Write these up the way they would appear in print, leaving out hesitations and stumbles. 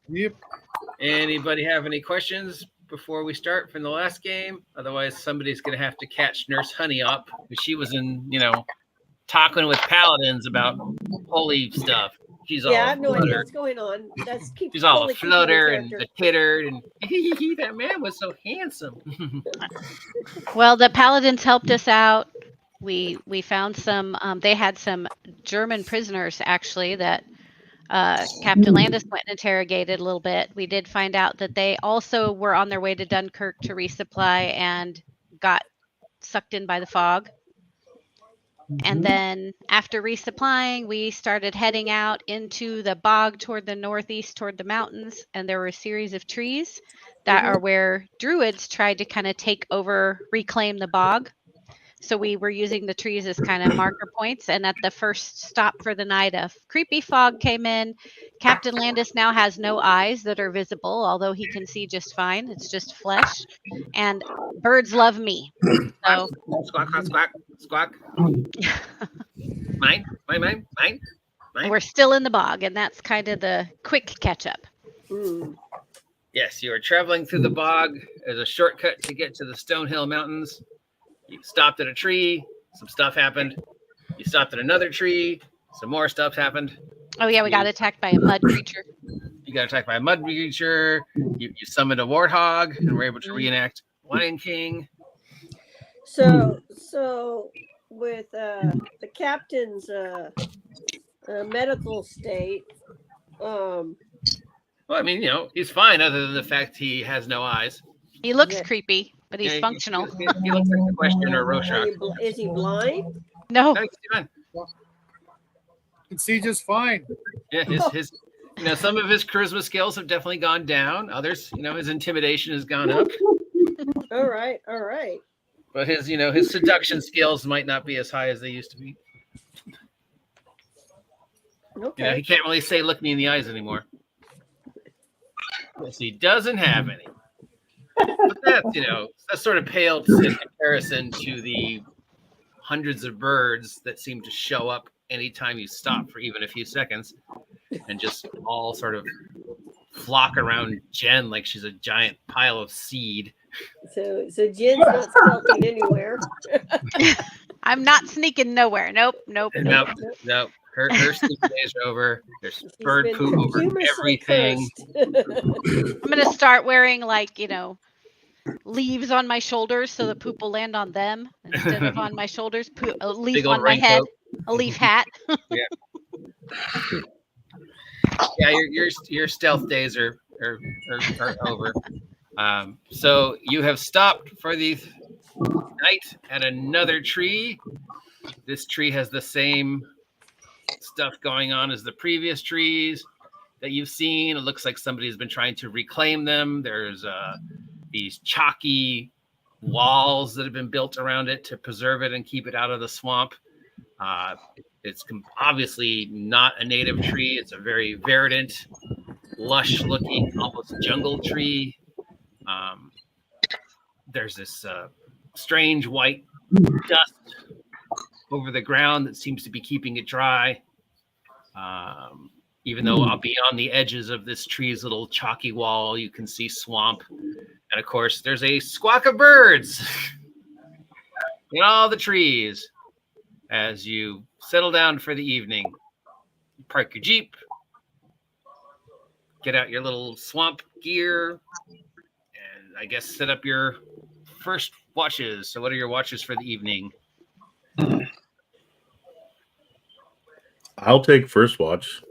Yep. Anybody have any questions before we start from the last game? Otherwise, somebody's going to have to catch Nurse Honey up. She was in, talking with paladins about holy stuff. She's all I have no idea what's going on. She's all a flutter and a titter, and that man was so handsome. Well, the paladins helped us out. We found some. They had some German prisoners actually that Captain Landis went and interrogated a little bit. We did find out that they also were on their way to Dunkirk to resupply and got sucked in by the fog. And then after resupplying, we started heading out into the bog toward the northeast, toward the mountains. And there were a series of trees that are where druids tried to kind of take over, reclaim the bog. So we were using the trees as kind of marker points. And at the first stop for the night, a creepy fog came in. Captain Landis now has no eyes that are visible, although he can see just fine. It's just flesh. And birds love me. So squawk, squawk, squawk, squawk. Mine. We're still in the bog, and that's kind of the quick catch up. Yes, you are traveling through the bog as a shortcut to get to the Stonehill Mountains. You stopped at a tree, some stuff happened. You stopped at another tree, some more stuff happened. Oh yeah, we got attacked by a mud creature. You got attacked by a mud creature. You summoned a warthog and were able to reenact Lion King. So with the captain's medical state, well, I mean, he's fine other than the fact he has no eyes. He looks creepy, but he's functional. He looks like the Question or Rorschach. Is he blind? No. He can see just fine. Yeah, his some of his charisma skills have definitely gone down. Others, his intimidation has gone up. All right. But his seduction skills might not be as high as they used to be. Okay. He can't really say "look me in the eyes" anymore. Yes, he doesn't have any. But that's sort of paled in comparison to the hundreds of birds that seem to show up anytime you stop for even a few seconds and just all sort of flock around Jen like she's a giant pile of seed. So Jen's not skulking anywhere. I'm not sneaking nowhere. Nope. Her sleep days are over. There's bird poop over everything. I'm gonna start wearing leaves on my shoulders so the poop will land on them instead of on my shoulders. A leaf on my head. A leaf hat. Yeah, your stealth days are over. So you have stopped for the night at another tree. This tree has the same stuff going on as the previous trees that you've seen. It looks like somebody's been trying to reclaim them. There's these chalky walls that have been built around it to preserve it and keep it out of the swamp. It's obviously not a native tree. It's a very verdant, lush-looking, almost jungle tree. There's this strange white dust over the ground that seems to be keeping it dry. Even though beyond the edges of this tree's little chalky wall, you can see swamp. And of course, there's a squawk of birds in all the trees. As you settle down for the evening, you park your Jeep, get out your little swamp gear, and I guess set up your first watches. So what are your watches for the evening? I'll take first watch.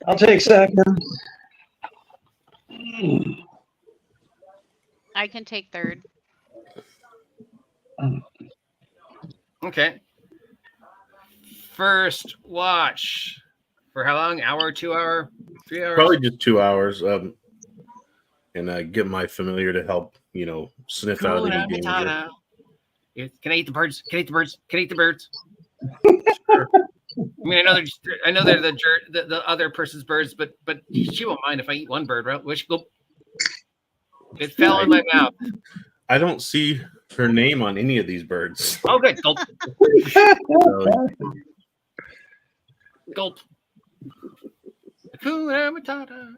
I'll take second. I can take third. Okay. First watch. For how long? Hour, 2 hour, 3 hours? Probably just 2 hours. And get my familiar to help, sniff out any danger. Can I eat the birds? Can I eat the birds? Can I eat the birds? Sure. I mean, I know they're the other person's birds, but she won't mind if I eat one bird, right? It fell in my mouth. I don't see her name on any of these birds. Oh, good. Gulp. Hakuna Matata.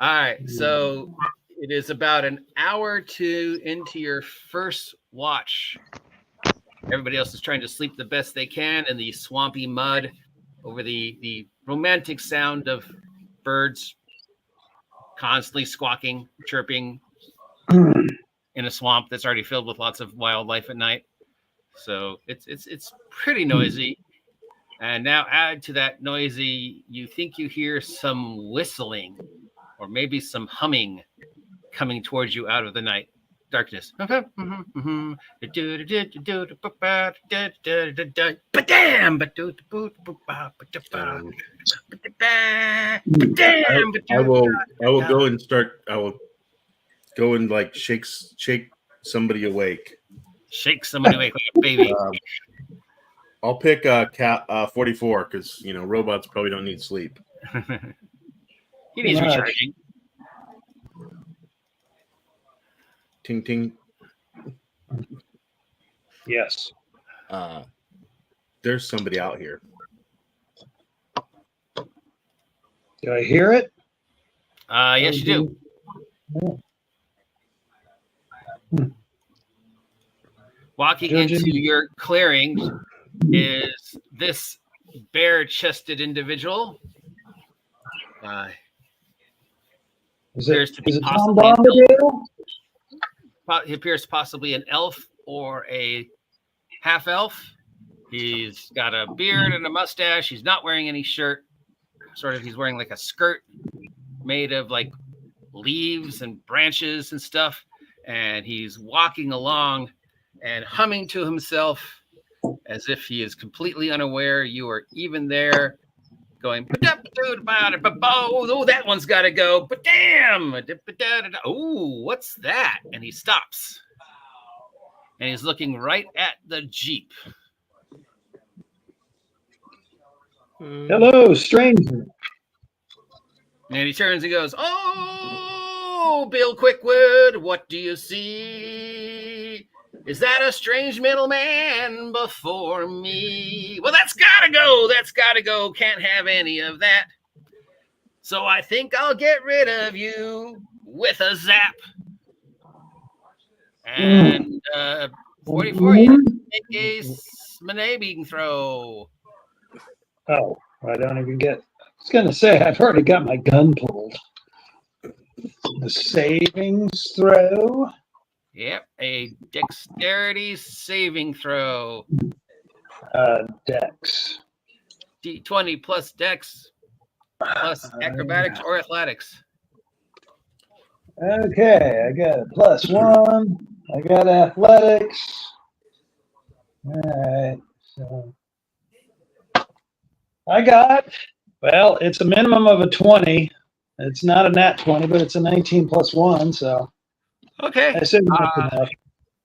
All right, so it is about an hour or two into your first watch. Everybody else is trying to sleep the best they can in the swampy mud over the romantic sound of birds constantly squawking, chirping in a swamp that's already filled with lots of wildlife at night. So it's pretty noisy. And now add to that noisy, you think you hear some whistling or maybe some humming coming towards you out of the night. Darkness. I will go and start. I will go and like shake somebody awake. Shake somebody awake like a baby. I'll pick cat 44 because robots probably don't need sleep. He needs recharging. Ting ting. Yes. There's somebody out here. Do I hear it? Yes, you do. Walking into your clearing is this bare-chested individual. Appears to be possibly an elf. He appears possibly an elf or a half-elf. He's got a beard and a mustache. He's not wearing any shirt. He's wearing like a skirt made of like leaves and branches and stuff. And he's walking along and humming to himself as if he is completely unaware you are even there, going, oh, that one's got to go, but damn, oh, what's that? And he stops. And he's looking right at the Jeep. Hello, stranger. And he turns and goes, oh, Bill Quickwood, what do you see? Is that a strange middleman before me? Well, that's gotta go. That's gotta go. Can't have any of that. So I think I'll get rid of you with a zap. And 44, you make a Manabing throw. Oh, I don't even get. I was going to say, I've already got my gun pulled. The savings throw. Yep, a dexterity saving throw. Dex. D20 plus dex plus acrobatics or athletics. Okay, I got a +1. I got athletics. All right, so I got, well, it's a minimum of a 20. It's not a nat 20, but it's a 19 plus 1, so. Okay. I assume that's enough.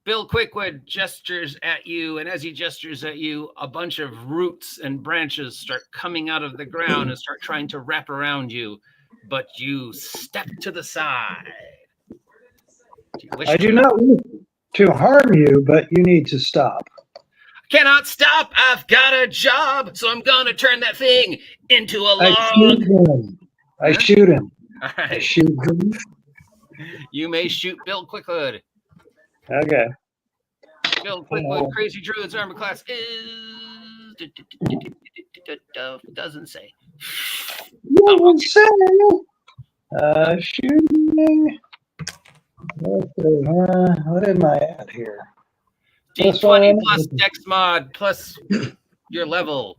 Bill Quickwood gestures at you, and as he gestures at you, a bunch of roots and branches start coming out of the ground and start trying to wrap around you, but you step to the side. I do not want to harm you, but you need to stop. Cannot stop. I've got a job, so I'm going to turn that thing into a log. I shoot him. All right. I shoot him. You may shoot Bill Quickwood. Okay. Bill Quickwood, Crazy Druids armor class is... Doesn't say. Shooting. What am I at here? D20 plus Dex mod plus your level.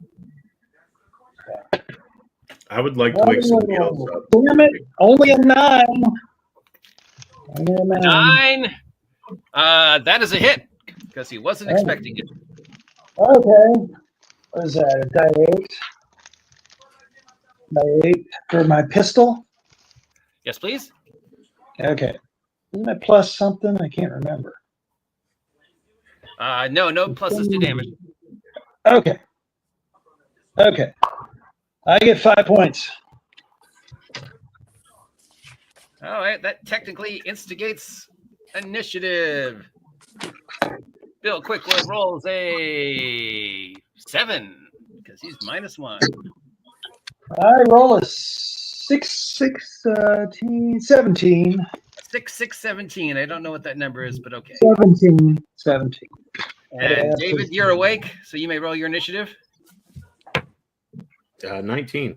I would like to wake somebody else up. Damn it! Only a 9. 9. That is a hit because he wasn't expecting it. Okay. What is that? A die 8? Die 8 for my pistol? Yes, please. Okay. Isn't that plus something? I can't remember. No pluses to damage. Okay. Okay. I get 5 points. All right, that technically instigates initiative. Bill Quickwood rolls a 7. because he's -1. I roll a 17. 6, 6, 17. I don't know what that number is, but okay. 17. And David, you're awake, so you may roll your initiative. 19.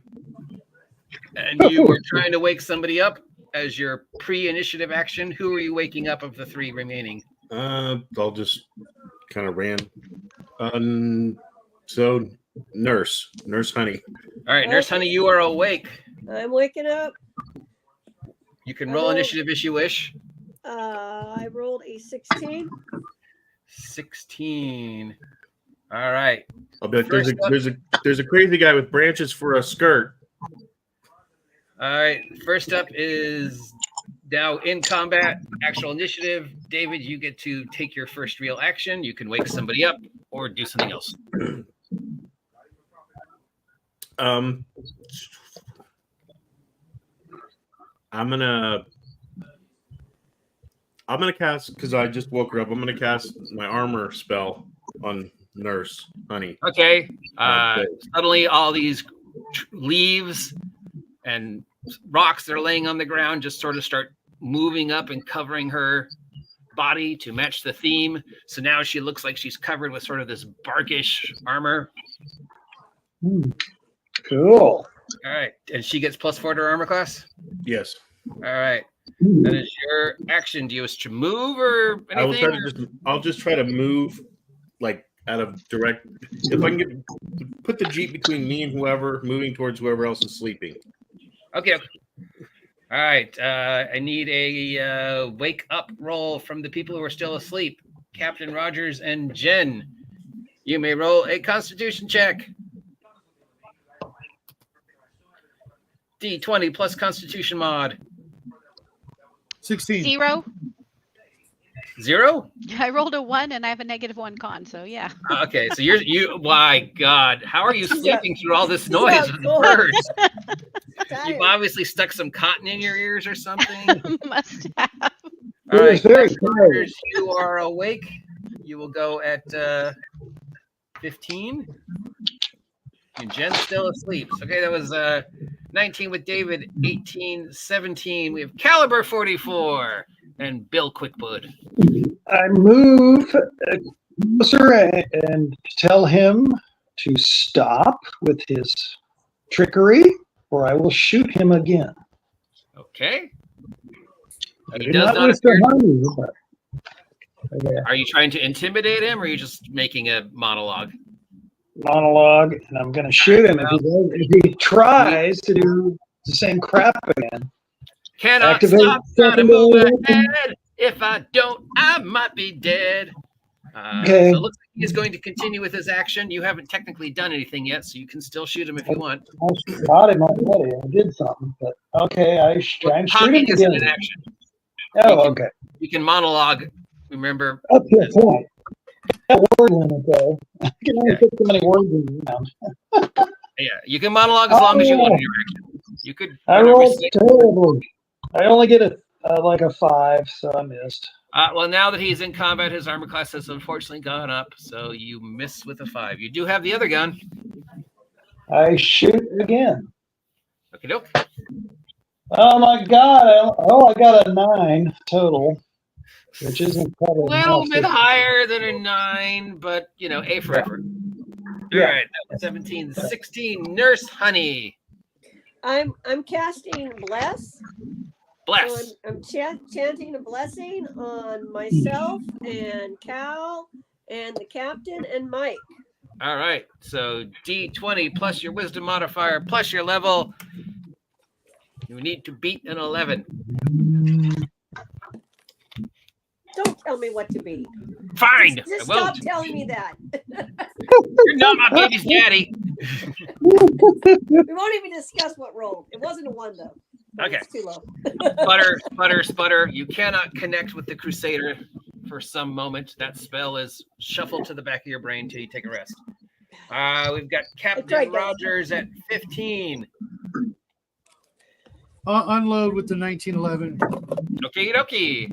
And you were trying to wake somebody up as your pre-initiative action. Who are you waking up of the 3 remaining? I'll just kind of ran. So Nurse Honey. All right, Nurse Honey, you are awake. I'm waking up. You can roll initiative as you wish. I rolled a 16. 16. All right. I'll bet there's a crazy guy with branches for a skirt. All right. First up is now in combat, actual initiative. David, you get to take your first real action. You can wake somebody up or do something else. I'm gonna cast, because I just woke her up. I'm gonna cast my armor spell on Nurse Honey. Okay. Suddenly, all these leaves and rocks that are laying on the ground just sort of start moving up and covering her body to match the theme. So now she looks like she's covered with sort of this barkish armor. Cool. All right. And she gets +4 to her armor class? Yes. All right. That is your action. Do you wish to move or anything? I'll just try to move like out of direct. If I can put the Jeep between me and whoever, moving towards whoever else is sleeping. Okay. All right. I need a wake up roll from the people who are still asleep. Captain Rogers and Jen. You may roll a Constitution check. D20 plus Constitution mod. 16. 0. 0? I rolled a 1 and I have a -1 con, so yeah. Okay, so you. My God, how are you sleeping through all this noise with the birds? You've obviously stuck some cotton in your ears or something. Must have. All right, very Rogers, you are awake. You will go at 15. And Jen's still asleep. Okay, that was 19 with David, 18, 17. We have Caliber 44 and Bill Quickwood. I move closer and tell him to stop with his trickery, or I will shoot him again. Okay. He Maybe does not with the honey, but yeah. Are you trying to intimidate him, or are you just making a monologue? Monologue, and I'm going to shoot him if he tries to do the same crap again. Cannot Activate stop trying to move secondary ahead. If I don't, I might be dead. Okay. So it looks like he's going to continue with his action. You haven't technically done anything yet, so you can still shoot him if you want. I shot him already. I did something, but okay. I'm shooting Talking him isn't again. an action. Oh, okay. You can monologue. Remember. Up to a point. That word limit, though. I can only put so many words in around. Yeah, you can monologue as long as you want in your action. You could. I rolled terribly. I only get a 5, so I missed. Well, now that he's in combat, his armor class has unfortunately gone up, so you miss with a 5. You do have the other gun. I shoot again. Okay, doke. Oh my God! I got a 9 total, which isn't A probably little bit enough. higher than a 9, but A for effort. Yeah. All right, that was 17, 16. Nurse Honey, I'm casting bless. bless. So I'm chanting a blessing on myself and Cal and the captain and Mike. All right, so D20 plus your wisdom modifier plus your level. You need to beat an 11. Don't tell me what to be. Fine. Just I stop won't. telling me that. You're not my baby's daddy. We won't even discuss what roll. It wasn't a 1 though. Okay. It's too low. Sputter. You cannot connect with the Crusader for some moment. That spell is shuffled to the back of your brain till you take a rest. We've got Captain Rogers at 15. Unload with the 1911. Okie dokie.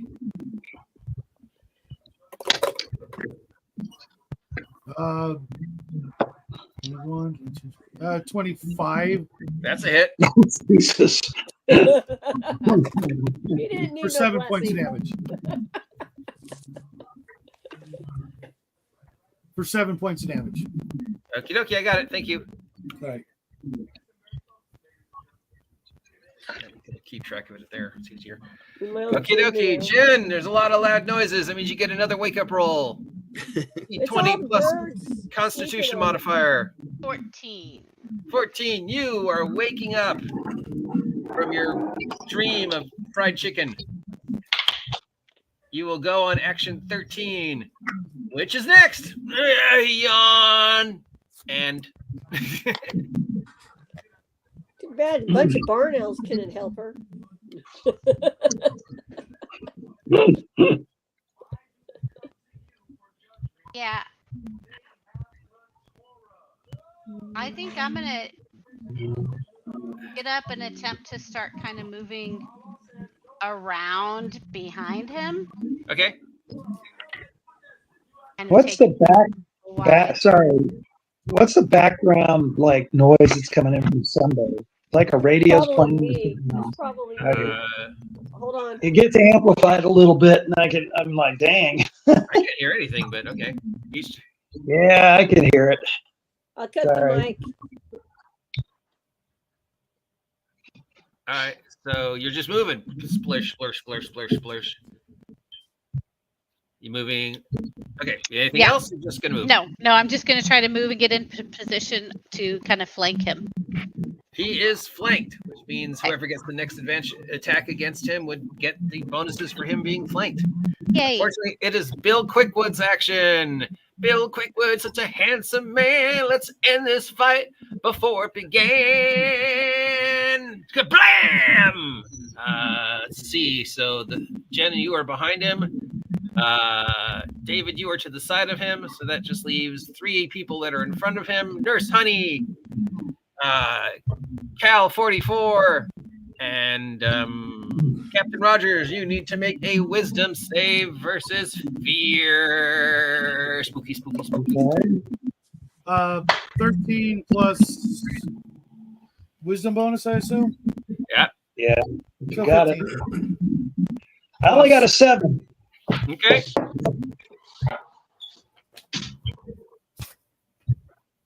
25 That's a hit. Jesus. He didn't need for no 7 points of blessing. damage. For 7 points of damage. Okie dokie, I got it. Thank you. Right. Keep track of it there. It's easier. Well, Okie dokie, Jen, there's a lot of loud noises. That means you get another wake up roll. It's 20 all plus birds Constitution sneaking over. modifier. 14. 14. You are waking up from your dream of fried chicken. You will go on action 13, which is next. Yawn. And Too bad a bunch of barn elves couldn't help her. Yeah. I think I'm going to get up and attempt to start kind of moving around behind him. okay. And What's take the a while. sorry. What's the background like noise that's coming in from somebody? Like a radio's Probably playing. me. It's probably me. Hold on. It gets amplified a little bit, and I'm like, dang. I can't hear anything, but okay. Yeah, I can hear it. I'll cut Sorry. the mic. All right. So you're just moving. Splish, splish, splish, splish, splish. You moving? Okay. Anything Yeah. else? You're just gonna move. No, I'm just going to try to move and get in position to kind of flank him. He is flanked, which means whoever gets the next advantage attack against him would get the bonuses for him being flanked. Yay. Unfortunately, it is Bill Quickwood's action. Bill Quickwood, such a handsome man. Let's end this fight before it began. Kablam! Let's see. So Jen, you are behind him. David, you are to the side of him. So that just leaves 3 people that are in front of him. Nurse Honey, Cal 44, and Captain Rogers. You need to make a wisdom save versus fear. Spooky, spooky, spooky. Okay. 13 plus wisdom bonus, I assume. Yeah, you So got 15. it. I only got a 7. Okay.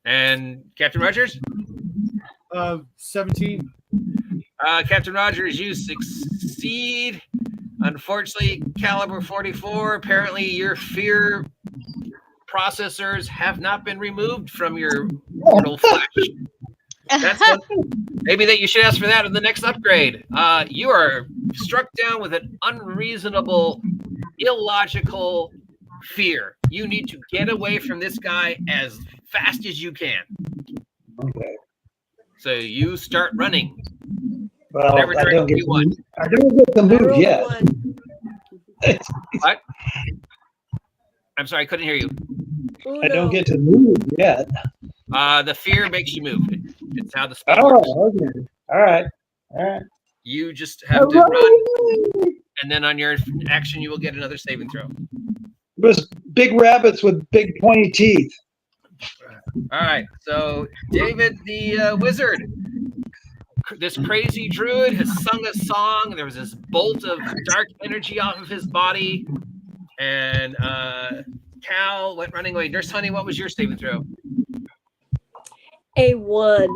And Captain Rogers? 17. Captain Rogers, you succeed. Unfortunately, caliber 44, apparently your fear processors have not been removed from your mortal flesh. That's maybe that you should ask for that in the next upgrade. You are struck down with an unreasonable, illogical fear. You need to get away from this guy as fast as you can. Okay. So you start running. Well, Whatever I don't direction you want. I don't get to move Roll yet. one. What? I'm sorry, I couldn't hear you. I don't get to move yet. The fear makes you move. It's how the spell works. Oh, okay. All right. You just have to run, and then on your action, you will get another saving throw. It was big rabbits with big pointy teeth. All right. So David, the wizard, this crazy druid has sung a song. There was this bolt of dark energy off of his body, and Cal went running away. Nurse Honey, what was your saving throw? A 1.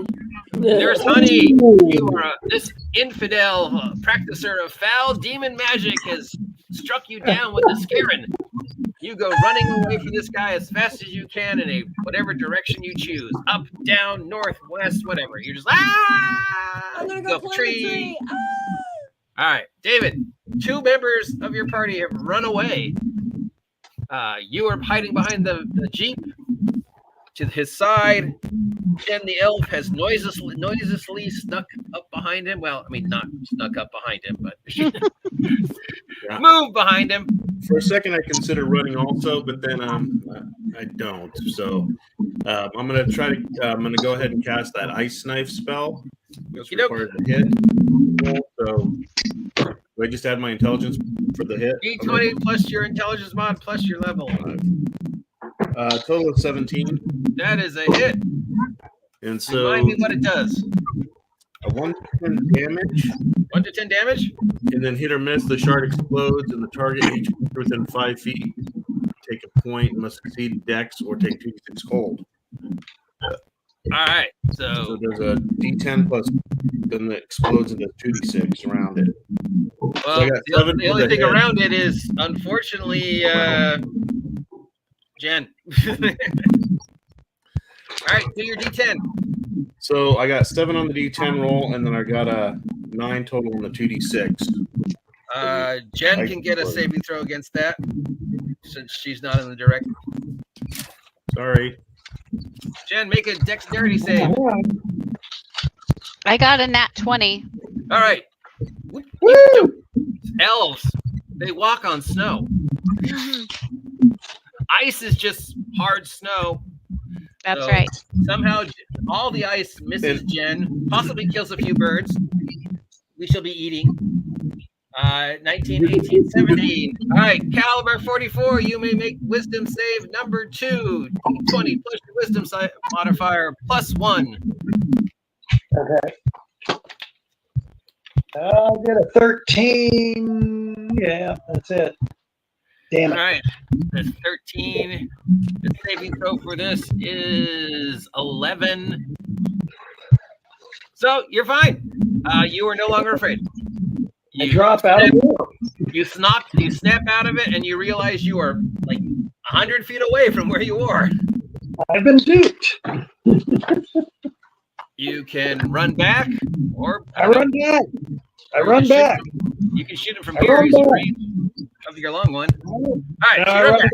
Nurse Honey, you are this infidel practicer of foul demon magic has struck you down with a scarin. You go running away from this guy as fast as you can in a whatever direction you choose. Up, down, north, west, whatever. You're just I'm gonna go up a climb a tree. All right, David, 2 members of your party have run away. You are hiding behind the Jeep to his side. Jen the elf has noiselessly snuck up behind him. Well, I mean, not snuck up behind him, but moved behind him. For a second, I consider running also, but then I don't. So I'm gonna try to. I'm gonna go ahead and cast that ice knife spell. It's required to hit. So do I just add my intelligence for the hit? D20 plus your intelligence mod plus your level. Total of 17. That is a hit. And so Remind me what it does. a 1 to 10 damage. 1 to 10 damage? And then hit or miss, the shard explodes, and the target and each creature within 5 feet take a point and must succeed Dex or take 2d6 cold. All right. So there's a D10 plus, then it explodes into 2d6 around it. Well, So I got 7 the for only the thing head. around it is, unfortunately, Jen. All right, do your D10. So I got 7 on the D10 roll, and then I got a 9 total on the 2d6. Jen can get a saving throw against that since she's not in the direct. Sorry. Jen, make a dexterity save. I got a nat 20. All right. Woo! Elves, they walk on snow. Ice is just hard snow. That's So, right. Somehow, all the ice misses Jen, possibly kills a few birds. We shall be eating. 19, 18, 17. All right, caliber 44. You may make wisdom save number 2. D20 plus your wisdom modifier plus 1. Okay. I'll get a 13. Yeah, that's it. Damn All it. right, that's 13. The saving throw for this is 11. So you're fine. You are no longer afraid. I drop out of it. You snap out of it, and you realize you are like 100 feet away from where you are. I've been duped. You can run back, or I run back. I or run you can back. You can shoot it from I here run using back. range of your long one. All right, so I you run run back.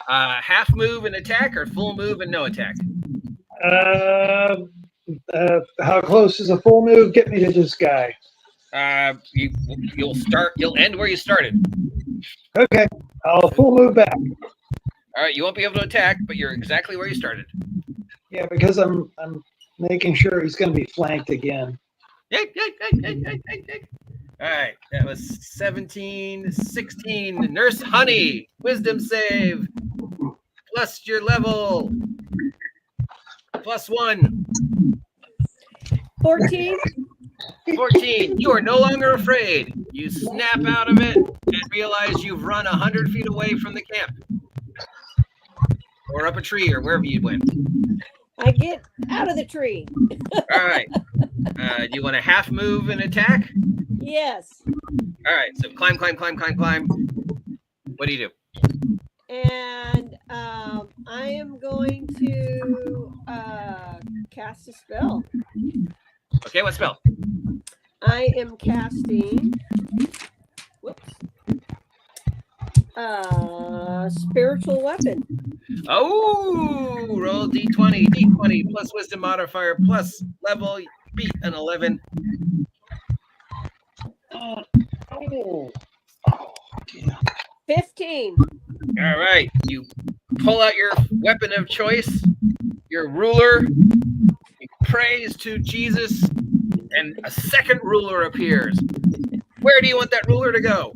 back. Half move and attack, or full move and no attack. How close is a full move? Get me to this guy. You'll end where you started. Okay, I'll full move back. All right, you won't be able to attack, but you're exactly where you started. Yeah, because I'm making sure he's going to be flanked again. All right, that was 17, 16. Nurse Honey, wisdom save. Plus your level. Plus 1. 14. 14. You are no longer afraid. You snap out of it and realize you've run 100 feet away from the camp. Or up a tree or wherever you went. I get out of the tree. All right. Do you want to half move and attack? Yes. All right. So climb. What do you do? And I am going to cast a spell. Okay, what spell? I am casting spiritual weapon. Oh, roll D20 plus wisdom modifier plus level, beat an 11. Oh, 15. All right, you pull out your weapon of choice, your ruler, you praise to Jesus, and a second ruler appears. Where do you want that ruler to go?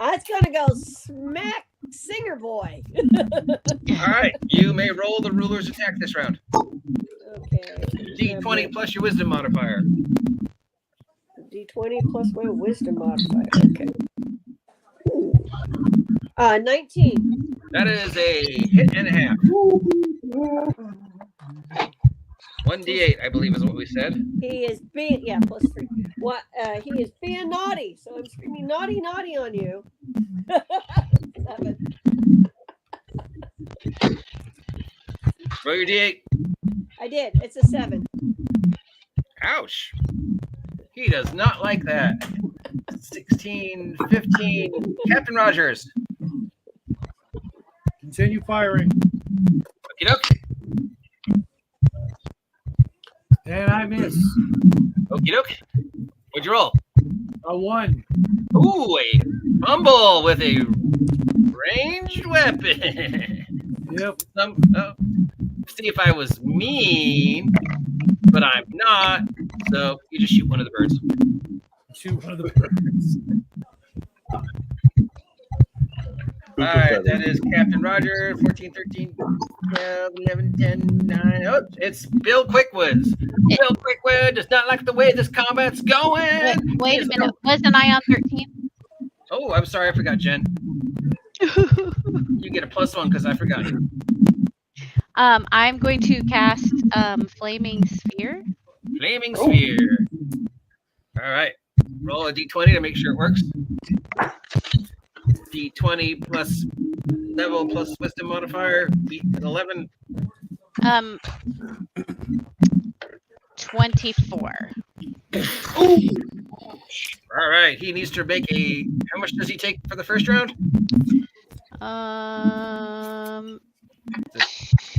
It's going to go smack Singer Boy. All right, you may roll the ruler's attack this round. Okay. D20 plus your wisdom modifier. D20 plus my wisdom modifier. Okay. 19. That is a hit and a half. 1d8, I believe, is what we said. He is being, plus 3. What? He is being naughty, so I'm screaming naughty, naughty on you. 7. Roll your d8. I did. It's a 7. Ouch. He does not like that. 16, 15. Captain Rogers. Continue firing. Okie doke. And I miss. Okie doke. What'd you roll? A 1. Ooh, a fumble with a ranged weapon. Yep. See if I was mean, but I'm not. So you just shoot one of the birds. Shoot one of the birds. All right, that is Captain Roger, 14, 13, 12, 11, 10, 9. Oh, it's Bill Quickwoods. Bill Quickwood does not like the way this combat's going. Wait a minute. Wasn't I on 13? Oh, I'm sorry. I forgot, Jen. You get a +1 because I forgot you. I'm going to cast Flaming Sphere. Flaming Sphere. All right. Roll a d20 to make sure it works. D20 plus level plus wisdom modifier. Beat an 11. 24. All right. He needs to make a. How much does he take for the first round?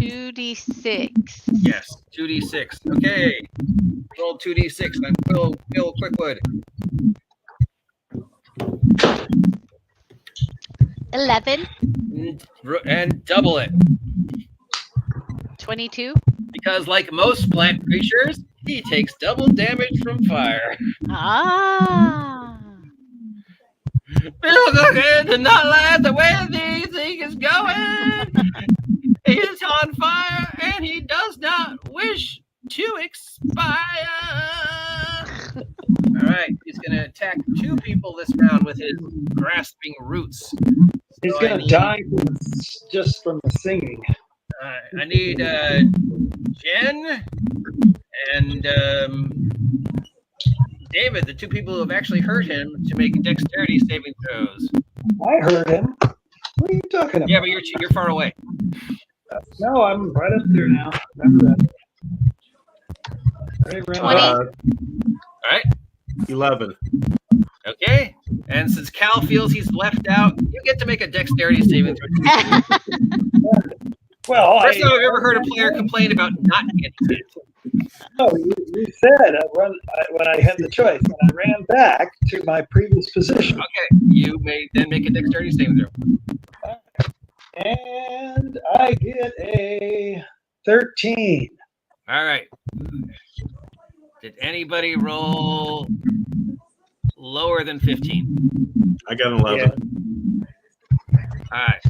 2d6. Yes, 2d6. Okay. Roll 2d6. I'm Bill Quickwood. 11. And double it. 22. Because like most plant creatures, he takes double damage from fire. Ah. Bill Quickwood does not like the way the thing is going. He is on fire and he does not wish to expire. All right, he's going to attack 2 people this round with his grasping roots. He's So going to die just from the singing. I need Jen and David, the 2 people who have actually hurt him, to make dexterity saving throws. I heard him. What are you talking about? Yeah, but you're far away. No, I'm right up there now. Remember that. Right around 20. All right. 11. Okay. And since Cal feels he's left out, you get to make a dexterity saving throw. Well, First time I've ever heard a player complain about not getting hit. No, you said when I had the choice, and I ran back to my previous position. Okay. You may then make a dexterity saving throw. And I get a 13. All right. Did anybody roll lower than 15? I got an 11. Yeah. All right.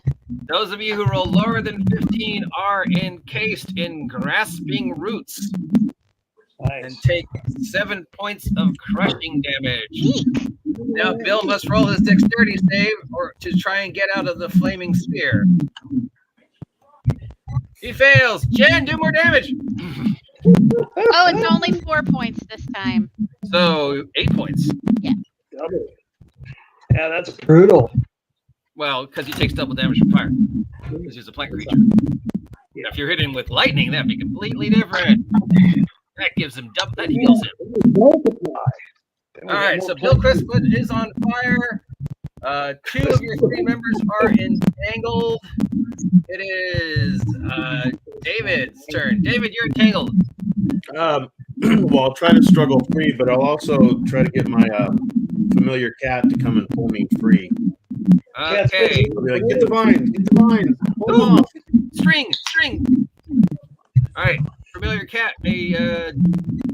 Those of you who roll lower than 15 are encased in grasping roots and Nice. take 7 points of crushing damage. Now Bill must roll his dexterity save or to try and get out of the flaming sphere. He fails. Jen, do more damage. Oh, it's only 4 points this time. So 8 points. Double. Yeah, that's brutal. Well, because he takes double damage from fire. Because he's a plant creature. Now, if you're hitting with lightning, that'd be completely different. That gives him double. That heals him. Multiply. All right, so Bill Crispwood is on fire. 2 of your 3 members are entangled. It is David's turn. David, you're entangled. Well, I'll try to struggle free, but I'll also try to get my familiar cat to come and pull me free. Okay. I'll be like, get the vine, hold off. String. All right. Familiar cat may,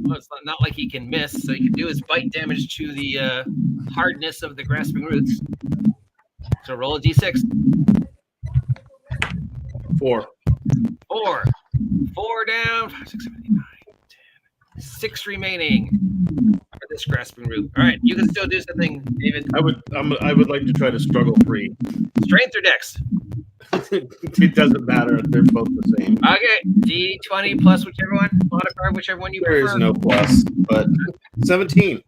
well, it's not like he can miss, so he can do his bite damage to the hardness of the grasping roots. So roll a d6. 4. 4 down. 5, 6, 7, 8, 9, 10. 6 remaining for this grasping root. All right, you can still do something, David. I would like to try to struggle free. Strength or dex? It doesn't matter. They're both the same. Okay, D20 plus whichever one, modifier, whichever one you There prefer. is no plus, but 17.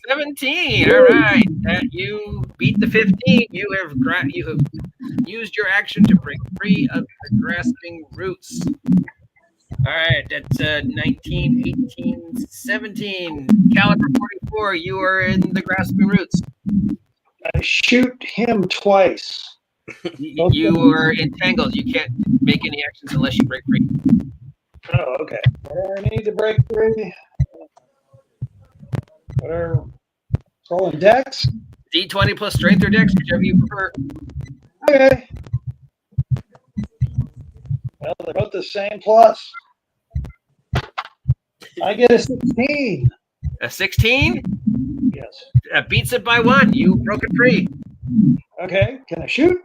17. All right, that you beat the 15. You have used your action to break free of the grasping roots. All right, that's 19, 18, 17. Caliber 44. You are in the grasping roots. I shoot him twice. You are entangled. You can't make any actions unless you break free. Oh, okay. I need to break free. Whatever. Rolling dex. D20 plus strength or dex, whichever you prefer. Okay. Well, they're both the same plus. I get a 16. A 16? Yes. Beats it by 1. You broke it free. Okay. Can I shoot?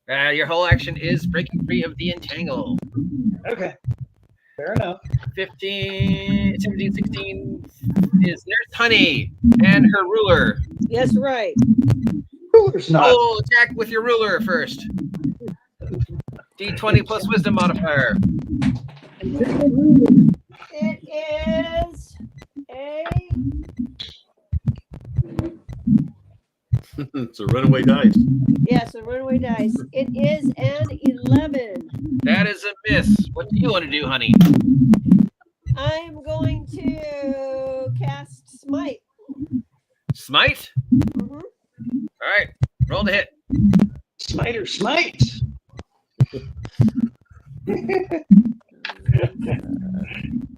Your whole action is breaking free of the entangle. Okay. Fair enough. 15, 17, 16 is Nurse Honey and her ruler. Yes, right. Ruler's not. Roll attack with your ruler first. D20 plus wisdom modifier. It is a It's a runaway dice. yes, a runaway dice. It is an 11. That is a miss. What do you want to do, honey? I'm going to cast Smite. Smite? Mhm. All right. Roll the hit. Smiter, smite.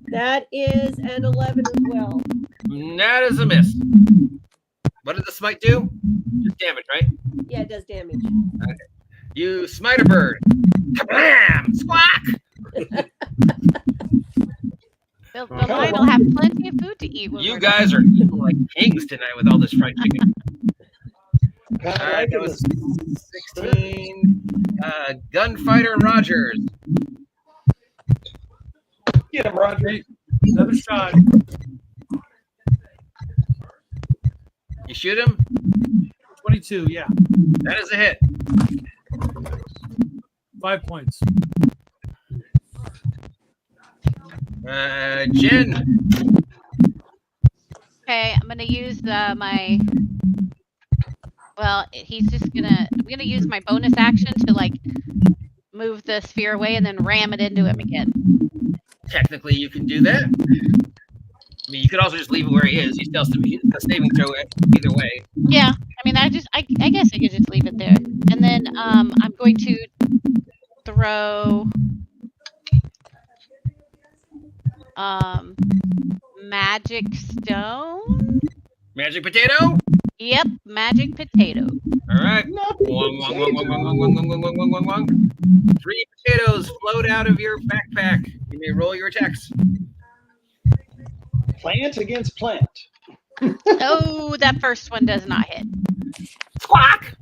That is an 11 as well. That is a miss. What did the smite do? Just damage, right? Yeah, it does damage. You smite a bird. Kablam! Squawk! The lion will have plenty of food to eat. When You we're guys are eating like kings tonight with all this fried chicken. Kinda All right, like that it was 16. Gunfighter Rogers. Get him, Roger. Okay, another shot. You shoot him? 22, yeah. That is a hit. 5 points. Jen. Okay, I'm gonna use my. Well, he's just gonna. I'm gonna use my bonus action to like move the sphere away and then ram it into him again. Technically, you can do that. I mean, you could also just leave it where he is. He still has to be a saving throw either way. Yeah, I mean, I guess I could just leave it there, and then I'm going to throw magic stone. Magic potato. Yep, magic potato. All right. Nothing Wong, but wong, wong, wong, wong, wong, wong, wong, wong, wong, wong, wong. 3 potatoes float out of your backpack. You may roll your attacks. Plant against plant. Oh, that first one does not hit. Squawk!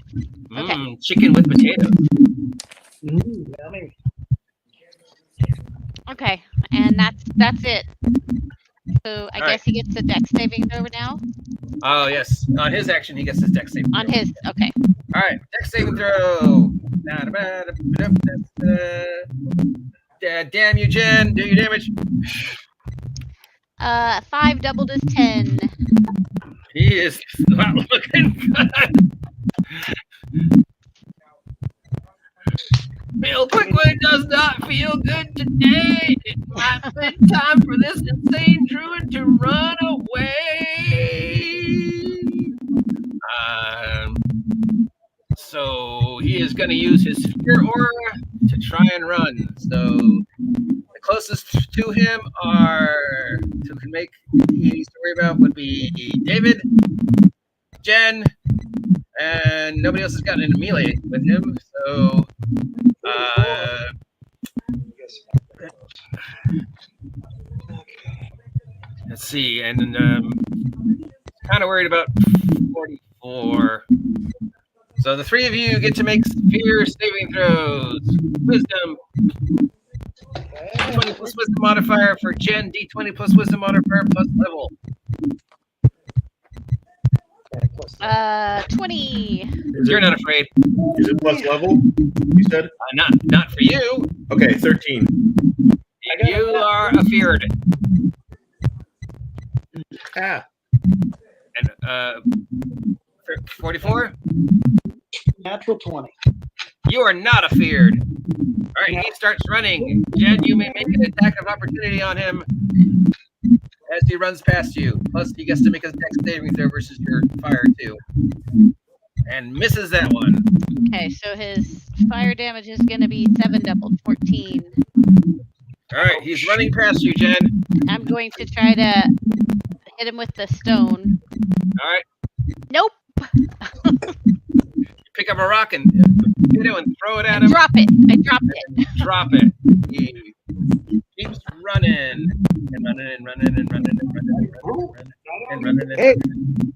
Okay. Chicken with potatoes. Yummy. Okay, and that's it. So I All guess he gets a dex saving throw now. Oh, yes. On his action, he gets his dex saving On throw. his, okay. All right. Dex saving throw. Damn you, Jen. Do your damage. 5 doubled is 10. He is not looking good. Bill Quickwood does not feel good today. It might be time for this insane druid to run away. So he is going to use his fear aura to try and run. So the closest to him who can make he needs to worry about would be David, Jen, and nobody else has gotten into melee with him. So let's see, and kind of worried about 44. So the 3 of you get to make fear saving throws. Wisdom. D20 plus wisdom modifier for Jen. D20 plus wisdom modifier plus level. 20. You're not afraid. Is it plus level? You said? Not for you. Okay, 13. You are afeared. Ah. And 44. Natural 20. You are not afeared. All right, he starts running. Jen, you may make an attack of opportunity on him as he runs past you. Plus, he gets to make a dex saving throw versus your fire too, and misses that one. Okay, so his fire damage is going to be 7 doubled, 14. All right, he's running past you, Jen. I'm going to try to hit him with the stone. All right, Nope. pick up a rock and throw it at him. Drop it. I dropped it. Drop it. He keeps running and running and running and running and running and running and running.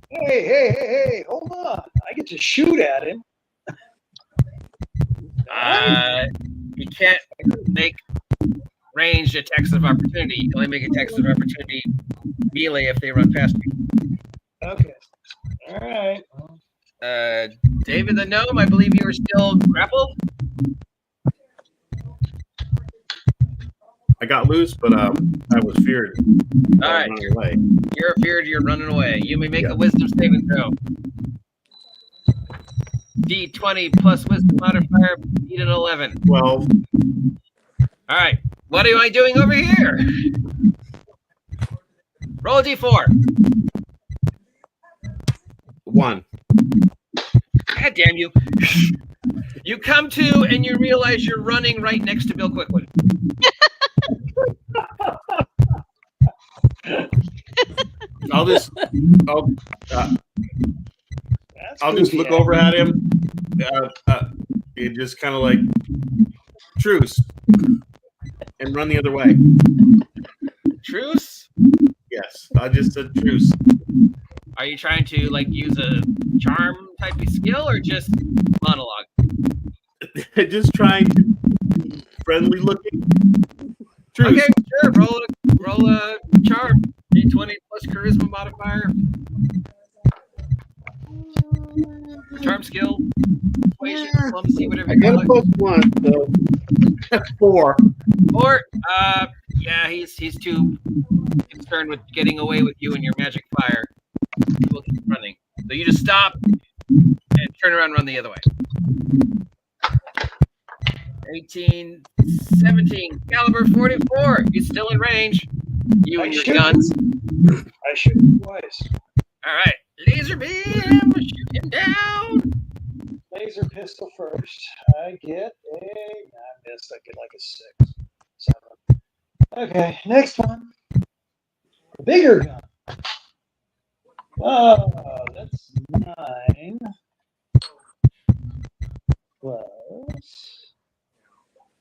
Hey, hold on. I get to shoot at him. He can't make ranged attacks of opportunity. You can only make attacks of opportunity melee if they run past you. Okay. All right. David the Gnome, I believe you are still grappled. I got loose, but I was feared. All right. Running away. You're feared, you're running away. You may make a wisdom saving throw. D20 plus wisdom modifier, beat an 11. 12. All right. What am I doing over here? Roll a D4. 1. God damn you. You come to and you realize you're running right next to Bill Quickwood. I'll just look over at him. It just kind of like truce and run the other way. Truce? Yes, I just said truce. Are you trying to like use a charm type of skill or just monologue? Just trying to be friendly looking. Truce. Okay, sure. Roll a charm. D20 plus charisma modifier. Charm skill. Persuasion, diplomacy, whatever I you got call a it. plus 1, so that's 4. Or, yeah, he's too concerned with getting away with you and your magic fire. He will keep running. So you just stop and turn around and run the other way. 18, 17, caliber 44. He's still in range. You and your guns. I shoot him twice. All right. Laser beam. Shoot him down. Laser pistol first. I get a. I missed. I get like a 6. 7. Okay, next one. The bigger gun. Oh, that's 9. Plus.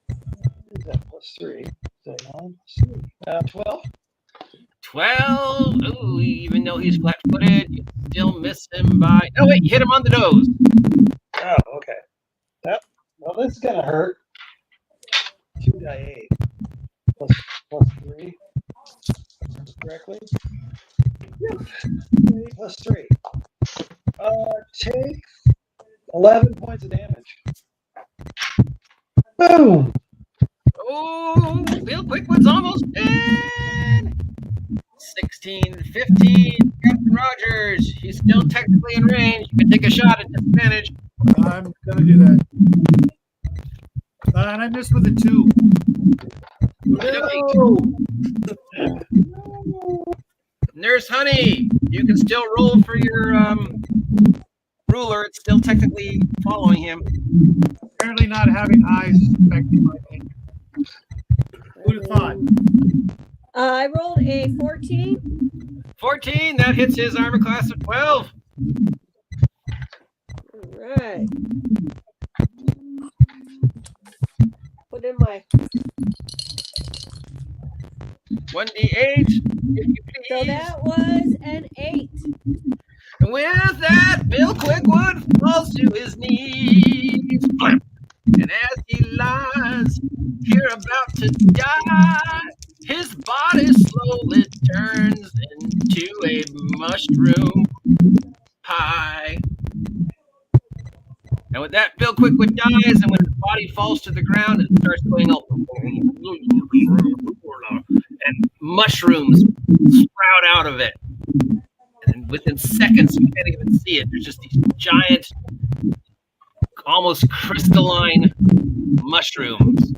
What is that? Plus 3. Is that 9? Plus 3. 12. 12. Ooh, even though he's flat-footed, you still miss him by. Oh wait, you hit him on the nose. Oh, okay. Well, this is gonna hurt. 2d8 plus 3. Correctly. Yep. 3 plus 3. Take 11 points of damage. Boom. Oh, Bill Quickwood's almost dead. 16, 15, Captain Rogers. He's still technically in range. You can take a shot at disadvantage. I'm gonna do that. And I missed with a 2. Nurse Honey, you can still roll for your ruler. It's still technically following him. Apparently not having eyes affecting my aim. Who'd have thought? I rolled a 14. 14, that hits his armor class of 12. All right. Put in my. 1d8, if you So please. that was an 8. And with that, Bill Quickwood falls to his knees. And as he lies here about to die, his body slowly turns into a mushroom pie. And with that, Bill Quickwood dies, and when his body falls to the ground, it starts going up. And mushrooms sprout out of it. And within seconds, you can't even see it. There's just these giant, almost crystalline mushrooms.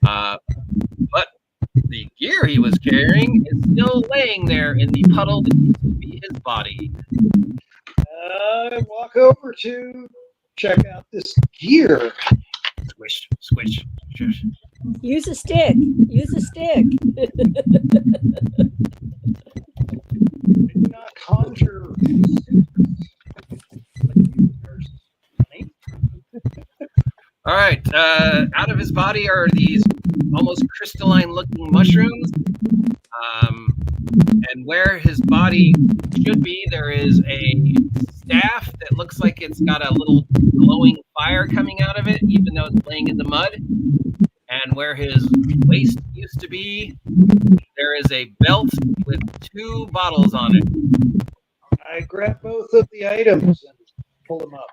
But the gear he was carrying is still laying there in the puddle that used to be his body. I walk over to check out this gear. Squish, squish, squish. Use a stick. Use a stick. Do not conjure. All right. Out of his body are these almost crystalline-looking mushrooms. And where his body should be, there is a staff that looks like it's got a little glowing fire coming out of it, even though it's laying in the mud. And where his waist used to be, there is a belt with 2 bottles on it. I grab both of the items and pull them up.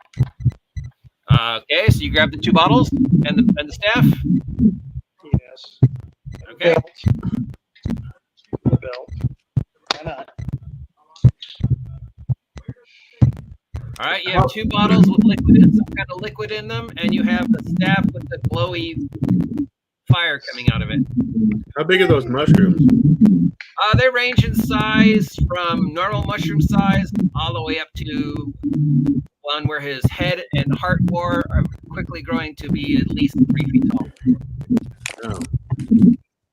Okay, so you grab the 2 bottles and the staff. Yes. Okay. The belt. Why not? All right, you have 2 bottles with liquid in some kind of liquid in them, and you have the staff with the glowy fire coming out of it. How big are those mushrooms? They range in size from normal mushroom size all the way up to one where his head and heart core are quickly growing to be at least 3 feet tall. Oh.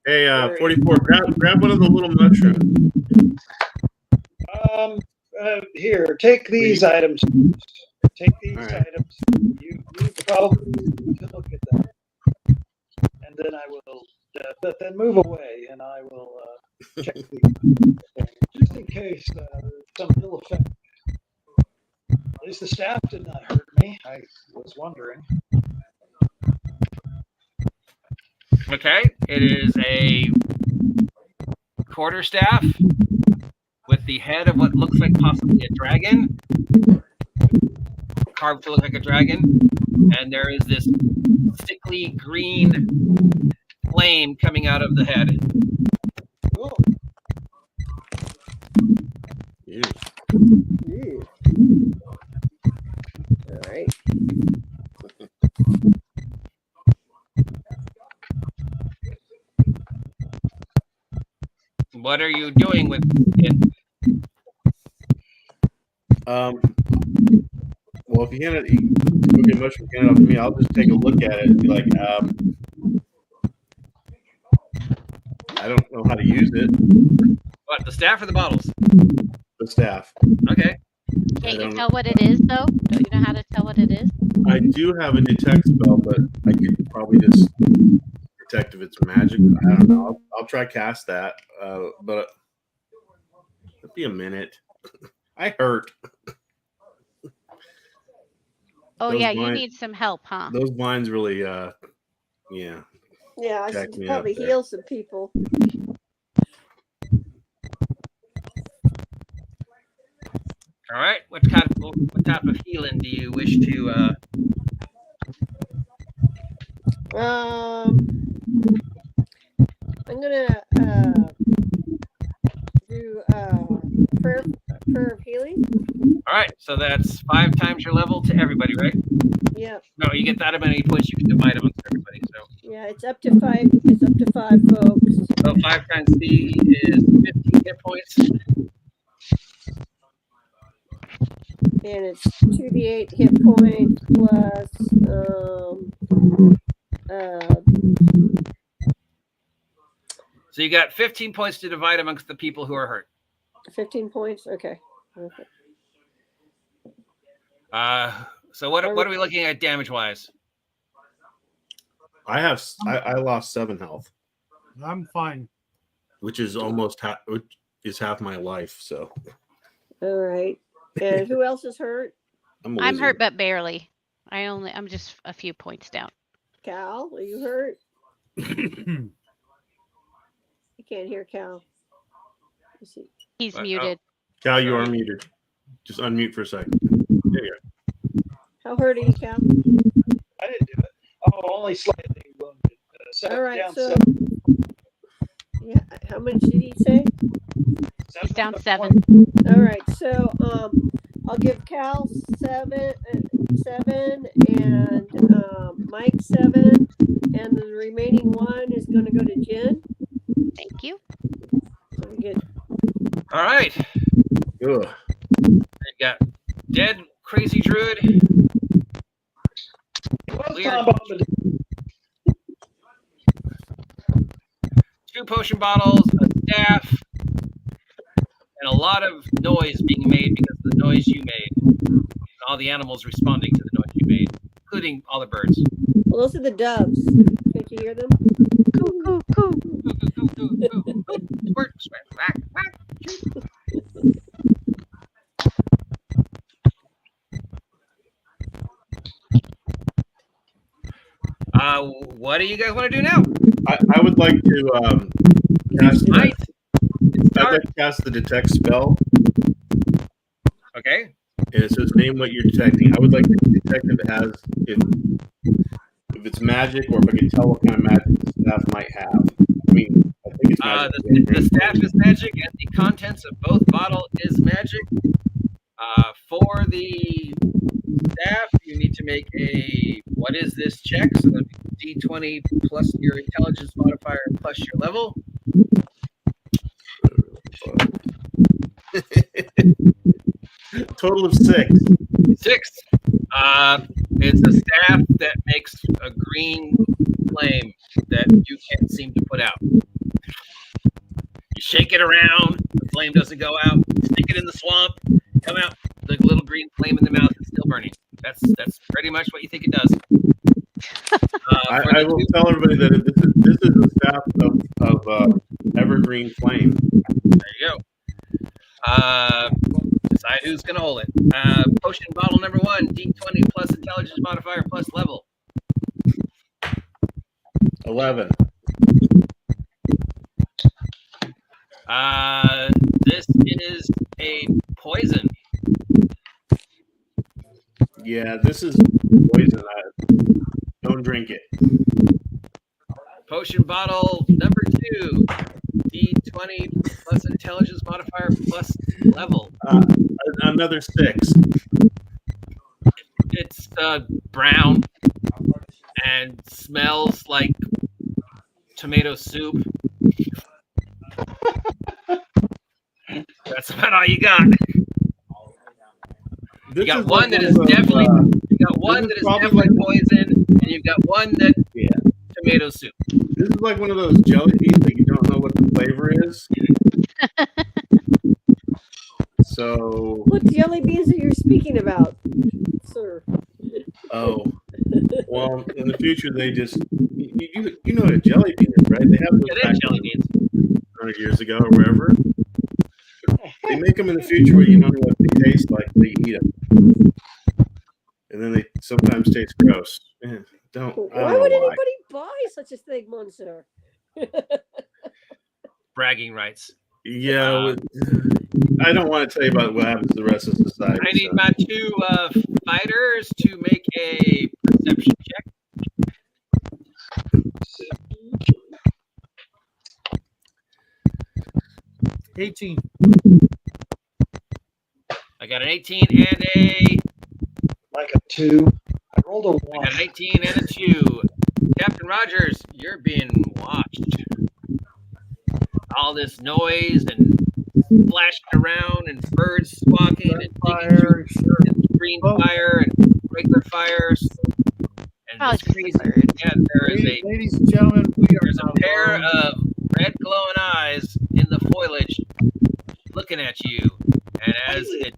Hey, 44, grab one of the little mushrooms. Here, take these items. Take these items. You probably need to look at them. And then I will, but then move away and I will check the just in case some ill effect. At least the staff did not hurt me. I was wondering. Okay, it is a quarterstaff with the head of what looks like possibly a dragon, carved to look like a dragon, and there is this sickly green flame coming out of the head. Oh. Ew. Ooh. All right. What are you doing with it? Well, if you hand it, okay, mushroom, hand it off to me. I'll just take a look at it and be like, I don't know how to use it. What, the staff or the bottles? The staff. Okay. Can't you tell what it is, though? Don't you know how to tell what it is? I do have a detect spell, but I could probably just detect if it's magic. I don't know. I'll try cast that, but it'll be a minute. I hurt. Oh, Those yeah, you vines- need some help, huh? Those vines really, yeah. Yeah, I Jack should me probably up there. heal some people. All right. What type of healing do you wish to? I'm gonna do prayer of healing. All right. So that's 5 times your level to everybody, right? Yeah, No, you get that many points. You can divide amongst everybody. So, yeah, it's up to 5. It's up to 5 folks. so 5 times C is 15 hit points. And it's 2d8 hit points plus So you got 15 points to divide amongst the people who are hurt. 15 points. Okay. So what are we looking at damage wise? I lost 7 health, I'm fine. which is half my life. So All right. And who else is hurt? I'm a I'm wizard. hurt, but barely. I'm just a few points down. Cal, are you hurt? You can't hear Cal. Is he? He's muted. Cal, you are muted. Just unmute for a second. There you go. How hurt are you, Cal? I didn't do it. Oh, only slightly wounded. All right, Down so 7. yeah, how much did he say? He's down 7. All right, so I'll give Cal 7, and Mike 7, and the remaining 1 is going to go to Jen. Thank you. So we get All right. Ugh. You got dead crazy druid. Weird. 2 potion bottles, a staff, and a lot of noise being made because of the noise you made. And all the animals responding to the noise you made, including all the birds. well, those are the doves. Can't you hear them? Coo, coo, coo. Squirt, squirt, quack, quack. what do you guys want to do now? I would like to cast. Right. I'd like to cast the detect spell. Okay. And it says name what you're detecting. I would like to detect if it has if it's magic, or if I can tell what kind of magic the staff might have. I mean, I think it's magic. The staff is magic, and the contents of both bottle is magic. For the staff, you need to make a what is this check? So that'd be D20 plus your intelligence modifier plus your level. Total of 6. 6. It's a staff that makes a green flame that you can't seem to put out. You shake it around, the flame doesn't go out. Stick it in the swamp, come out, the little green flame in the mouth is still burning. That's pretty much what you think it does. I will tell everybody that this is a staff of evergreen flame. There you go. Decide who's going to hold it. Potion bottle number 1, D20 plus intelligence modifier plus level. 11. This is a poison. Yeah, this is poison. Don't drink it. Potion bottle number 2, D20 plus intelligence modifier plus level. Another 6. It's brown and smells like tomato soup. That's about all you got. You got one that is definitely poison, and you've got one that tomato soup. This is like one of those jelly beans that you don't know what the flavor is. So. What jelly beans are you speaking about, sir? Oh, well, in the future they just you know what a jelly bean is, right? They have those back jelly beans 100 years ago or wherever. They make them in the future where you don't know what they taste like. They eat them, and then they sometimes taste gross. Man, Why would anybody buy such a thing, Monsieur? Bragging rights. Yeah, I don't want to tell you about what happens to the rest of society. I need my 2 fighters to make a perception check. 18. I got an 18 and a... Like a 2. I rolled a 1. I got an 18 and a 2. Captain Rogers, you're being watched. All this noise and flashing around and birds squawking and Fire, green fire and regular fires. And this crazy, there is ladies and gentlemen, there's a pair of red glowing eyes in the foliage looking at you. And as it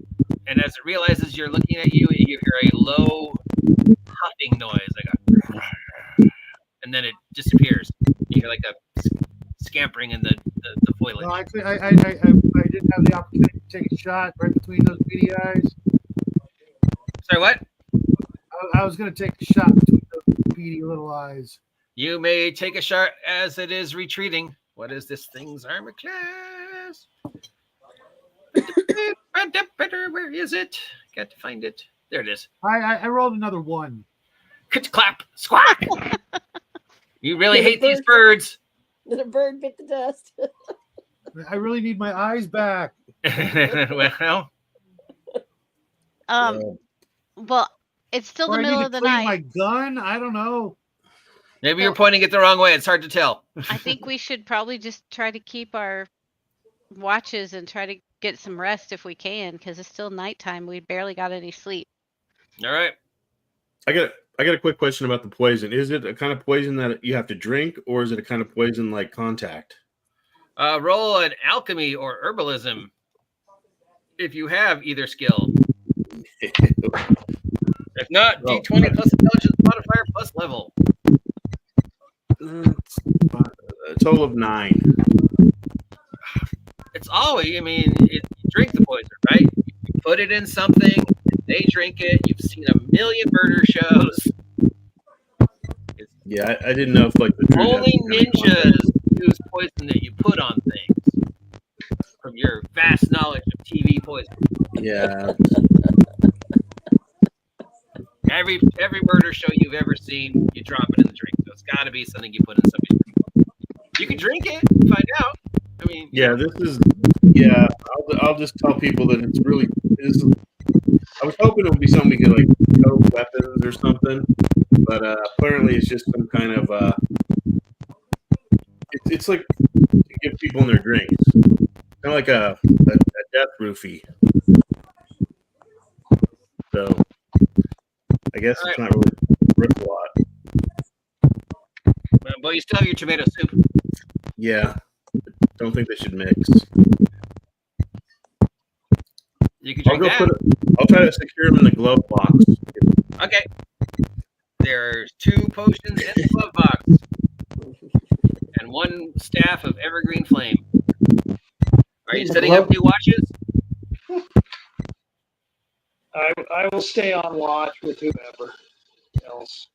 realizes you're looking at you, you hear a low huffing noise, like and then it disappears. You hear like a scampering in the foliage. No, I didn't have the opportunity to take a shot right between those beady eyes. Sorry, what? I was going to take a shot between those beady little eyes. You may take a shot as it is retreating. What is this thing's armor class? Where is it? Got to find it. There it is. I rolled another 1. Clap, squawk. You really hate these birds. Then a bird bit the dust. I really need my eyes back. Well, well, it's still the middle of the night. My gun? I don't know. Maybe you're pointing it the wrong way. It's hard to tell. I think we should probably just try to keep our watches and try to get some rest if we can, because it's still nighttime. We barely got any sleep. All right. I got a quick question about the poison. Is it a kind of poison that you have to drink, or is it a kind of poison like contact? Roll an alchemy or herbalism if you have either skill. If not, D20 plus intelligence modifier plus level. A total of 9. It's always, you drink the poison, right? You put it in something, they drink it. You've seen a million murder shows. Yeah, I didn't know if like the druid Only had some kind of ninjas use poison that you put on things. From your vast knowledge of TV poison. Yeah. Every murder show you've ever seen, you drop it in the drink. So it's got to be something you put in somebody's drink. You can drink it, find out. I mean, Yeah, this is. Yeah, I'll just tell people that it's really. I was hoping it would be something we could like code weapons or something, but apparently it's just some kind of. It's like to give people in their drinks, kind of like a death roofie. So I guess it's not really worth a lot. But you still have your tomato soup. Yeah, don't think they should mix. You can drink that. I'll try to secure them in the glove box. Okay. There's 2 potions in the glove box. And 1 staff of evergreen flame. Are you setting up new watches? I will stay on watch with whoever else.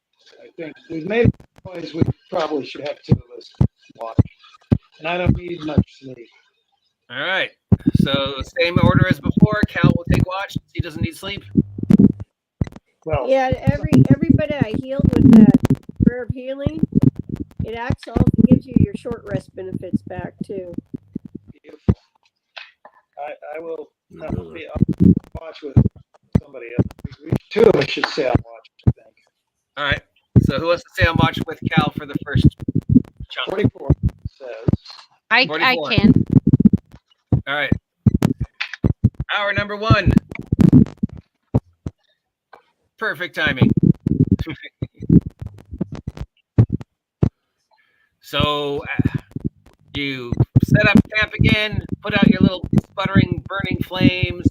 I think we've made a noise. We probably should have 2 of us watch. And I don't need much sleep. All right. So same order as before. Cal will take watch since he doesn't need sleep. Well, Yeah, everybody I healed with that prayer of healing, it acts also gives you your short rest benefits back too. beautiful. I will be on watch with somebody else. 2 of us should stay on watch, I think. All right. So who wants to stay on watch with Cal for the first chunk? 44 says. I 44. can. All right. Hour number 1. Perfect timing. So you set up camp again, put out your little sputtering, burning flames.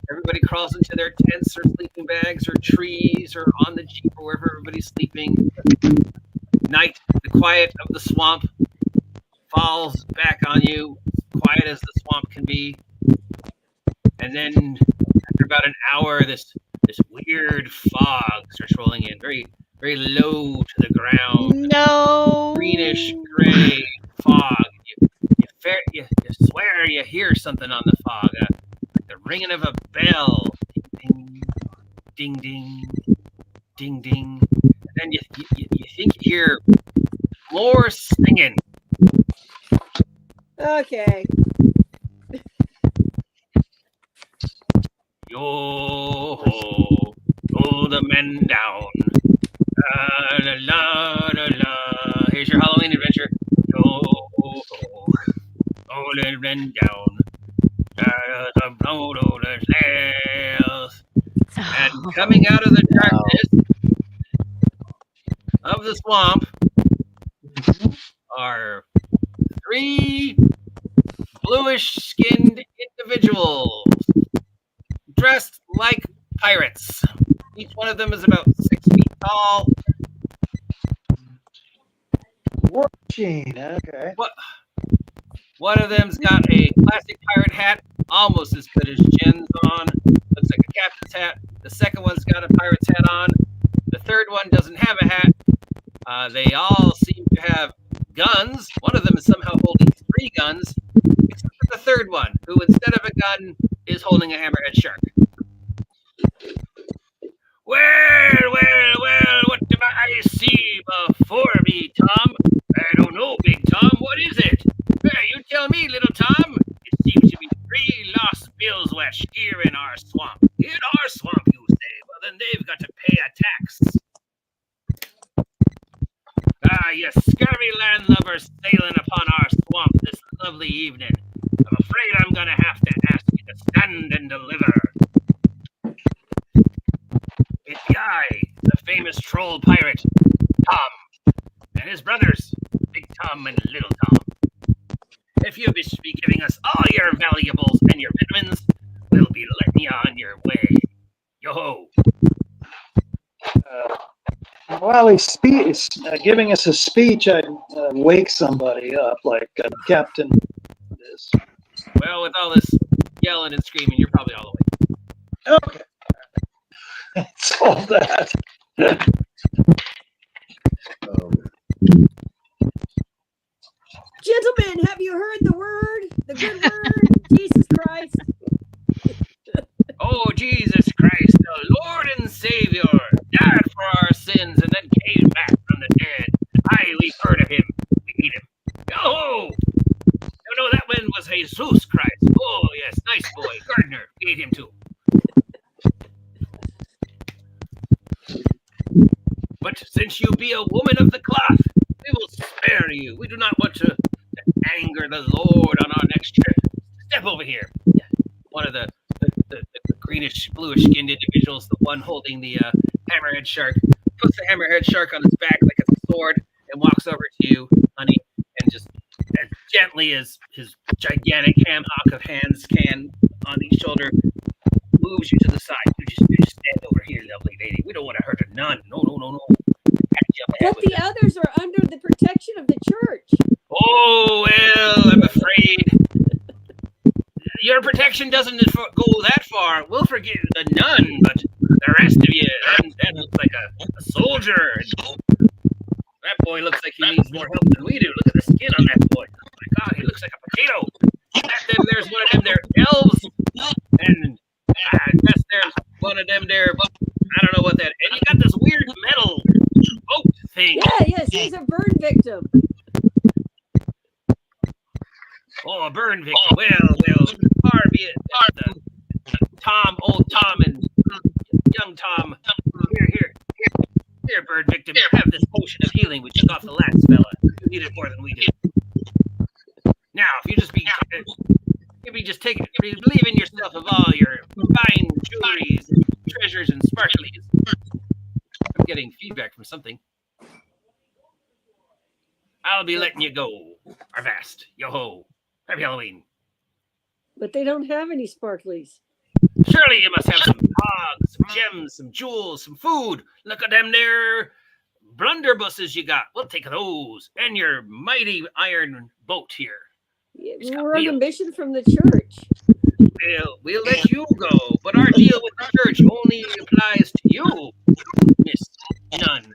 Everybody crawls into their tents or sleeping bags or trees or on the jeep or wherever everybody's sleeping. Night, the quiet of the swamp falls back on you, quiet as the swamp can be. And then after about an hour, this weird fog starts rolling in, very, very low to the ground. No. Greenish gray fog. You swear you hear something on the fog, like the ringing of a bell. Ding, ding, ding, ding, ding. And then you think you hear more singing. Okay. Yo ho, pull the men down. La la la la. Here's your Halloween adventure. Yo ho, pull the men down. The blow the sails. And coming out of the darkness of the swamp are 3 bluish-skinned individuals dressed like pirates. Each one of them is about 6 feet tall. War Machine, okay. One of them's got a classic pirate hat, almost as good as Jen's on. Looks like a captain's hat. The second one's got a pirate's hat on. The third one doesn't have a hat. They all seem to have guns. One of them is somehow holding 3 guns, except for the third one, who instead of a gun is holding a hammerhead shark. Well, what do I see before me, Tom? I don't know, Big Tom. What is it? You tell me, little Tom. It seems to be 3 lost bills west here in our swamp. In our swamp, you say? Well, then they've got to pay a tax. You scurvy landlubbers sailing upon our swamp this lovely evening. I'm afraid I'm going to have to ask you to stand and deliver. It's I, the famous troll pirate, Tom, and his brothers, Big Tom and Little Tom. If you wish to be giving us all your valuables and your vitamins, we'll be letting you on your way. Yo-ho. While he's giving us a speech, I'd wake somebody up, like Captain is. Well, with all this yelling and screaming, you're probably all awake. Okay. That's all that. Oh have you heard the word? The good word? Jesus Christ. Oh, Jesus Christ, the Lord and Savior, died for our sins and then came back from the dead. Aye, we've heard of him. We hate him. Yo-ho! No, that one was Jesus Christ. Oh, yes, nice boy. Gardner, we hate him too. But since you be a woman of the cloth, we will spare you. We do not want to anger the Lord on our next trip. Step over here. One of the greenish, bluish skinned individuals, the one holding the hammerhead shark, puts the hammerhead shark on his back like it's a sword and walks over to you, honey, and just as gently as his gigantic ham hock of hands can on each shoulder, moves you to the side. You just stand over here, lovely lady. We don't want to hurt a nun. No. But the others are under the protection of the church. Oh, well, I'm afraid your protection doesn't go that far. We'll forgive the nun, but the rest of you, that looks like a soldier. That boy looks like he needs more help than we do. Look at the skin on that boy. Oh my God, he looks like a potato. Then there's one of them there elves, and I guess there's one of them there. I don't know what that. And you got this weird metal boat thing. Yes, he's a burn victim. Oh, a burn victim. Well, far be it. Old Tom, and young Tom. Here, bird victim. Have this potion of healing we took off the last fella. You need it more than we do. Now, if you just believe in yourself of all your fine jewelries, and treasures, and sparklies. I'm getting feedback from something. I'll be letting you go. Avast. Yo-ho. Happy Halloween. But they don't have any sparklies. Surely you must have some hogs, some gems, some jewels, some food. Look at them there blunderbusses you got. We'll take those. And your mighty iron boat here. Yeah, we're on a mission from the church. We'll let you go, but our deal with the church only applies to you, Miss Nun.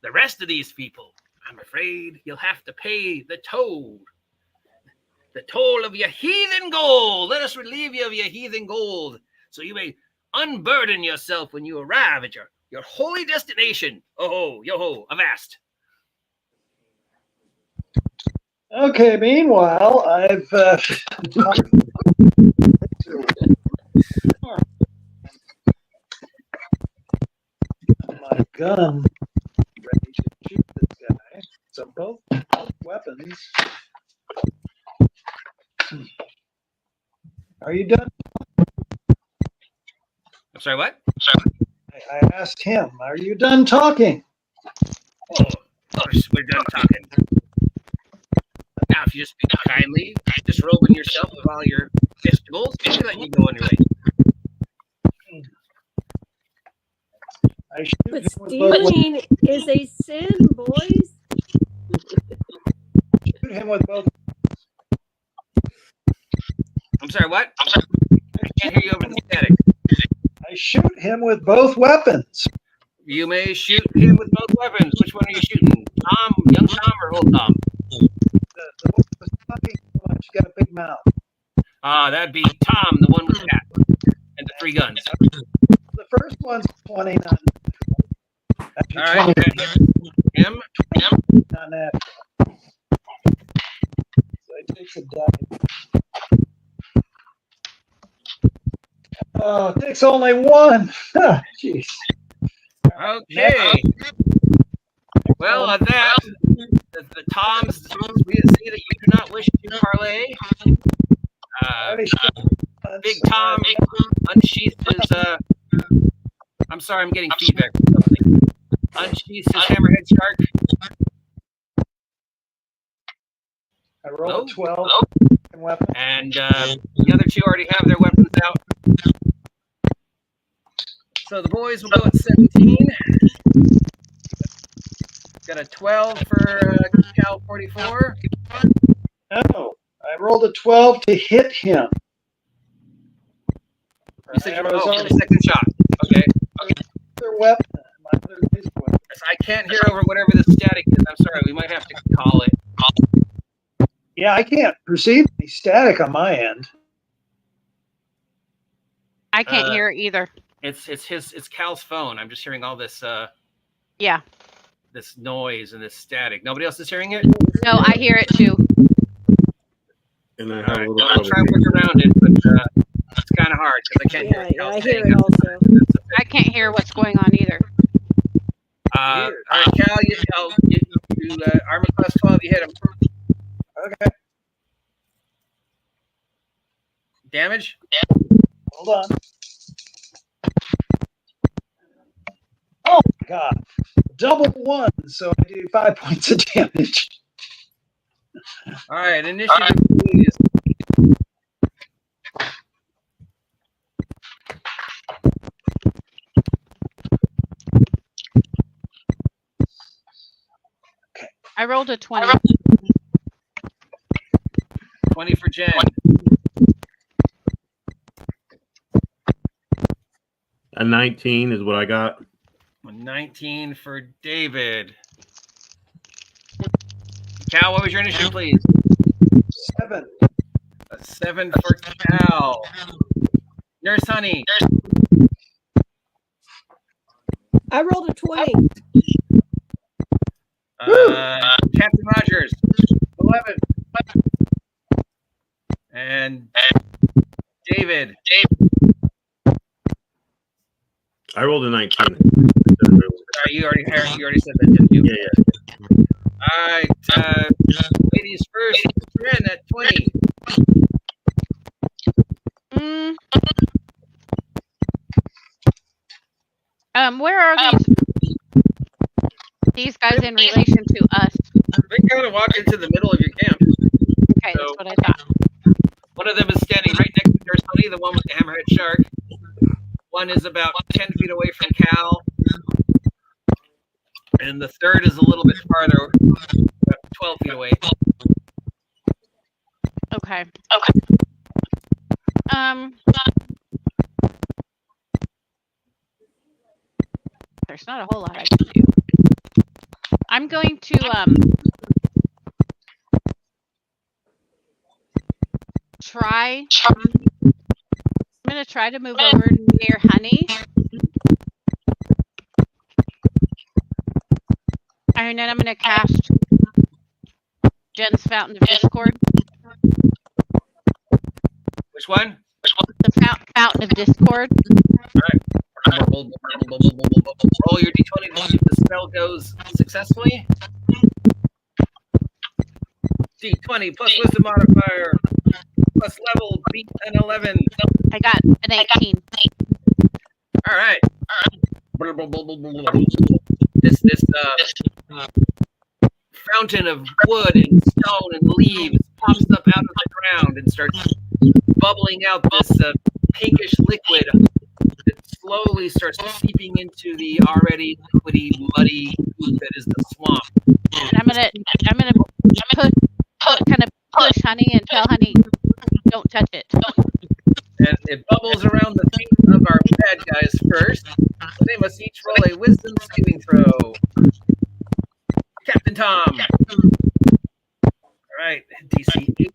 The rest of these people, I'm afraid you'll have to pay the toll. The toll of your heathen gold. Let us relieve you of your heathen gold, so you may unburden yourself when you arrive at your holy destination. Oh-ho, yo-ho, avast. Okay, meanwhile, I've my gun ready to shoot this guy. So both weapons. Are you done? I'm sorry, what? I asked him, are you done talking? Oh, of course, we're done talking. Now, if you just be kindly disrobing yourself of all your vegetables, we'll let you go on your way. I shoot But him with both, stealing is a sin, boys. shoot him with both. I'm sorry, what? I can't hear you over the static. I shoot him with both weapons. You may shoot him with both weapons. Which one are you shooting? Tom, young Tom, or old Tom? The one that's talking so much, got a big mouth. That'd be Tom, the one with the hat and the 3 guns. The first one's 29. All right, him. On that. So I take the die. Oh, it takes only one. Jeez. Okay. Well, on that, the Toms, we see that you do not wish to parlay. Big Tom unsheathed his, I'm sorry, I'm getting feedback from something. Unsheathed his hammerhead shark. I rolled a 12. Hello? Weapon. And the other 2 already have their weapons out. So the boys will go at 17. Got a 12 for Cal 44. No, I rolled a 12 to hit him. You said you were for the second shot. Okay. Other weapon. My other weapon. I can't hear over whatever the static is. I'm sorry. We might have to call it. Yeah, I can't perceive any static on my end. I can't hear it either. It's Cal's phone. I'm just hearing all this Yeah. this noise and this static. Nobody else is hearing it? No, I hear it too. And I All have right. a little Well, I'll trouble. try and work around it, but it's kind of hard because I can't hear Yeah, Cal I saying hear it also. I can't hear what's going on either. All right, Cal, you armor class 12, you hit him. Okay, Damage? hold on. Oh my god. Double one, so I do 5 points of damage. All right, initiative, please. I rolled a 20. 20 for Jen. A 19 is what I got. 19 for David. Cal, what was your initiative, please? 7. A 7 for Cal. Nurse Honey. I rolled a 20. Captain Rogers. 11. And David. I rolled a 19. Sorry, you already said that, didn't you? Yeah. All right. Ladies first. Ren at 20. Where are these guys in relation to us? They kind of walk into the middle of your camp. Okay, that's what I thought. One of them is standing right next to Nurse Honey, the one with the hammerhead shark. One is about 10 feet away from Cal. And the third is a little bit farther, about 12 feet away. Okay. There's not a whole lot I can do. I'm going to try. I'm going to try to move over near Honey. And then I'm going to cast Jen's Fountain of Discord. Which one? The Fountain of Discord. All right. Roll your d20 to see if the spell goes successfully. D20 plus wisdom modifier plus level beat an 11. I got an 18. All right. This fountain of wood and stone and leaves pops up out of the ground and starts bubbling out this pinkish liquid that slowly starts seeping into the already liquidy, muddy goop that is the swamp. And I'm gonna kind of push Honey and tell Honey, don't touch it. And it bubbles around the feet of our bad guys first. They must each roll a wisdom saving throw. Captain Tom. All right, DC 8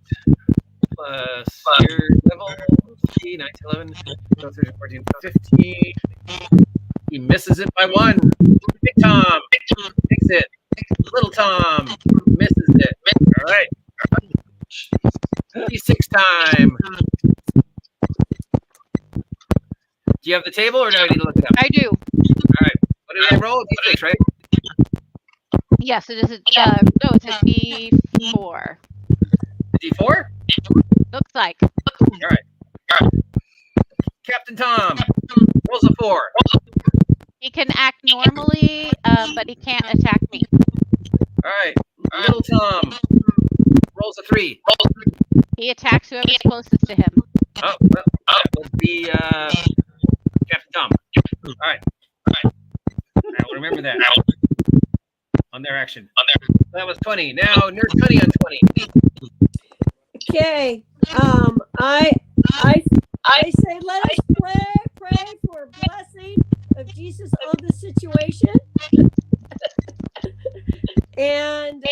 plus your level 3, 19, 11, 12, 13, 14, 15. He misses it by 1. Big Tom takes it. Little Tom misses it. All right. D6 time. Do you have the table or do I need to look it up? I do. All right. What did I roll? D6, right? Yes, it is. No, it's a D4. D4? Looks like. All right. Captain Tom rolls a 4. He can act normally, but he can't attack me. All right. Little Tom rolls a 3. He attacks whoever's closest to him. Oh, well, that would be Captain Tom. All right. I will remember that on their action. That was 20. Now Nurse Honey on 20. Okay. I say let us pray for blessing of Jesus on the situation. And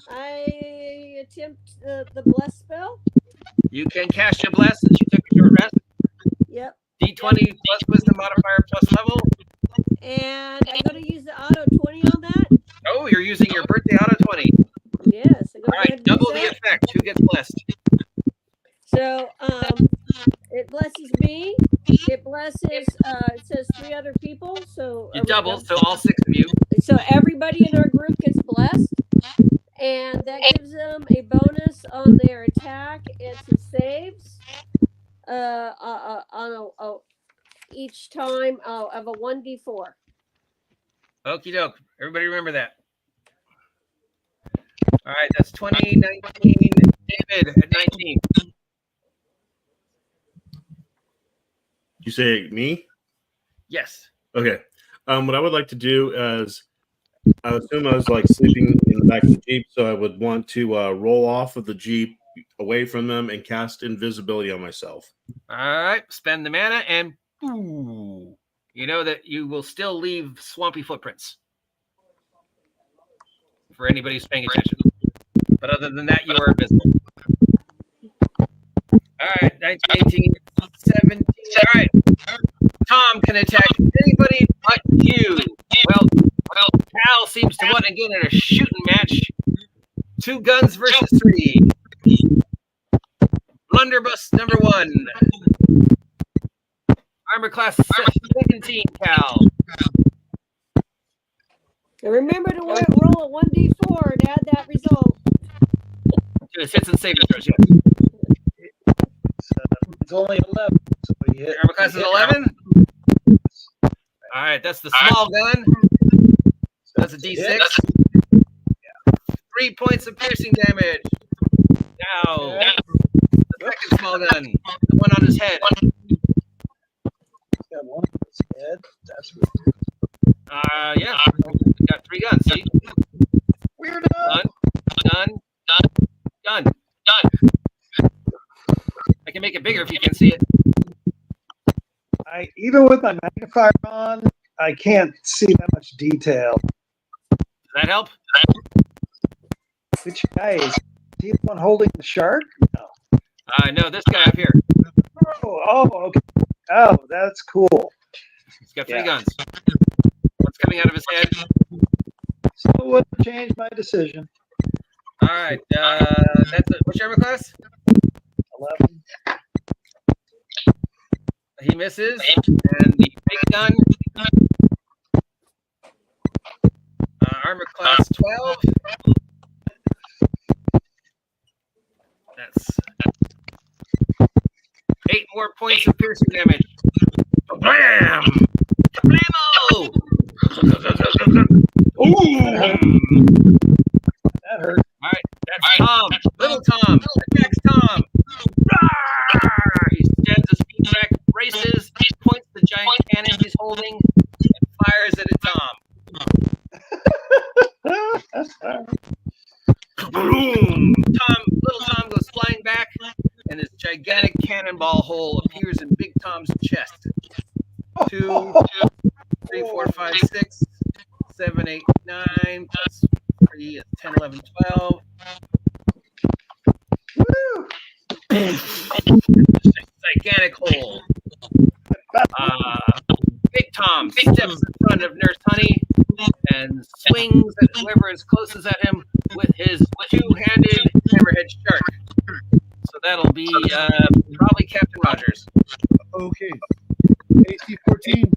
I attempt the bless spell? You can cast your bless since you took a short rest. Yep. D20 plus wisdom modifier plus level. And I'm going to use the auto 20 on that. Oh, you're using your birthday auto 20. Yes. I'm All right, double the effect. Who gets blessed? So it blesses me. It blesses. It says 3 other people. So You double, so all 6 of you. So everybody in our group gets blessed, and that gives them a bonus on their attack and to saves. Each time of a 1d4. Okie doke. Everybody remember that. All right, that's 20, 19. David at 19. You say me? Yes. Okay. What I would like to do is, I assume I was like sleeping in the back of the Jeep, so I would want to roll off of the Jeep away from them and cast invisibility on myself. All right, spend the mana and ooh, you know that you will still leave swampy footprints for anybody who's paying attention. But other than that, you are invisible. All right, 19, 18, 17. All right, Tom can attack anybody but you. Well, Cal seems to want to get in a shooting match. 2 guns versus 3. Blunderbuss number 1. Armor class 17, Cal. And remember to roll a 1d4 and add that result. To his hits and saving throws, yes. It's only 11. So Your armor class is 11? All right, that's the small gun. That's a D6. 3 points of piercing damage. Now, the second small gun, the one on his head. Got one on his head. That's weird. Yeah, got 3 guns. See, Weird. Gun. I can make it bigger if you can see it. Even with my magnifier on, I can't see that much detail. Does that help? Which guy is he the one holding the shark? No. No, this guy up here. Oh, okay. Oh, that's cool. He's got 3 guns. What's coming out of his head? So it wouldn't change my decision. All right, that's it. What's your armor class? 11. He misses, and the big gun. Armor class 12. That's 8 more points of piercing damage. Blam! Blammo! That hurt. All right, that's Tom. Little Tom. Attacks Tom. Rawr! He stands his feet back, races, points the giant cannon he's holding, and fires it at Tom. Boom! Little Tom goes flying back, and his gigantic cannonball hole appears in Big Tom's chest. 2, 3, 4, 5, 6, 7, 8, 9, plus 3 is 10, 11, 12. Woo! Gigantic hole. Big Tom steps in front of Nurse Honey and swings at whoever is closest at him with his 2-handed hammerhead shark. So that'll be probably Captain Rogers. Okay. AC 14.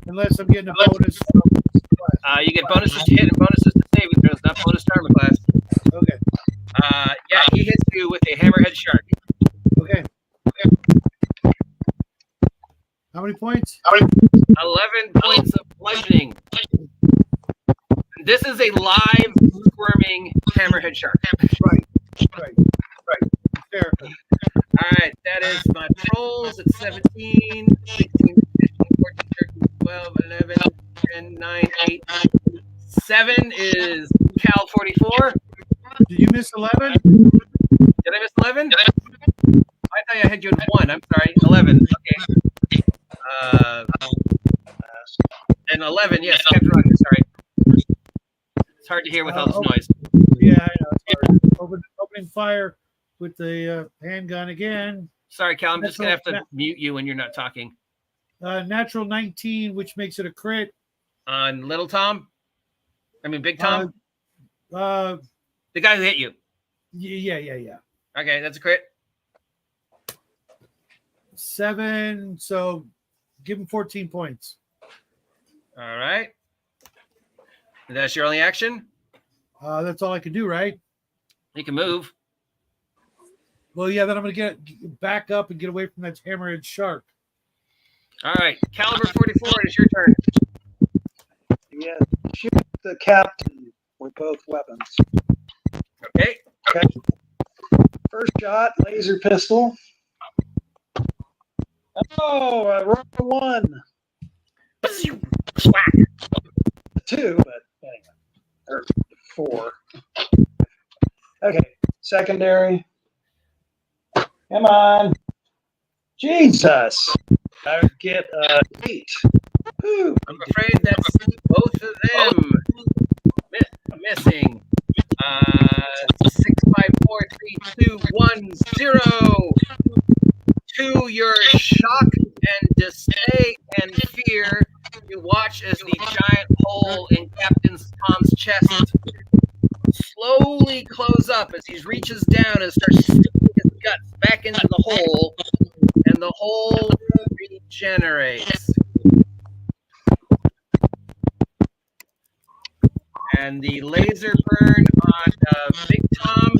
Unless I'm getting a bonus. You get bonuses to hit and bonuses to saving throws, not bonus to armor class. Okay. Yeah, he hits you with a hammerhead shark. Okay. How many points? 11 points of bludgeoning. This is a live squirming hammerhead shark. Right. Fair. All right, that is my trolls at 17, 16, 15, 14, 13, 12, 11, 10, 9, 8, 7 is Cal 44. Did you miss 11? Did I miss 11? I thought I had you at 1. I'm sorry. 11. Okay. And 11, yes, Captain Rogers, sorry. It's hard to hear with all this noise. Yeah, I know. It's hard. Opening fire with the handgun again. Sorry, Cal. I'm just gonna have to mute you when you're not talking. Natural 19, which makes it a crit. On Little Tom? I mean, Big Tom? The guy who hit you. Yeah. Okay, that's a crit. 7, so give him 14 points. All right. And that's your only action? That's all I can do, right? You can move. Well, yeah, then I'm going to get back up and get away from that hammerhead shark. All right. Caliber 44, it is your turn. Yeah, shoot the captain with both weapons. Okay. First shot, laser pistol. Oh, I rolled a 1. Swag. 2, but anyway. Or 4. Okay, secondary. Come on. Jesus. I get 8. Whew. I'm afraid that's both of them missing. 6, 5, 4, 3, 2, 1, 0. To your shock and dismay and fear, you watch as the giant hole in Captain Tom's chest slowly close up as he reaches down and starts sticking his guts back into the hole, and the hole regenerates. And the laser burn on Big Tom,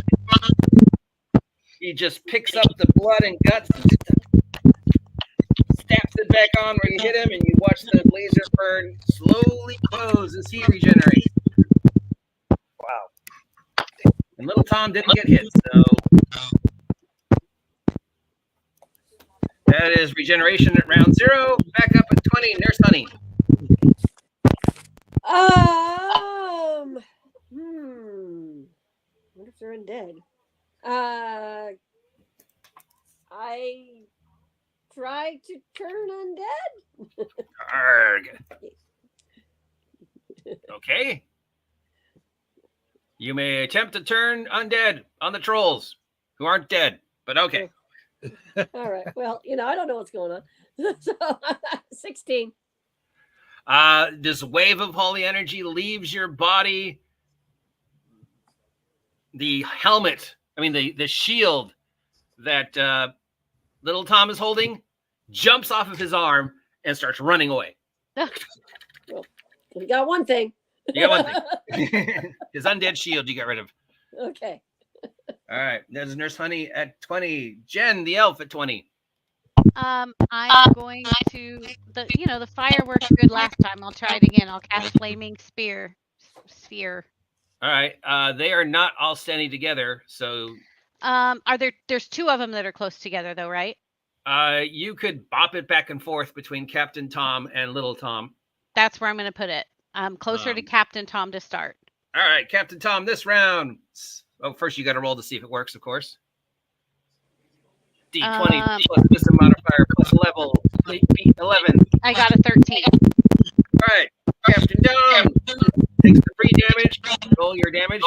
he just picks up the blood and guts and snaps it back on where you hit him, and you watch the laser burn slowly close as he regenerates. Wow. And little Tom didn't get hit, so that is regeneration at round 0. Back up at 20, Nurse Honey. What if they're undead? I try to turn undead. Arg. Okay. You may attempt to turn undead on the trolls who aren't dead, but okay. All right. Well, I don't know what's going on. So 16. This wave of holy energy leaves your body. The helmet, the shield that little Tom is holding jumps off of his arm and starts running away. Well, we got one thing. You got one thing. His undead shield you got rid of. Okay. All right. There's Nurse Honey at 20. Jen, the elf, at 20. I'm going to the fire worked good last time. I'll try it again. I'll cast flaming sphere. All right. They are not all standing together, so there's 2 of them that are close together though, right? You could bop it back and forth between Captain Tom and Little Tom. That's where I'm going to put it. I'm closer to Captain Tom to start. All right, Captain Tom, this round. Oh, first you got to roll to see if it works, of course. D20 plus wisdom modifier plus level 11. I got a 13. All right, Captain Tom takes the free damage. Roll your damage.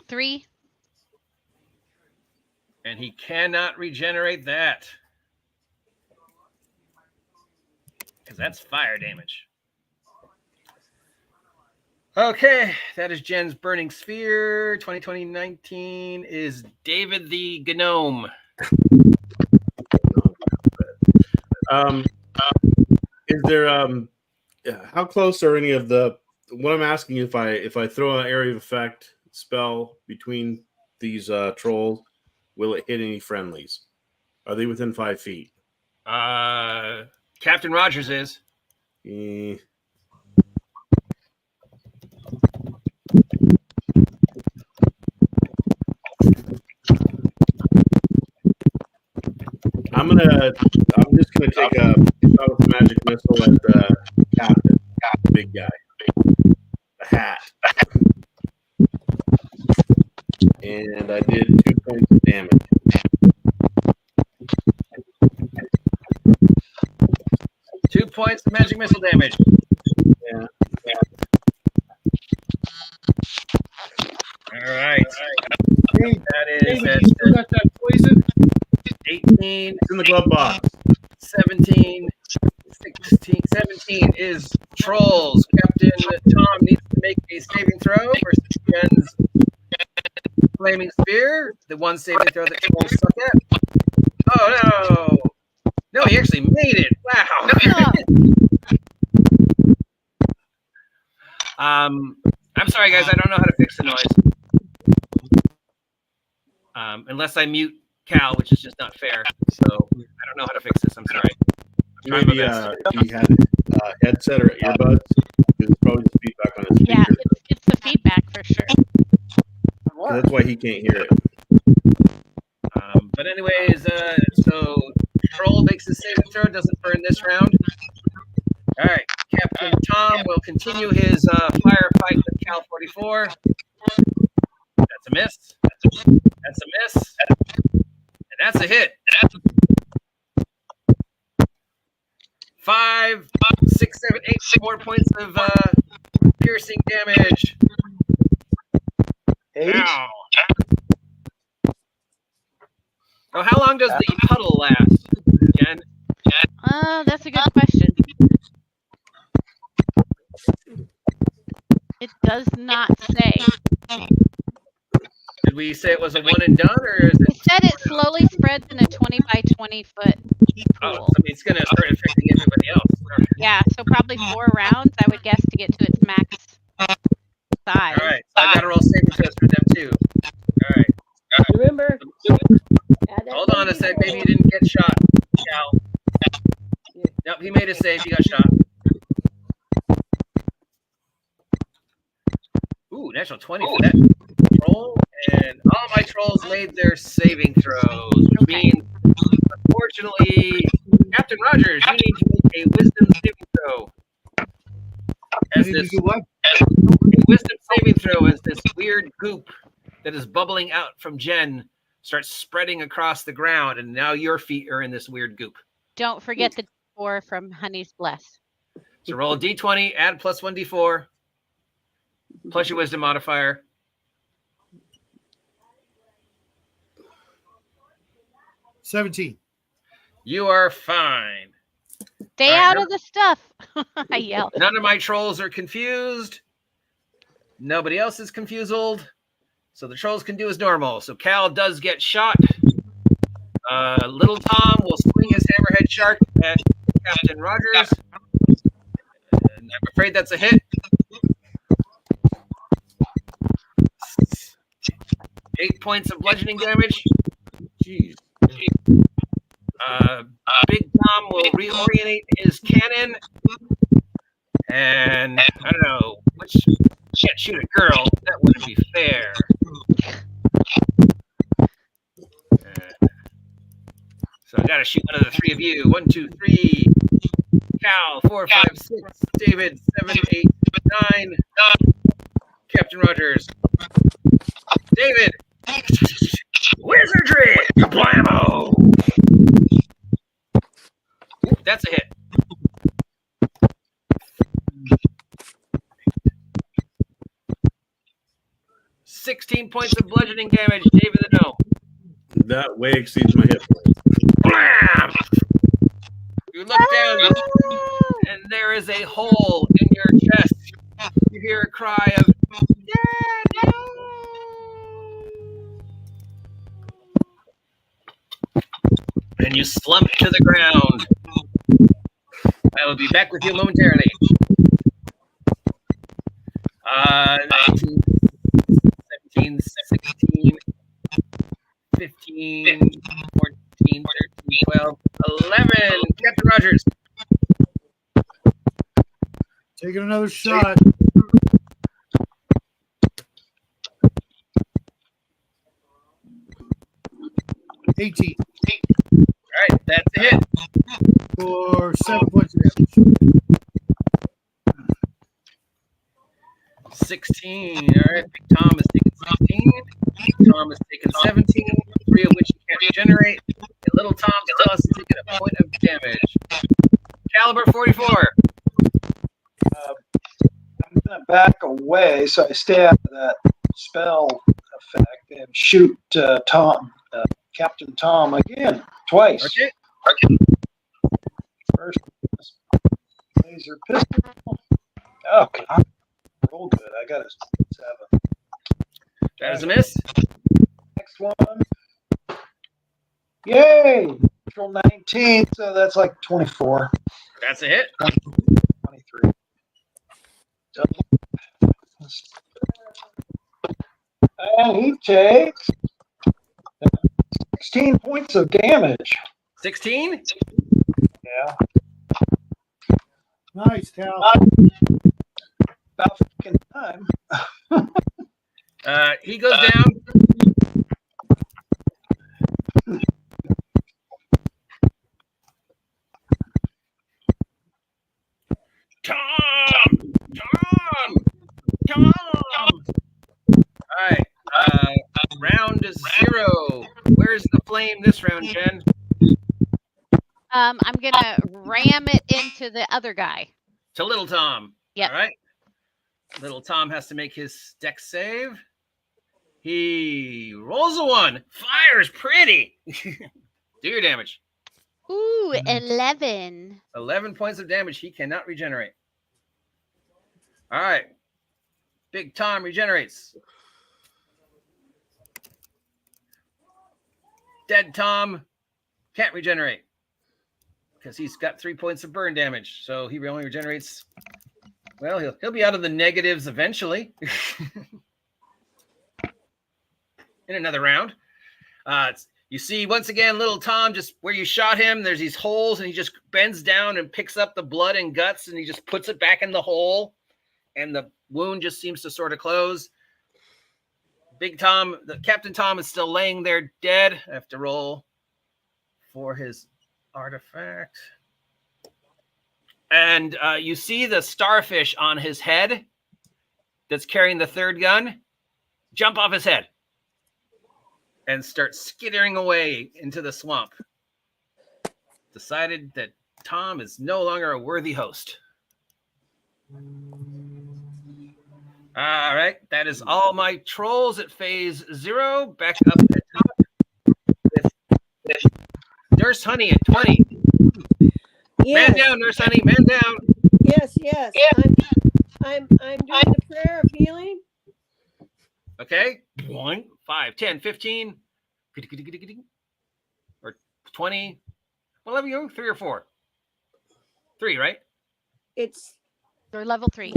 3. And he cannot regenerate that. Because that's fire damage. Okay, that is Jen's Burning Sphere. 2020-19 is David the Gnome. Is there how close are any of the? What I'm asking, if I throw an area of effect spell between these trolls, will it hit any friendlies? Are they within 5 feet? Captain Rogers is. I'm just gonna take a magic missile at the captain, the big guy, the hat, and I did 2 points of damage. 2 points the magic missile damage. Yeah. All right. Hey, That is David, you still got that poison? 18, It's in the glove box. 17, 16, 17 is trolls. Captain Tom needs to make a saving throw versus Jen's flaming spear. The one saving throw that trolls suck at. Oh no! No, he actually made it. Wow. I'm sorry, guys. I don't know how to fix the noise. Unless I mute Cal, which is just not fair. So I don't know how to fix this. I'm sorry. Maybe he had a headset or earbuds. It's probably just feedback on his speaker. Yeah, it's the feedback for sure. That's why he can't hear it. But anyways, so Troll makes a saving throw, doesn't burn this round. All right, Captain Tom will continue his firefight with Cal 44. That's a miss. That's a miss. And that's a hit. 5, 6, 7, 8 more points of piercing damage. 8. Ow. Oh, how long does the puddle last, Jen? That's a good question. It does not say. Did we say it was a one and done, or is It it? said it slowly spreads in a 20 by 20 foot Oh, pool. so it's going to start affecting everybody else. Yeah, so probably 4 rounds, I would guess, to get to its max size. All right, so I got to roll saving throws for them too. All right. Remember? Add that Hold on a baby sec. roll. Maybe you didn't get shot, Cal. Nope, he made a save. He got shot. Ooh, natural 20 for that troll. And all my trolls made their saving throws, which means, unfortunately, Captain Rogers, you need to make a wisdom saving throw. As Did you this, do what? a wisdom saving throw as this weird goop that is bubbling out from Jen starts spreading across the ground, and now your feet are in this weird goop. Don't forget the 4 from Honey's Bless. So roll a d20, add plus 1d4, plus your wisdom modifier. $17. You are fine. Stay All right, out no- of the stuff. I yell. None of my trolls are confused. Nobody else is confused. So the trolls can do as normal. So Cal does get shot. Little Tom will swing his hammerhead shark at Captain Rogers. And I'm afraid that's a hit. 8 points of bludgeoning damage. Jeez. Big Tom will reorient his cannon. And I don't know, which can't shoot a girl. That wouldn't be fair. So I gotta shoot one of the 3 of you. 1, 2, 3. Cal, 4, 5, 6. David, 7, 8, 9. Captain Rogers. David. Wizardry. Kablamo. That's a hit. $16 points of bludgeoning damage. David the gnome. That way exceeds my hit points. Blam! You look down, and there is a hole in your chest. You hear a cry of, "Dad, no!" And you slump to the ground. I will be back with you momentarily. 19, 17, 16, 15, 14, 13, 12, 11. Captain Rogers. Taking another shot. $18 All right, that's a hit. for 7 points of damage. 16. All right, Big Tom is taking 16. Big Tom is taking 17, 3 of which you can't regenerate. And Little Tom still has taken a point of damage. Caliber 44. away, so I stay out of that spell effect and shoot Captain Tom again, twice. Okay. First laser pistol. Oh, God. Roll good. I got a 7. That is a miss. Next one. Yay! Natural 19, so that's like 24. That's a hit. 23. And he takes 16 points of damage. 16. Yeah. Nice, Tal. About fucking time. He goes down. Tom! All right. Round 0. Where's the flame this round, Jen? I'm gonna ram it into the other guy. To Little Tom. Yep. All right. Little Tom has to make his dex save. He rolls a 1. Fires pretty. Do your damage. Ooh, 11. 11 points of damage. He cannot regenerate. All right. Big Tom regenerates. Dead Tom can't regenerate because he's got 3 points of burn damage. So he only regenerates. Well, he'll be out of the negatives eventually. In another round. You see, once again, Little Tom, just where you shot him, there's these holes, and he just bends down and picks up the blood and guts, and he just puts it back in the hole, and the wound just seems to sort of close. Big Tom, Captain Tom is still laying there dead. I have to roll for his artifact. And you see the starfish on his head that's carrying the third gun jump off his head and start skittering away into the swamp. Decided that Tom is no longer a worthy host. All right, that is all my trolls at phase 0. Back up at top with Nurse Honey at 20. Yes. Man down, Nurse Honey, man down. Yes. I'm doing the prayer of healing. Okay. 1, 5, 10, 15, or 20. Well, let me go 3 or 4. 3, right? It's Or level 3.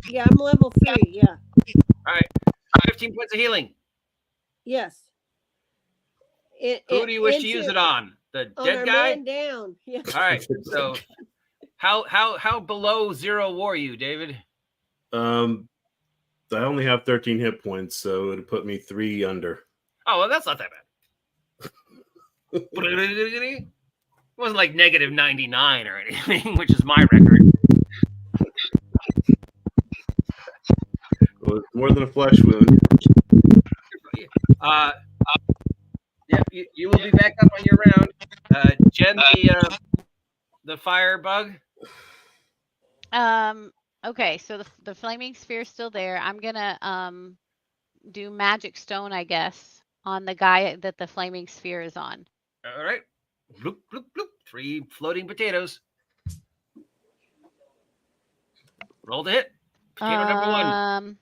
yeah, I'm level 3. Yeah. All right. 15 points of healing. Yes. Who do you wish to use it on? The on dead our guy? man down. Yeah. All right. So how below 0 were you, David? I only have 13 hit points, so it would put me 3 under. Oh, well, that's not that bad. It wasn't like negative 99 or anything, which is my record. Well, it's more than a flesh wound. Yeah, you will be back up on your round. Jen, the fire bug. Okay, so the flaming sphere is still there. I'm gonna do magic stone, I guess, on the guy that the flaming sphere is on. All right. Bloop, bloop, bloop. 3 floating potatoes. Roll to hit. Potato number 1.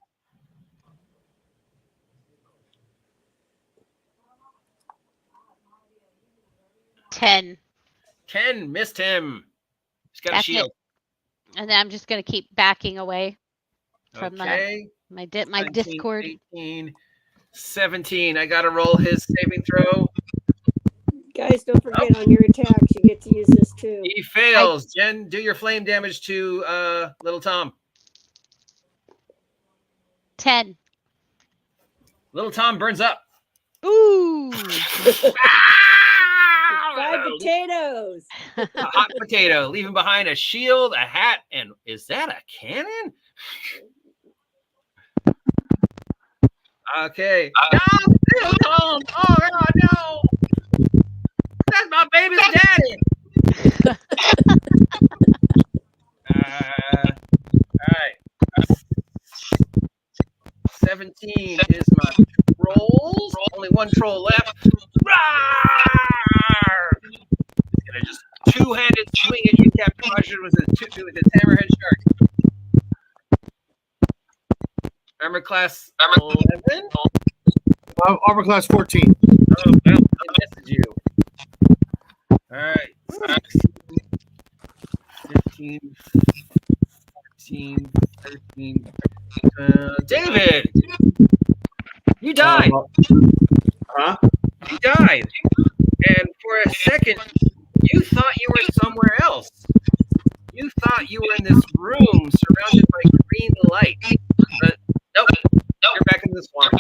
10. 10 missed him. He's got That's a shield. It. And then I'm just gonna keep backing away from Okay. my 19, Discord. 18, 17. I got to roll his saving throw. Guys, don't forget on your attacks, you get to use this too. He fails. Jen, do your flame damage to Little Tom. 10. Little Tom burns up. Ooh. 5 potatoes. A hot potato, leaving behind a shield, a hat, and is that a cannon? Okay. No, Little Tom. Oh, God, no. That's my baby's daddy. All right. trolls. Only one troll left. Rawr! He's gonna just two-handed swing at you, Captain Roger, with his hammerhead shark. Armor class 11. Armor class 14. Oh, well, it misses you. All right. 15, 14, 13. David, you died. Huh? You died. And for a second, you thought you were somewhere else. You thought you were in this room surrounded by green light. But nope, you're back in the swamp.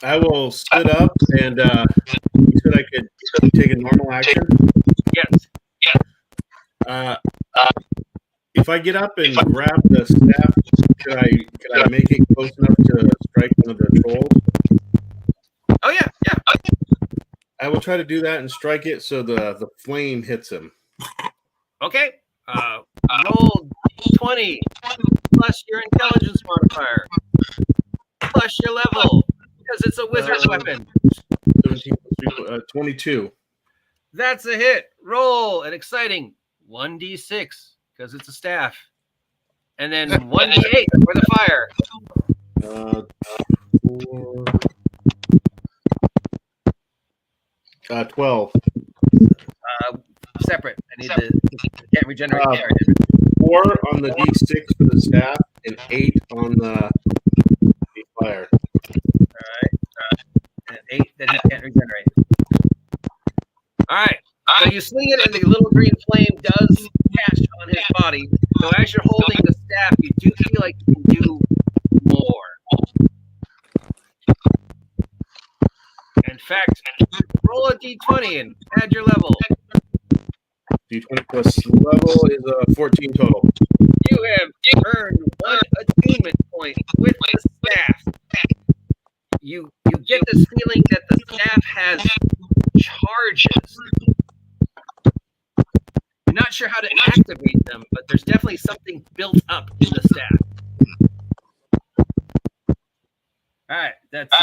I will sit up and you said I could take a normal action? Yes. If I get up and grab the staff, could I make it close enough to strike one of the trolls? Oh, yeah. I will try to do that and strike it so the flame hits him. Okay. Roll 20 plus your intelligence modifier plus your level because it's a wizard's weapon. 17, 22. That's a hit. Roll an exciting 1d6 because it's a staff. And then 1d8 for the fire. 12. Separate. I need to can't regenerate. 4 on the d6 for the staff and 8 on the fire. All right. And 8 that he can't regenerate. All right. So you swing it, and the little green flame does catch on his body. So as you're holding the staff, you do feel like you can do more. In fact, roll a d20 and add your level. D20 plus level is 14 total. You have earned 1 attunement point with the staff. You get this feeling that the staff has charges. You're not sure how to activate them, but there's definitely something built up in the staff. All right, that's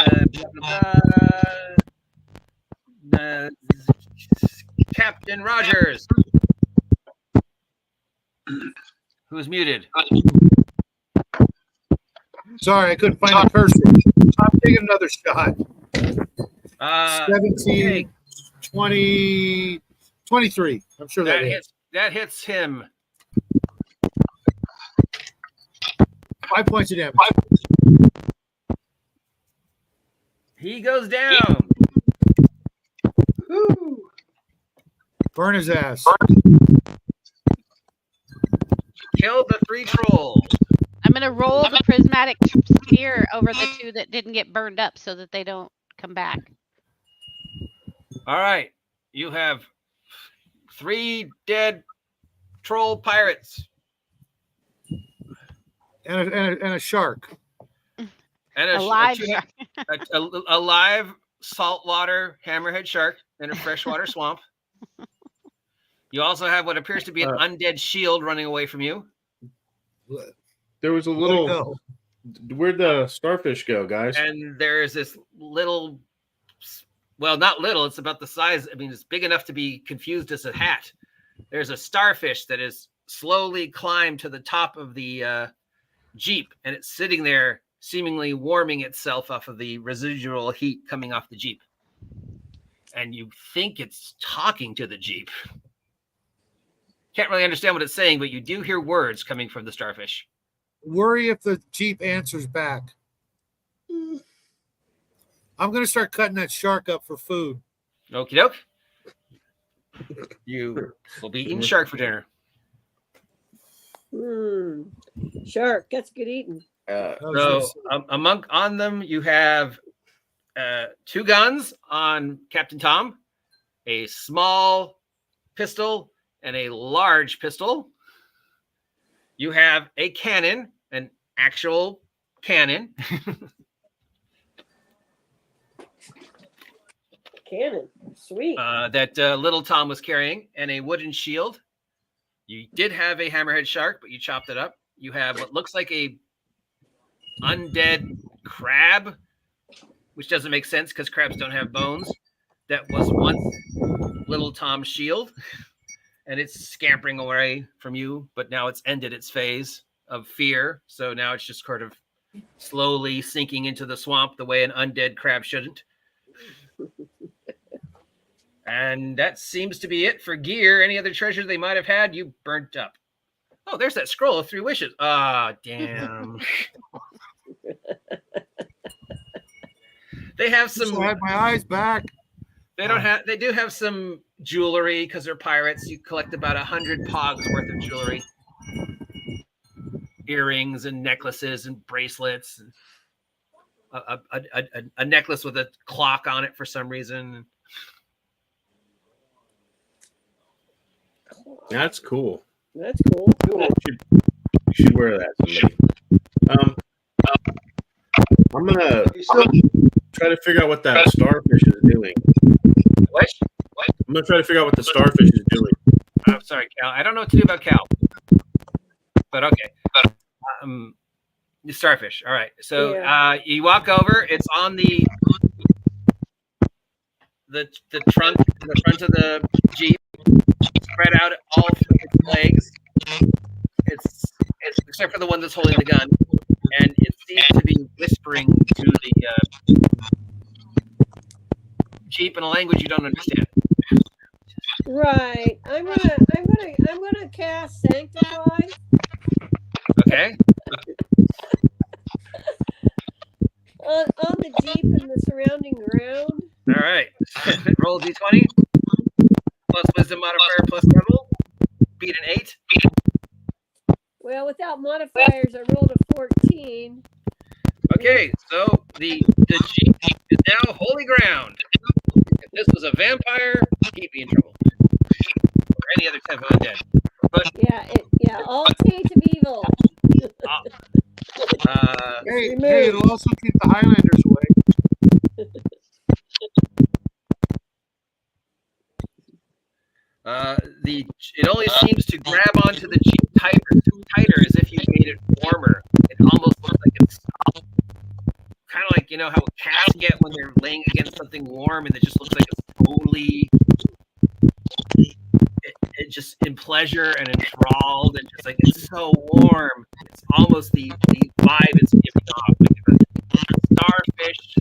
Captain Rogers, who's muted. Sorry, I couldn't find the cursor. I'm taking another shot. 17, Okay. 20, 23. I'm sure that hits. That hits him. 5 points of damage. He goes down. Woo. Burn his ass. Killed the 3 trolls. I'm going to roll the prismatic sphere over the 2 that didn't get burned up so that they don't come back. All right. You have 3 dead troll pirates. And a shark. And A live shark. A live saltwater hammerhead shark in a freshwater swamp. You also have what appears to be an undead shield running away from you. There was a little. Where'd the starfish go, guys? And there's this little, well, not little, it's about the size. I mean, it's big enough to be confused as a hat. There's a starfish that is slowly climbed to the top of the Jeep, and it's sitting there seemingly warming itself off of the residual heat coming off the Jeep. And you think it's talking to the Jeep. Can't really understand what it's saying, but you do hear words coming from the starfish. Worry if the Jeep answers back. I'm going to start cutting that shark up for food. Okie doke. You will be eating shark for dinner. Shark, that's good eating. So on them, you have 2 guns on Captain Tom, a small pistol, and a large pistol. You have a cannon, an actual cannon. Cannon, sweet. That little Tom was carrying, and a wooden shield. You did have a hammerhead shark, but you chopped it up. You have what looks like a undead crab which doesn't make sense because crabs don't have bones. That was once little Tom's shield, and it's scampering away from you, but now it's ended its phase of fear. So now it's just sort of slowly sinking into the swamp the way an undead crab shouldn't. And that seems to be it for gear. Any other treasure they might have had, you burnt up. Oh, there's that scroll of 3 wishes. Ah, damn. They have some. I had my eyes back. They don't have. They do have some jewelry because they're pirates. You collect about 100 pogs worth of jewelry, earrings and necklaces and bracelets. And a necklace with a clock on it for some reason. That's cool. That's cool. You should wear that, somebody. I'm gonna try to figure out what that starfish is doing. What? I'm gonna try to figure out what the starfish is doing. I'm sorry, Cal. I don't know what to do about Cal. But okay. The starfish. All right. So you walk over. It's on the trunk, the front of the Jeep, spread out all its legs. It's except for the one that's holding the gun, and it seems to be whispering to the Jeep in a language you don't understand. Right. I'm gonna cast Sanctify. Okay. On the Jeep and the surrounding ground. All right. Roll a d20 plus wisdom modifier plus level. Beat an 8. Well, without modifiers, I rolled a 14. Okay, so the Jeep is now holy ground. If this was a vampire, he'd be in trouble. Or any other type of undead. But all taint of evil. Hey, it'll also keep the Highlanders away. It only seems to grab onto the Jeep tighter as if you made it warmer. It almost looks like it's kind of like, you know, how cats get when they're laying against something warm, and it just looks like it's totally it just in pleasure and enthralled, and just like it's so warm. It's almost the vibe it's giving off. Like the starfish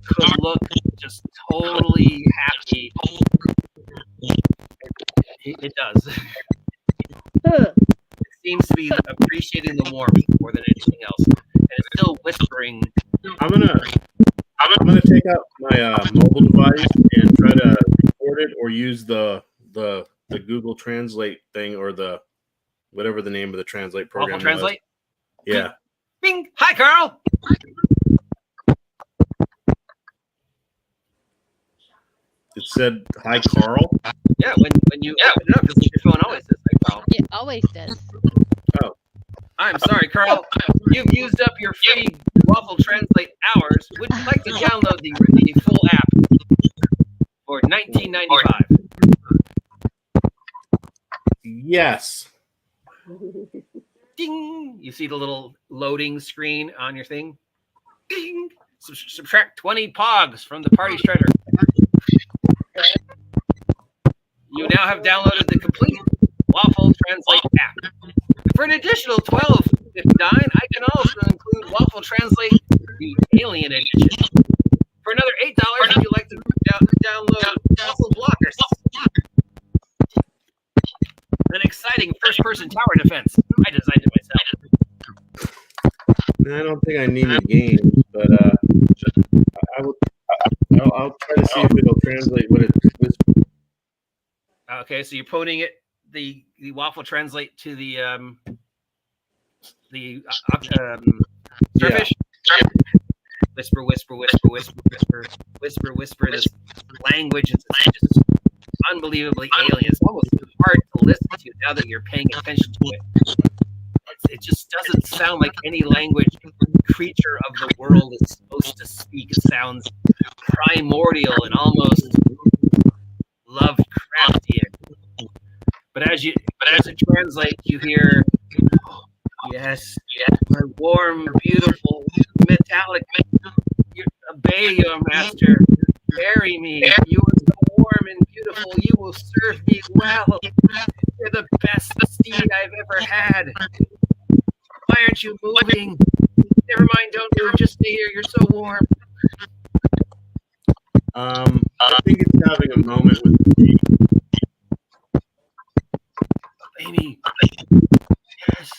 could look just totally happy. It does. Huh. It seems to be appreciating the warmth more than anything else, and it's still whispering. I'm gonna take out my mobile device and try to record it, or use the Google Translate thing, or the whatever the name of the translate program. Awful Translate. Was. Yeah. Bing. Hi, Carl. It said, "Hi, Carl." Yeah, when you open it up, because your phone always says, "Hi, Carl." It always does. Oh. I'm sorry, Carl. You've used up your free Waffle Translate hours. Would you like to download the full app for $19.95? Yes. Ding! You see the little loading screen on your thing. Ding! Subtract 20 pogs from the party's treasure. You now have downloaded the complete Waffle Translate app. For an additional $12.59, I can also include Waffle Translate, the Alien Edition. For another $8, would you like to download Waffle Blockers? An exciting first-person tower defense. I designed it myself. I don't think I need the games, but I'll try to see if it'll translate what it was. Okay, so you're putting it the Waffle Translate to the starfish. Yeah. Whisper, whisper, whisper, whisper, whisper, whisper, whisper. This language is just unbelievably alien. It's almost hard to listen to now that you're paying attention to it. It just doesn't sound like any language creature of the world is supposed to speak. It sounds primordial and almost Lovecraftian. But as it translates, you hear, yes, my warm, beautiful, metallic obey your master. Marry me. You are so warm and beautiful. You will serve me well. You're the best steed I've ever had. Why aren't you moving? Never mind, don't move. Just stay here. You're so warm. I think it's having a moment with the steed. Baby. Yes.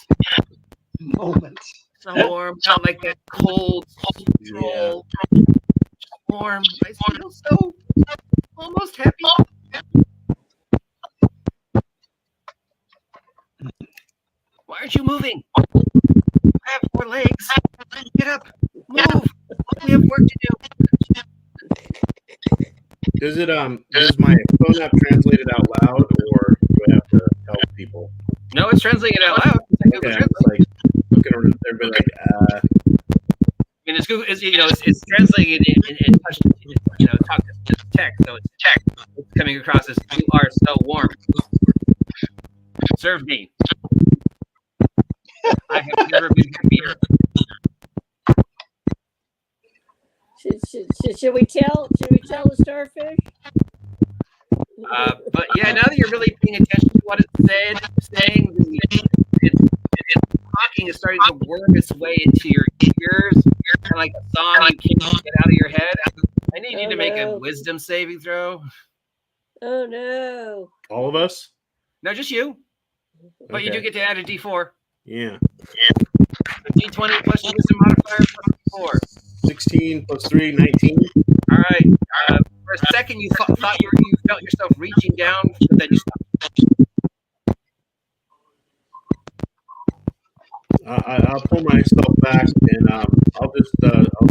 Moment. So warm. Not like that cold troll. Warm. I feel so almost happy. Why aren't you moving? I have 4 legs. Get up. Move. We have work to do. Does my phone app translate it out loud, or do I have to tell people? No, it's translating it out loud. Okay, it's like looking around there, like, I mean, it's Google. It's translating it in touch. Talk to text. So it's coming across as "You are so warm. Serve me. I have never been happier." Should we tell the starfish? But yeah, now that you're really paying attention to what it's saying, it's talking is starting to worm its way into your ears, kind of like a song you can't get out of your head. I need you to make a wisdom saving throw. Oh no! All of us? No, just you. But you do get to add a D4. Yeah. D20 plus your wisdom modifier plus 4. 16 plus 3, 19. All right. For a second, you thought you felt yourself reaching down, but then you stopped. I'll pull myself back and I'll just I'll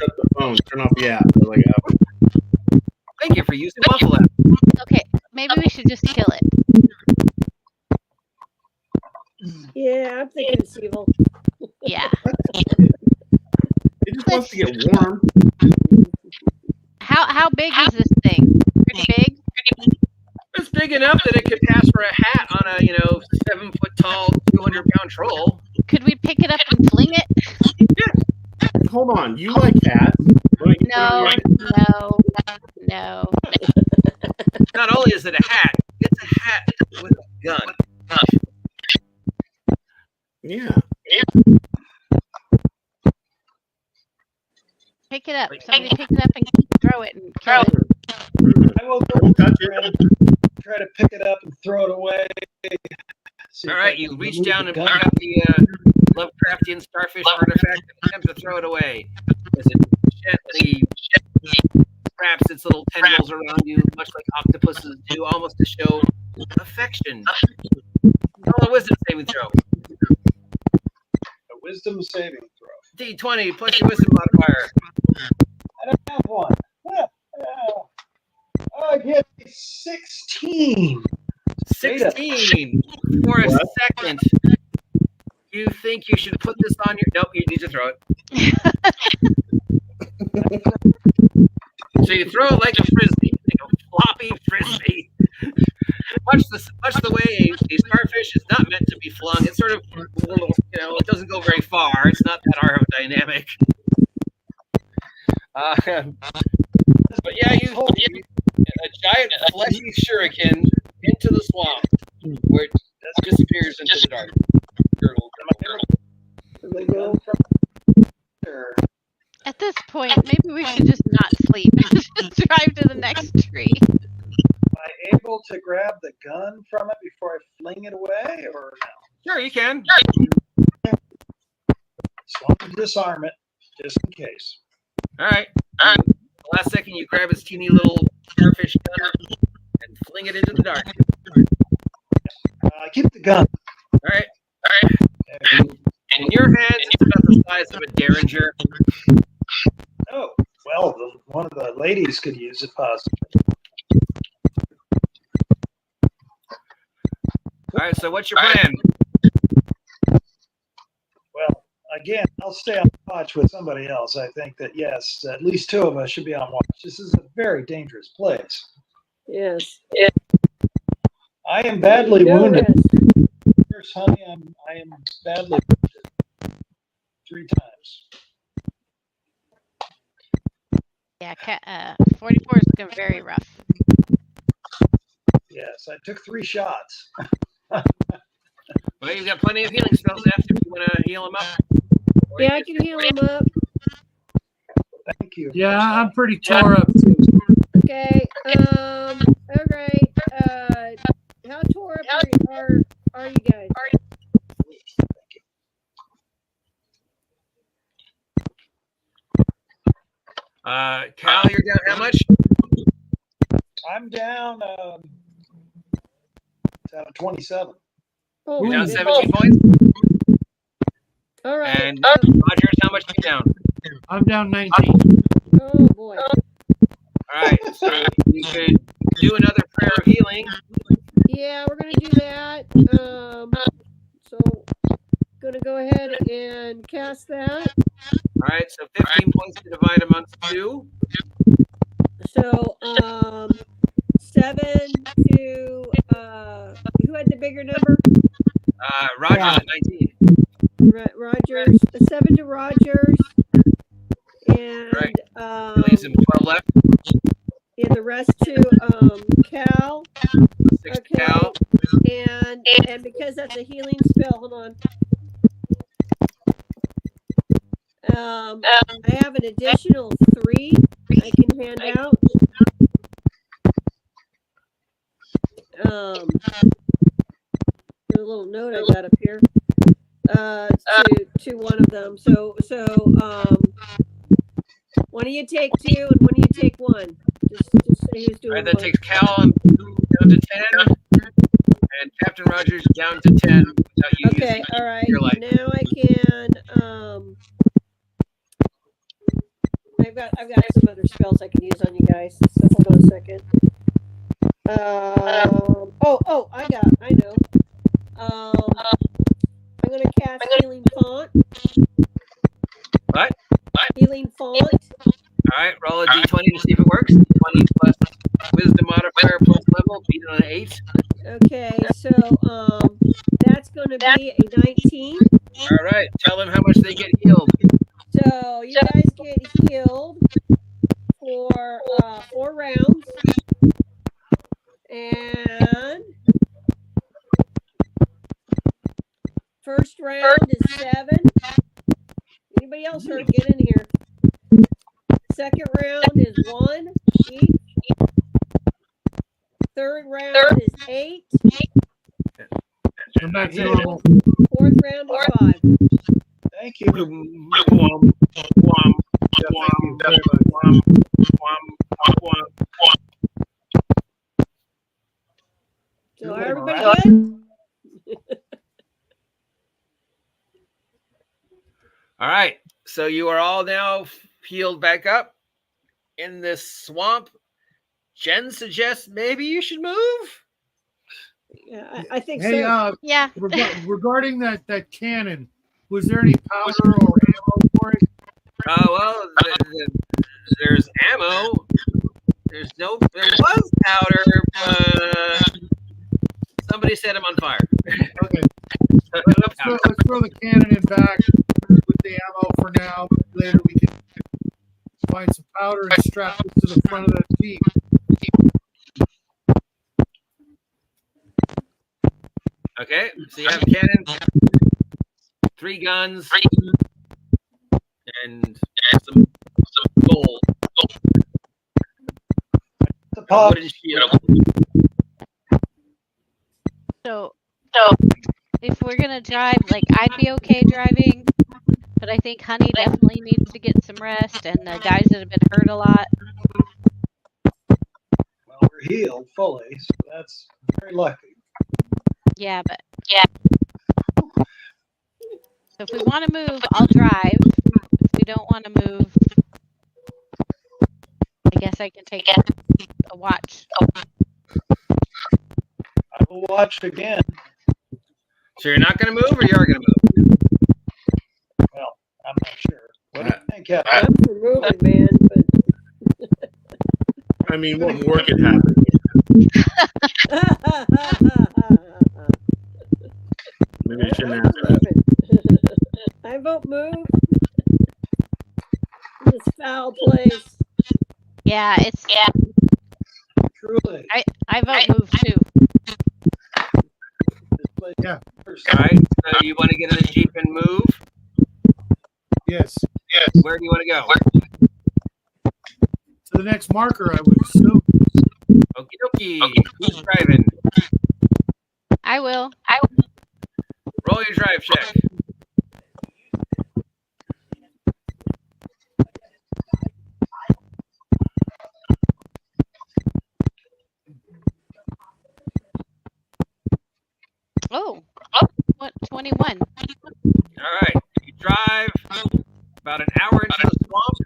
shut the phone, turn off the app. Thank you for using the Waffle app. Okay, maybe we should just kill it. Yeah, I'm thinking it's evil. Yeah. It just wants to get warm. How big is this thing? Pretty big? It's big enough that it could pass for a hat on a 7-foot-tall, 200-pound troll. Could we pick it up and fling it? Yeah. Hold on, you like hats? No. Not only is it a hat, it's a hat with a gun. Yeah. Pick it up. Somebody pick it up and throw it and kill it. I will go touch it and try to pick it up and throw it away. All right, you reach down and pick up the Lovecraftian starfish artifact and attempt to throw it away. As it gently wraps its little tendrils around you, much like octopuses do, almost to show affection. Roll a wisdom saving throw. A wisdom saving throw. D20 plus your wisdom modifier. I don't have one. I get 16. 16. For a second, you think you should put this on your... Nope, you need to throw it. So you throw it like a frisbee, like a floppy frisbee. Much the way a starfish is not meant to be flung. It's sort of, it doesn't go very far. It's not that aerodynamic. But yeah, you a giant fleshy shuriken into the swamp, where it disappears into the dark. At this point, maybe we should just not sleep and just drive to the next tree. Am I able to grab the gun from it before I fling it away, or no? Sure, you can. Just want to disarm it, just in case. All right. The last second, you grab his teeny little starfish gun and fling it into the dark. Keep the gun. All right. And in your hands, it's about the size of a derringer. Oh, well, one of the ladies could use it possibly. All right, so what's your plan? Well, again, I'll stay on watch with somebody else. I think that, yes, at least 2 of us should be on watch. This is a very dangerous place. Yes. I am badly wounded. Nurse Honey, I am badly wounded 3 times. Yeah, 44 is very rough. Yes, I took 3 shots. Well, you've got plenty of healing spells left if you want to heal them up. Or Yeah, I you can heal him up. Thank you. Yeah, I'm pretty tore up too. Okay. All right. How tore up are you guys? Cal, you're down how much? I'm down 27. Oh, You're down goodness. 17 points. All right. And Rogers, how much are you down? I'm down 19. Oh boy. All right, so you could do another prayer of healing. Yeah, we're gonna do that. So gonna go ahead and cast that. All right, so 15 points to divide amongst 2. So 7 to who had the bigger number? Rogers at 19. Rogers. 7 to Rogers. And Right. Leaves him 12 left. and the rest to Cal. 6 to Cal. And because that's a healing spell, hold on. I have an additional 3 I can hand out. There's a little note I got up here. To one of them. So one of you take 2 and one of you take 1. Just say who's doing All right, that what. takes Cal down to 10. And Captain Rogers down to 10 without you Okay, using all right. your life. Now I can I've got some other spells I can use on you guys. So hold on a second. I know. I'm gonna cast Healing Font. What? Healing Font. All right, roll a d20 to see if it works. 20 plus wisdom modifier plus level, beat it on an 8. Okay, so that's gonna be a 19. All right, tell them how much they get healed. So you guys get healed for 4 rounds. And first round is 7. Anybody else heard? Get in here. Second round is 1 each. Third round is 8. I'm back to normal. Fourth round is 5. Thank you. So everybody good? All right, so you are all now healed back up in this swamp. Jen suggests maybe you should move. Yeah, I think Hey, so. Yeah. regarding that cannon, was there any powder or ammo for it? Well, there's ammo. There was powder, but somebody set him on fire. Okay. Let's throw the cannon in back with the ammo for now. Later we can find some powder and strap it to the front of the Jeep. Okay, so you have a cannon, 3 guns, and some gold. The pop. Wooden shield. So if we're gonna drive, like I'd be okay driving, but I think Honey definitely needs to get some rest, and the guys that have been hurt a lot. Well, we're healed fully, so that's very lucky. Yeah. So if we want to move, I'll drive. If we don't want to move, I guess I can take a watch. I will watch again. So you're not going to move, or you are going to move? Well, I'm not sure. What do you think, Captain? I'm for moving, man, but I mean, what more could happen? Maybe I shouldn't ask that. I vote move. This foul place. Yeah, it's Truly. I vote move too. This place Yeah. first. All right. So you want to get in the Jeep and move? Yes. Where do you want to go? To the next marker, I would assume. Okie dokie. Who's driving? I will. Roll your drive check. Oh, what 21. All right. You drive about an hour into the swamp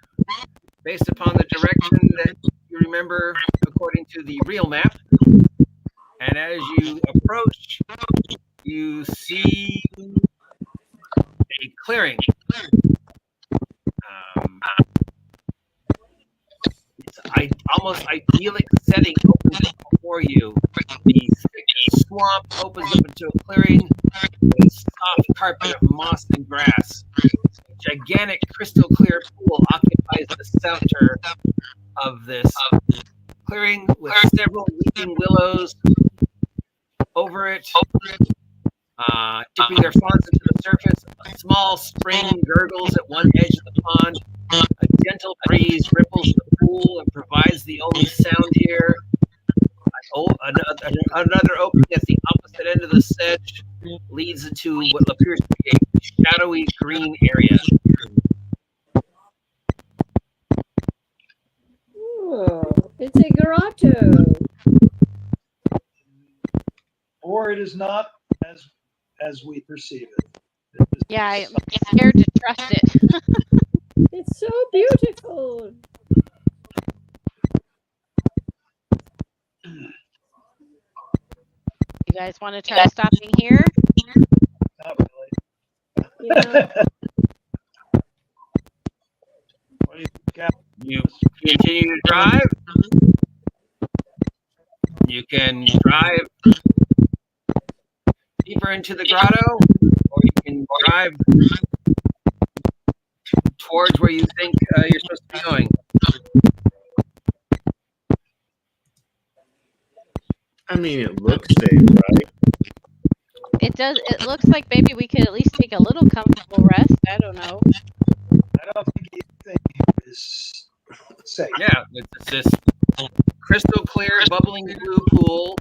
based upon the direction that you remember according to the real map. And as you approach, you see a clearing. It's almost idyllic setting opens up before you. The thick swamp opens up into a clearing with a soft carpet of moss and grass. A gigantic crystal clear pool occupies the center of this clearing with several weeping willows over it, dipping their fronds into the surface. A small spring gurgles at one edge of the pond. A gentle breeze ripples the pool and provides the only sound here. Another opening at the opposite end of the sedge leads into what appears to be a shadowy green area. Oh, it's a grotto. Or it is not as we perceive it. Yeah, I'm scared to trust it. It's so beautiful. You guys want to try stopping here? Not really. Yeah. What do you think, Captain? You continue to drive. You can drive deeper into the grotto, or you can drive towards where you think you're supposed to be going. I mean, it looks safe, right? It does. It looks like maybe we could at least take a little comfortable rest. I don't know. I don't think anything is safe. Yeah, it's this crystal clear, bubbling blue pool.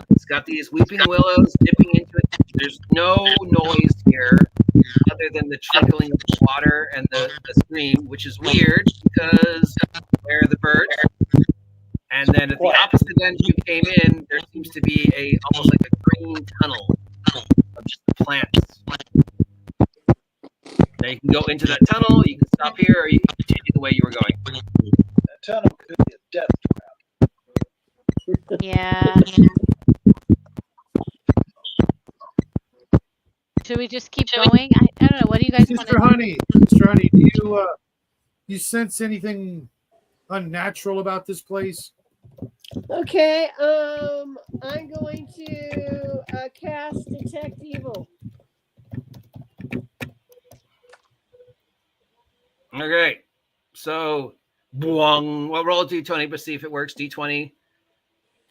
It's got these weeping willows dipping into it. There's no noise here other than the trickling of the water and the stream, which is weird because where are the birds? And then at the opposite end you came in, there seems to be almost like a green tunnel of just plants. Now you can go into that tunnel, you can stop here, or you can continue the way you were going. That tunnel could be a death trap. Yeah. Should we just keep going? I don't know. What do you guys want to Mr. do? Honey, Mr. Honey, do you sense anything unnatural about this place? Okay. I'm going to cast Detect Evil. Okay, so boing. Well, roll a d20, but see if it works. D20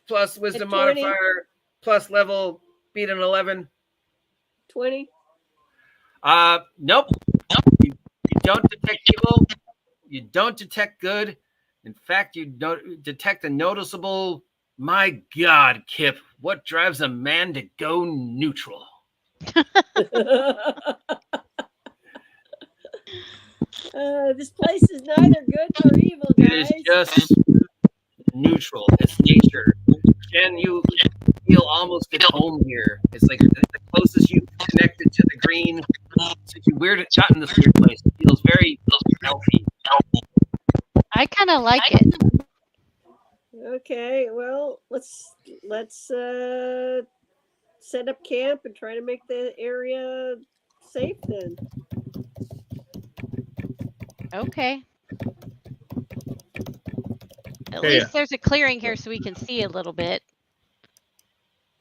plus wisdom 20. modifier plus level, beat an 11. 20. Nope. You don't detect evil. You don't detect good. In fact, you don't detect a noticeable. My God, Kip, what drives a man to go neutral? This place is neither good nor evil, It guys. is just neutral. It's nature. Jen, you feel almost at home here. It's like the closest you've connected to the green since you gotten this weird place. It feels very healthy. I kind of like it. Okay, well, let's set up camp and try to make the area safe then. Okay. At Hey, least there's a clearing here so we can see a little bit.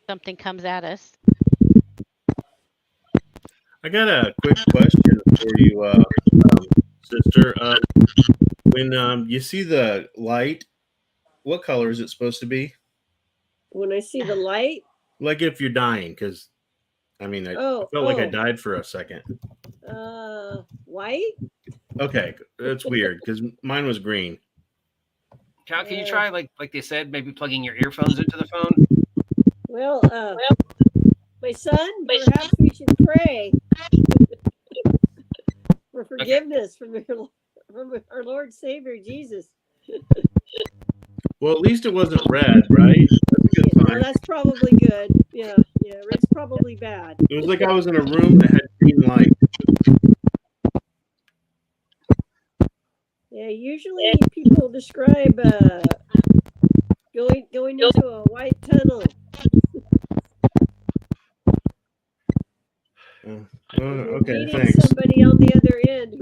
Something comes at us. I got a quick question for you, sister. When you see the light, what color is it supposed to be? When I see the light? Like if you're dying, because I mean, I felt like I died for a second. White? Okay, that's weird because mine was green. Cal, can you try, like they said, maybe plugging your earphones into the phone? Well, my son, perhaps we should pray for forgiveness from our Lord Savior Jesus. Well, at least it wasn't red, right? That's a good sign. Well, that's probably good. Yeah, red's probably bad. It was like I was in a room that had green light. Yeah, usually people describe going into a white tunnel. Okay, meeting thanks. somebody on the other end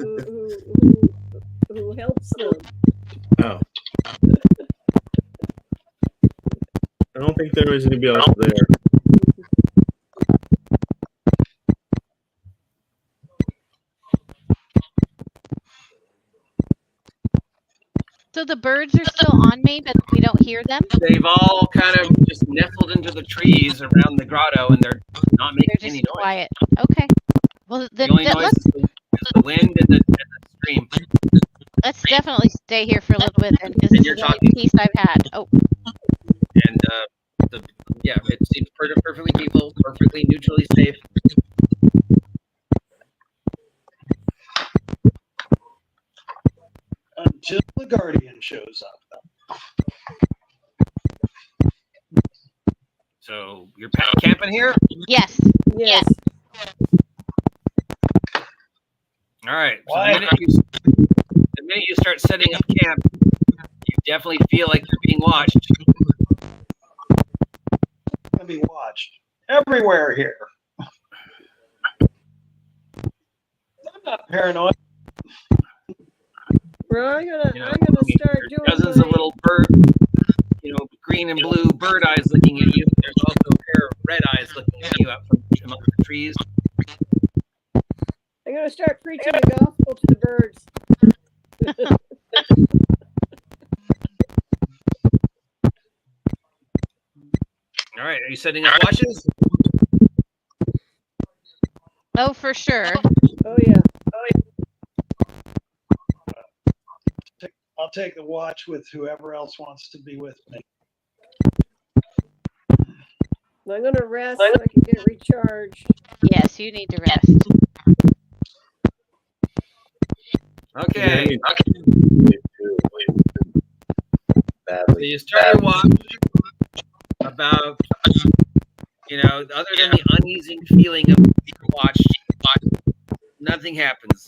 who helps them. Oh. I don't think there was anybody else there. So the birds are still on me, but we don't hear them? They've all kind of just nestled into the trees around the grotto, and they're not making any noise. Quiet. Okay. Well, The only noise is the wind and the stream. Let's definitely stay here for a little bit then, because And this you're is the only talking. piece I've had. Oh, And it seems perfectly peaceful, perfectly neutrally safe. Until the Guardian shows up. So you're camping here? yes. Yes. All right. So Why? the minute you start setting up camp, you definitely feel like you're being watched. I'm gonna be watched everywhere here. I'm not paranoid. Well, I'm gonna start There's doing dozens of little bird, green and blue bird eyes looking at you. There's also a pair of red eyes looking at you out from amongst the trees. I'm gonna start preaching the gospel to the birds. All right. Are you setting up watches? Oh, for sure. Oh yeah. I'll take the watch with whoever else wants to be with me. I'm gonna rest so I can get recharged. Yes, you need to rest. Okay. So Badly. you start your watch about, other than the uneasy feeling of being watched, nothing happens.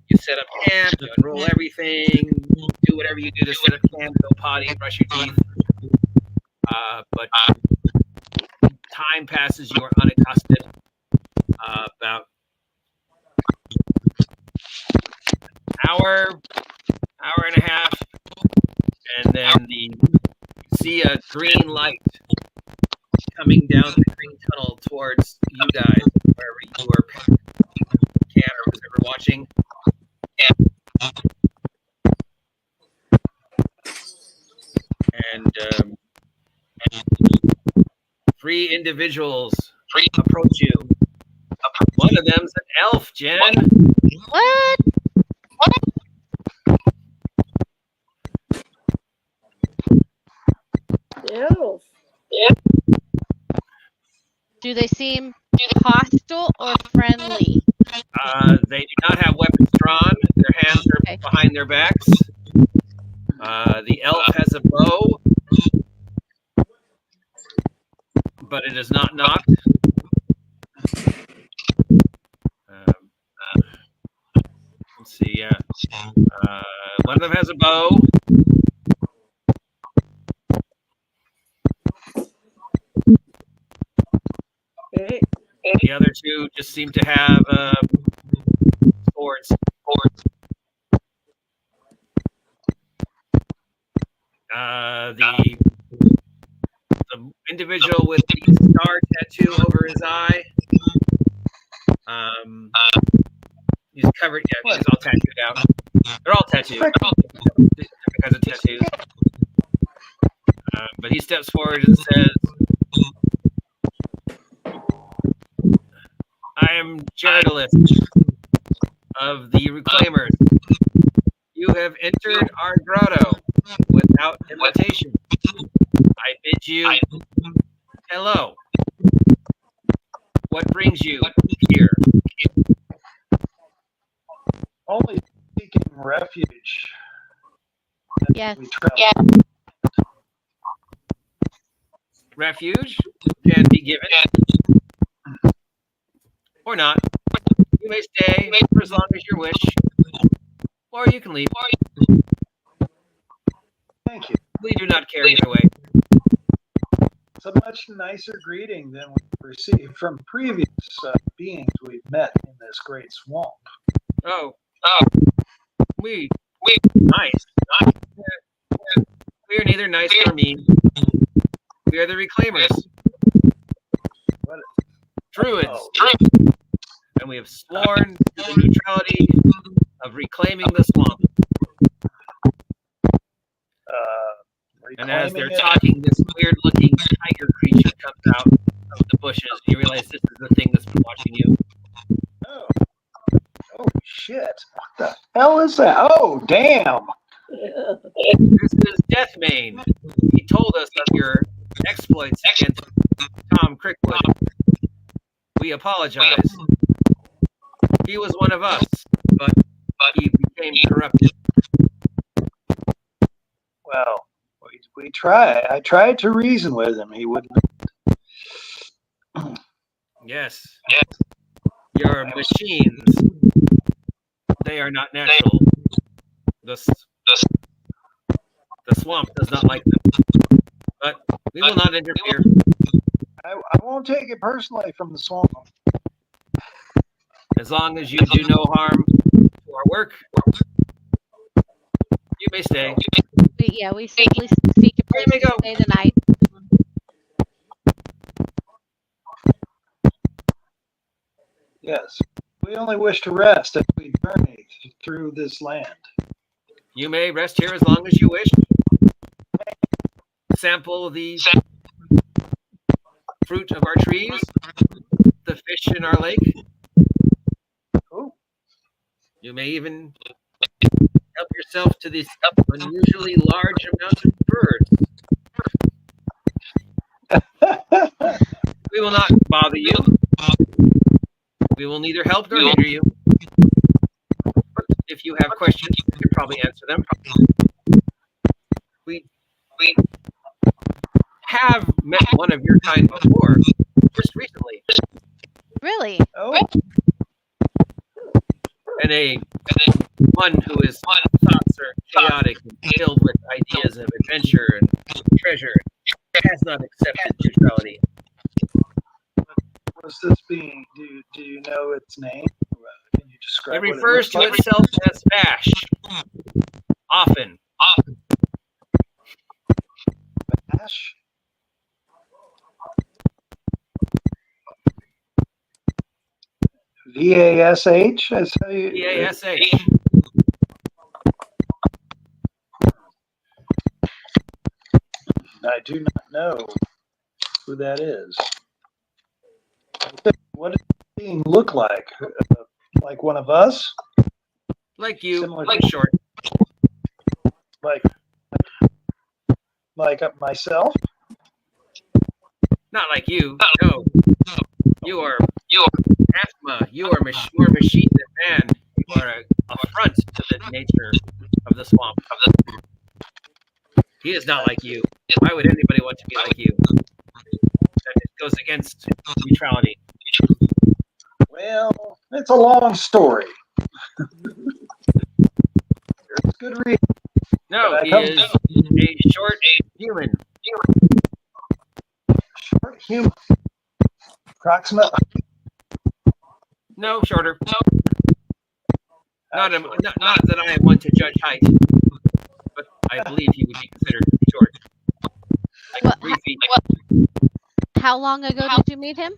You set up camp, you unroll everything, do whatever you do to set up camp, go potty, brush your teeth. But time passes, you are unaccosted. About hour and a half, and then you see a green light coming down the green tunnel towards you guys, wherever you were or was ever watching. And 3 individuals approach you. One of them's an elf, Jen. What? Elf. Do they seem hostile or friendly? They do not have weapons drawn. Their hands are behind their backs. The elf has a bow, but it is not knocked. Let's see, yeah. One of them has a bow. Okay. The other 2 just seem to have swords. The individual with the star tattoo over his eye, he's covered. Yeah, he's all tattooed out. They're all tattooed. Because of tattoos. But he steps forward and says, I am Geraldus of the Reclaimers. You have entered our grotto without invitation. I bid you hello. What brings you here? Only seeking refuge. Yes. We travel. Refuge can be given or not. You may stay for as long as you wish, or you can leave. Thank you. We do not care either way. It's a much nicer greeting than we've received from previous beings we've met in this great swamp. Oh, we nice. We are neither nice nor mean. We are the Reclaimers. What? Druids. Oh. And we have sworn to the neutrality of reclaiming the swamp. And as they're talking, this weird-looking tiger creature comes out of the bushes. You realize this is the thing that's been watching you. Oh. Oh, shit. What the hell is that? Oh, damn. This is Deathmane. He told us of your exploits against Tom Crickwood. We apologize. He was one of us, but he became corrupted. Well, we try. I tried to reason with him. He wouldn't. Yes. Your machines, they are not natural. The swamp does not like them. But we will not interfere. I won't take it personally from the swamp. As long as you do no harm to our work, you may stay. We simply seek a place There we to go. stay tonight. Yes. We only wish to rest as we journey through this land. You may rest here as long as you wish. Sample the fruit of our trees, the fish in our lake. Ooh. You may even help yourself to these unusually large amounts of birds. We will not bother you. We will neither help nor hinder you. But if you have questions, you can probably answer them. We have met one of your kind before, just recently. Really? Oh. And one who is thoughts are chaotic and filled with ideas of adventure and treasure, has not accepted neutrality. What's this being? Do you know its name? Can you describe It what refers to looks like? itself as Bash. Often. Bash? VASH? That's how you. B-A-S-H. I do not know who that is. What does it being look like? Like one of us? Like you, Similar like to- short. Like myself? Not like you. No. You are asthma. You are more machine than man. You are a affront to the nature of the swamp. He is not like you. Why would anybody want to be like you? That goes against neutrality. Well, it's a long story. It's good reading. No, But I he come- is a short human. Short human. Approximate. No, shorter. Not Actually, that I am one to judge height, but I believe he would be considered short. Like Well, 3 feet. How long ago did you meet him?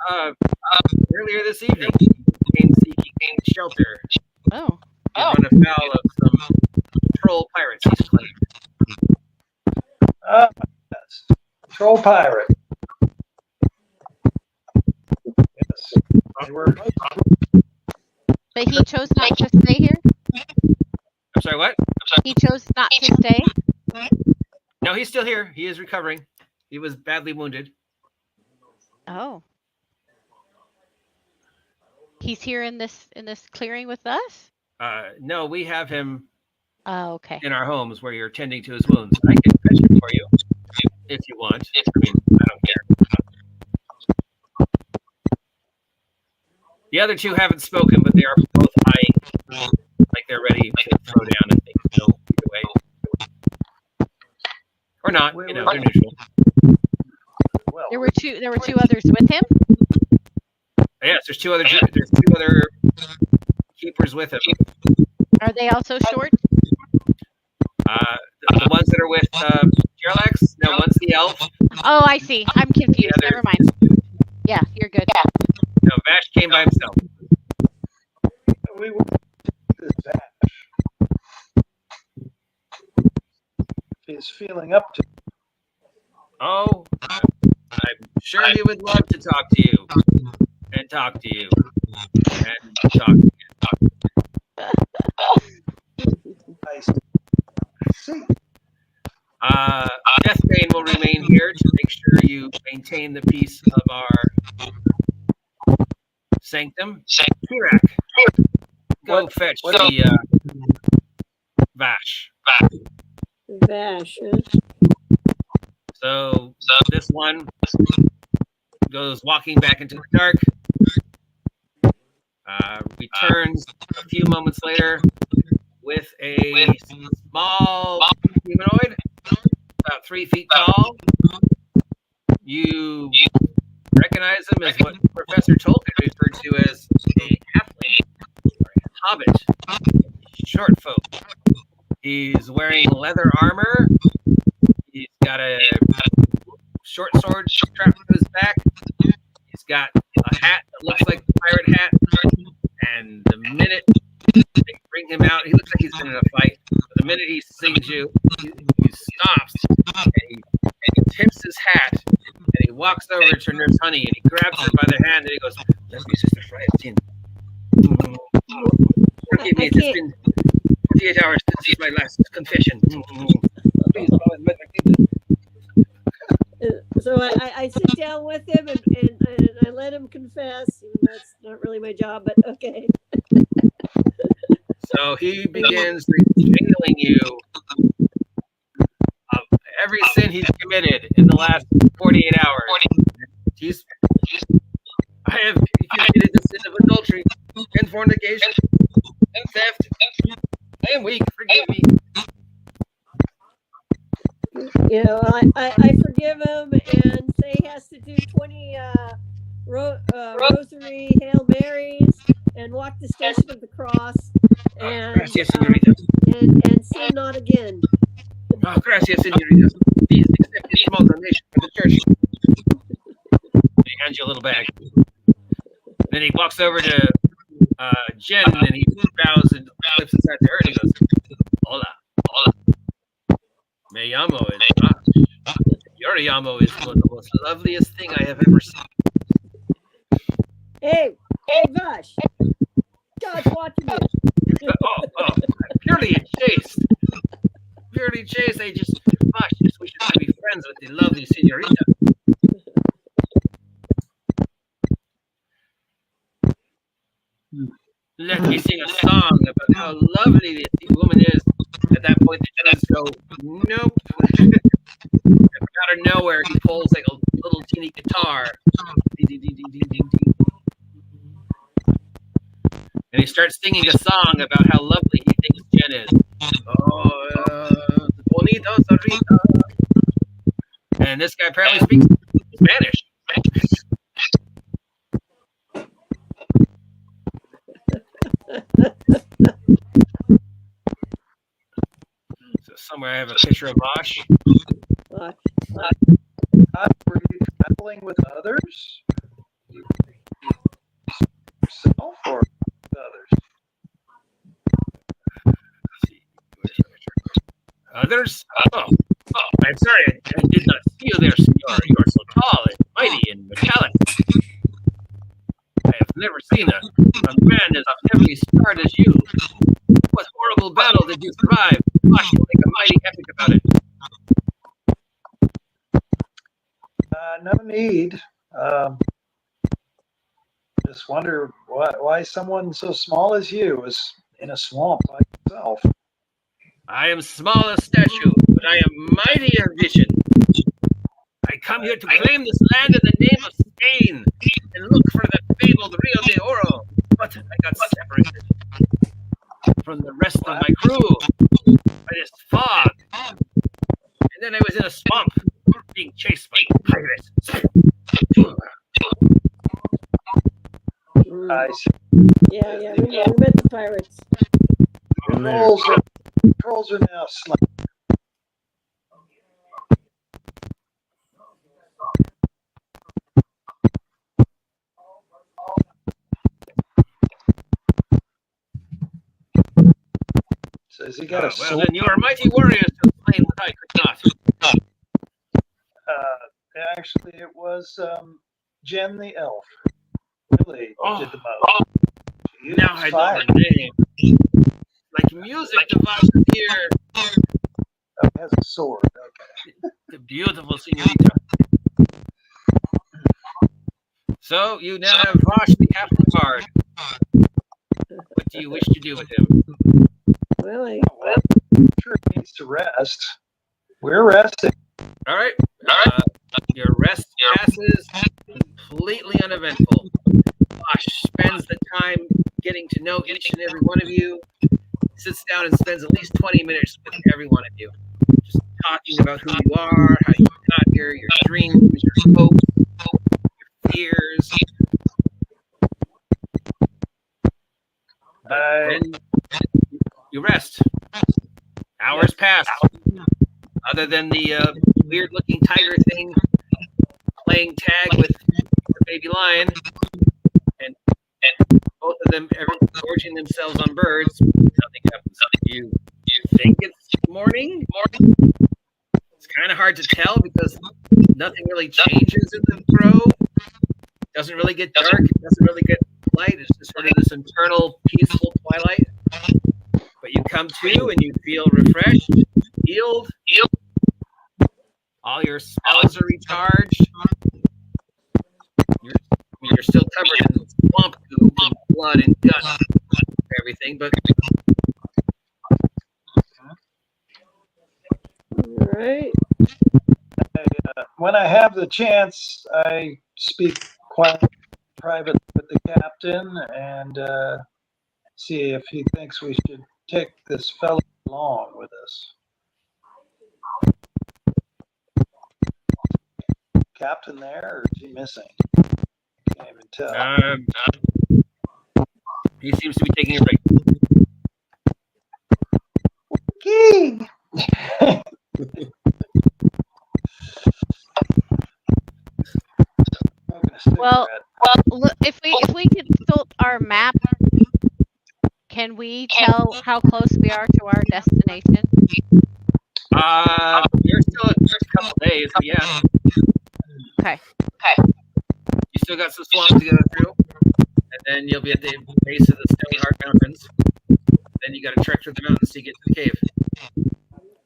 Earlier this evening, he came seeking shelter. Oh. could run afoul of some troll pirates he's claimed. Yes. Troll pirate. Yes. They were. But he chose not to stay here? I'm sorry, what? He chose not to stay? No, he's still here. He is recovering. He was badly wounded. Oh. He's here in this clearing with us? No, we have him Oh, okay. in our homes where you're tending to his wounds. I can fetch him for you if you want. I mean, I don't care. The other two haven't spoken, but they are both eyeing like they're ready to throw down and things go either way. Or not, they're neutral. Well, There were two others with him? Yes, there's two other keepers with him. Are they also short? The ones that are with Gerlax, no, one's the elf. Oh, I see. I'm confused. The other Never mind. Yeah, you're good. No, Vash came by himself. we were this Vash. He's feeling up to. Oh, I'm sure he would love to talk to you. And talk to you. And talk to you. I see. Deathbane will remain here to make sure you maintain the peace of our sanctum. Kirak, go fetch the Vash. Vash. So this one goes walking back into the dark. Returns a few moments later with a small humanoid, about 3 feet tall. You recognize him as what Professor Tolkien referred to as a halfling or a hobbit, short folk. He's wearing leather armor. He's got a short sword strapped to his back. He's got a hat that looks like a pirate hat. And the minute they bring him out, he looks like he's been in a fight. But the minute he sees you, he stops and he tips his hat and he walks over to Nurse Honey and he grabs her by the hand and he goes, "Bless me, Sister Friday. Forgive me, it's been 48 hours since my last confession. Please, So I sit down with him and I let him confess. That's not really my job, but okay. So he begins retailing you of every sin he's committed in the last 48 hours. I have committed the sin of adultery and fornication and theft. I am weak. Forgive me. You know, I forgive him and say he has to do 20 rosary Hail Marys and walk the Station of the Cross and Gracias, señorita. and sin not again. Oh, gracias, señorita. Please accept this small donation for the church. He hands you a little bag. Then he walks over to Jen and he bows and flips his hat to her and he goes, "Hola, hola. Me llamo es Vash. Your llamo is the most loveliest thing I have ever seen." Hey, Vash. God's watching you. Oh, purely chaste. Purely chaste. I just, Vash, just wish to be friends with the lovely señorita. Let me sing a song about how lovely this woman is. At that point, the judges go, "Nope." Out of nowhere, he pulls like a little teeny guitar. Ding, ding, ding, ding, ding, ding, ding. And he starts singing a song about how lovely he thinks Jen is. Oh, bonita Sarita. And this guy apparently speaks Spanish. So somewhere I have a picture of Vash. Vash. Were you traveling with others? Yourself or with others? Others? Oh, I'm sorry, I did not see you there, senor. You are so tall and mighty and metallic. I have never seen a man as heavily scarred as you. What horrible battle did you survive? Gosh, you'll make a mighty epic about it. No need. Just wonder why someone so small as you is in a swamp by himself. I am small of stature, but I am mighty of vision. I come here to claim this land in the name of Spain and look for the fabled Rio de Oro, but I got separated from the rest of my crew by this fog. And then I was in a swamp being chased by pirates. I see. Yeah, we met the pirates. Trolls are now slumbering. Says he got a well, sword. then you are mighty warriors to claim that I could not. Actually, it was Jen the elf. Really did the most. She Now used I fire. know the name. Like music device here. Oh, it has a sword. Okay. The beautiful senorita. So you now have Vosh the Captain Bard. What do you wish to do with him? Well, I'm sure he needs to rest. We're resting. All right. Your rest passes completely uneventful. Vosh spends the time getting to know each and every one of you. Sits down and spends at least 20 minutes with every one of you. Just talking about who you are, how you got here, your dreams, your hopes, your fears. But then you rest. Hours pass. Other than the weird-looking tiger thing playing tag with the baby lion, and both of them gorging themselves on birds, nothing happens. You think it's morning? It's kind of hard to tell because nothing really changes in the grove. It doesn't really get dark. It doesn't really get light. It's just sort of this internal, peaceful twilight. But you come to and you feel refreshed, healed. All your spells are recharged. You're still covered in swamp goop and blood and dust and everything, but all right. When I have the chance, I speak quite private with the captain and see if he thinks we should take this fellow along with us. Captain there, or is he missing? Can't even tell. he seems to be taking a break. King. Well, look, if we consult our map, can we tell how close we are to our destination? You're still a couple days, but yeah. Okay. You still got some swamp to go through, and then you'll be at the base of the Stoneheart Mountains. Then you got to trek through the mountains to get to the cave.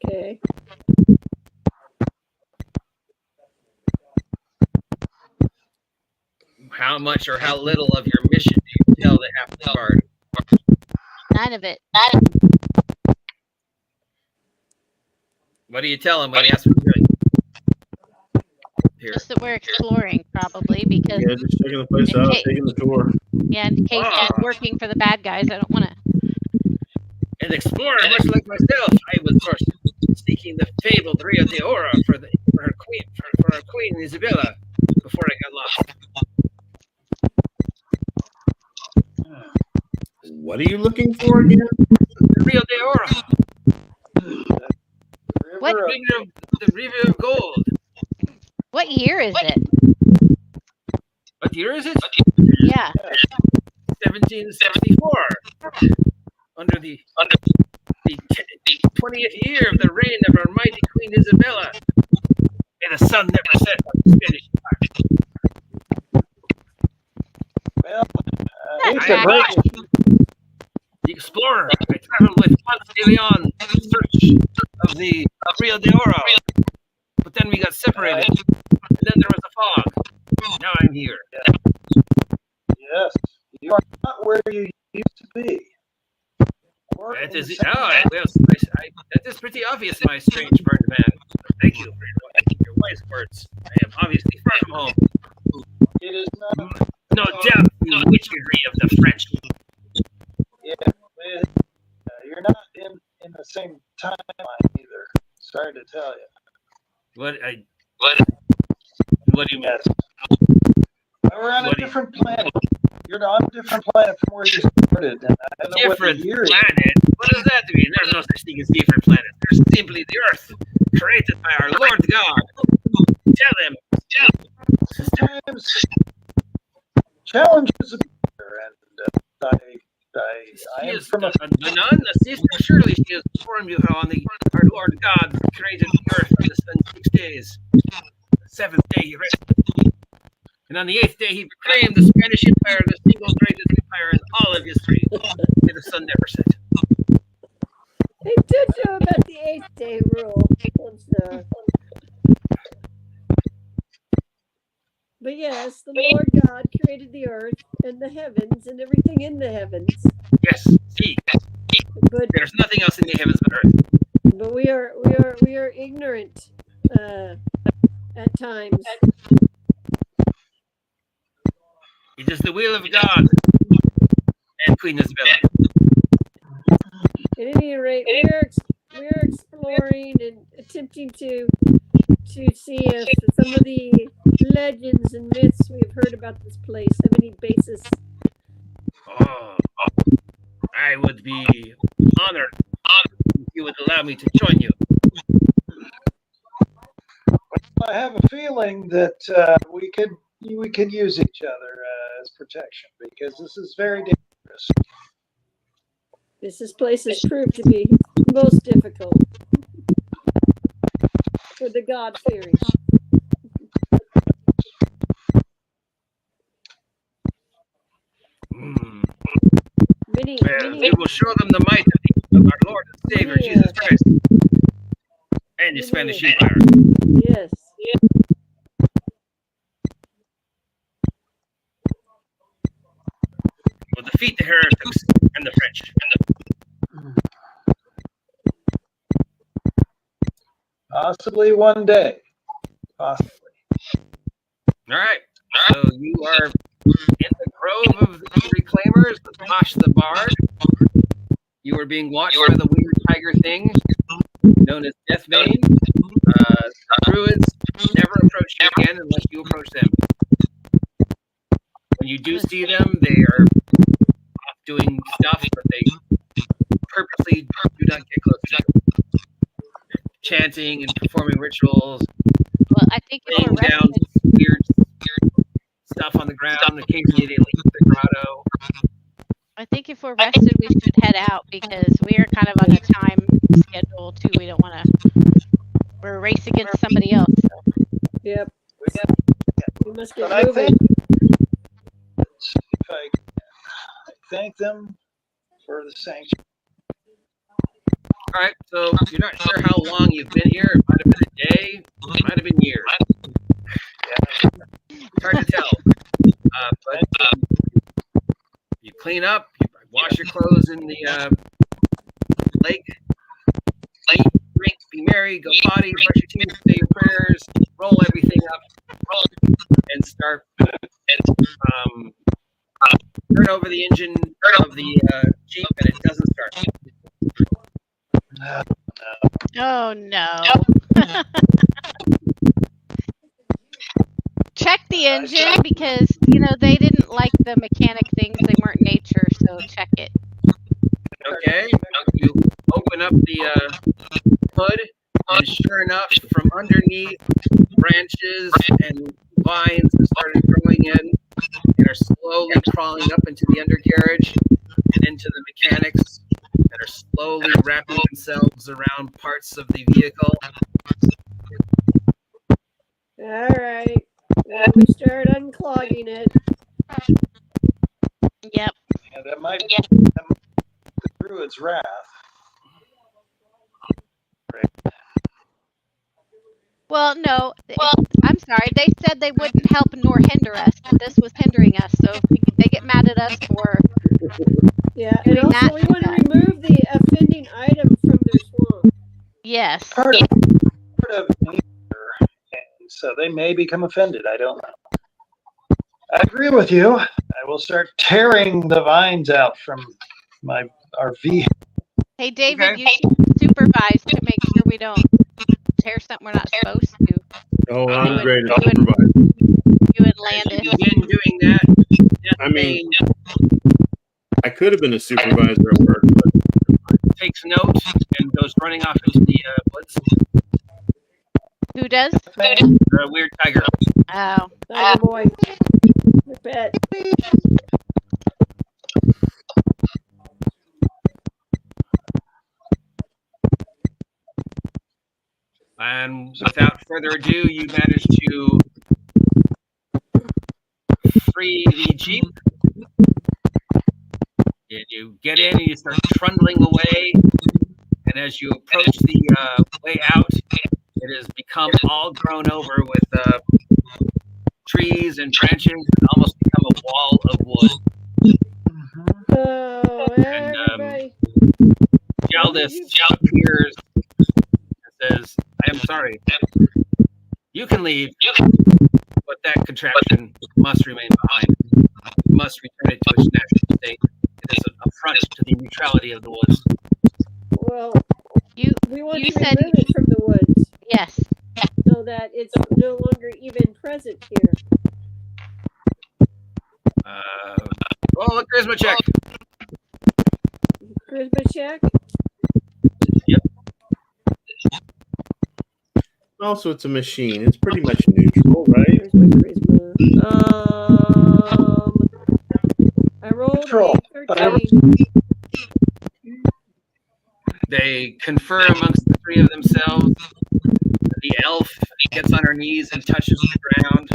Okay. How much or how little of your mission do you tell the Halfling Bard? None of it. What do you tell him when he asks what you're doing? Here. Just that we're exploring, probably, because Yeah, just checking the place out, taking the tour. yeah, in case he's working for the bad guys, I don't want to. An explorer, much like myself, I was first seeking the fabled Rio de Oro for our queen Isabella before I got lost. What are you looking for again? The Rio de Oro. What? The river of gold. What year is it? What year is it? Yeah. 1774. Under the 20th year of the reign of our mighty Queen Isabella. May the sun never set on the Spanish Empire. Well, I am the explorer. I traveled with Ponce de Leon in search of the Rio de Oro. But then we got separated. And then there was a fog. Now I'm here. Yes, you are not where you used to be. That is, that is pretty obvious, my strange burned man. Thank you for your wise words. I am obviously far from home. It is not. No doubt the witchery of the French. Yeah, you're not in the same timeline either. Sorry to tell you. What do you mean? Yes. We're on a different planet. You're on a different planet from where you started. And I don't know Different what the year is. planet? What does that mean? There's no such thing as different planets. There's simply the Earth, created by our Lord God. Tell them. Sometimes challenges appear, and I am from a nun, a sister. Surely she has informed you how our Lord God created the Earth in 6 days. The 7th day he rested. And on the 8th day, he proclaimed the Spanish Empire the single greatest empire in all of history. May the sun never set. I did know about the 8th-day rule. But yes, the Lord God created the earth and the heavens and everything in the heavens. Yes, see. But There's nothing else in the heavens but Earth. but we are ignorant at times. It is the will of God and Queen Isabella. At any rate, we are exploring and attempting to see if some of the legends and myths we've heard about this place have any basis. Oh, I would be honored if you would allow me to join you. I have a feeling that we could use each other as protection because this is very dangerous. This place has proved to be most difficult for the God-fearing. We will show them the might of our Lord and Savior Jesus Christ and the Spanish Empire. Yes. We'll defeat the heretics and the French. Possibly one day. Possibly. All right. So you are in the grove of the reclaimers with Posh the Bard. You are being watched by the weird tiger thing known as Deathbane. Druids never approach you again unless you approach them. When you do see them, they are off doing stuff, but they purposely do not get close to you. They're chanting and performing rituals. Well, I think if laying we're down rested, weird stuff on the ground. Occasionally they leave the grotto. I think if we're rested, we should head out because we are kind of on a time schedule too. We don't want to. We're a race against somebody else. So. Yep. We must get But moving. I thank them for the sanction. All right, so you're not sure how long you've been here. It might have been a day. It might have been years. It's hard to tell. But you clean up, you wash your clothes in the lake, eat, drink, be merry, go potty, brush your teeth, say your prayers, roll everything up, and start turn over the engine of the Jeep, and it doesn't start. Oh no. Check the engine because, they didn't like the mechanic things. They weren't nature, so check it. Okay. You open up the hood, and sure enough, from underneath, branches and vines have started growing in and are slowly crawling up into the undercarriage and into the mechanics. that are slowly wrapping themselves around parts of the vehicle. All right. Well, we start unclogging it. Yep. Yeah, that might be the druid's wrath. Well, no. I'm sorry. They said they wouldn't help nor hinder us, but this was hindering us. So if they get mad at us for Yeah, and doing also that. we want to remove the offending item from their swamp. Yes. Part of nature, and so they may become offended. I don't know. I agree with you. I will start tearing the vines out from our vehicle. Hey, David, Okay. you should supervise to make sure we don't tear something we're not supposed to. Oh, You I'm would- great at you would- supervising. You and As Landis. you begin doing that, I mean, Bane I could have been a supervisor at work, but takes note and goes running off into the woods. Who does? The weird tiger. Oh. Tiger boy. Your pet. And without further ado, you manage to free the Jeep. And you get in and you start trundling away. And as you approach the way out, it has become all grown over with trees and branches and almost become a wall of wood. Oh, everybody. Jaldis appears and says, I am sorry. You can leave, but that contraption must remain behind. You must return it to its natural state. It is an affront to the neutrality of the woods. Well, we want you to said- remove it from the woods Yes. so that it's no longer even present here. Roll a charisma check. Charisma check. Yep. also it's a machine. It's pretty much neutral, right? Where's my charisma? I rolled Neutral. a 13. They confer amongst the three of themselves. The elf gets on her knees and touches the ground,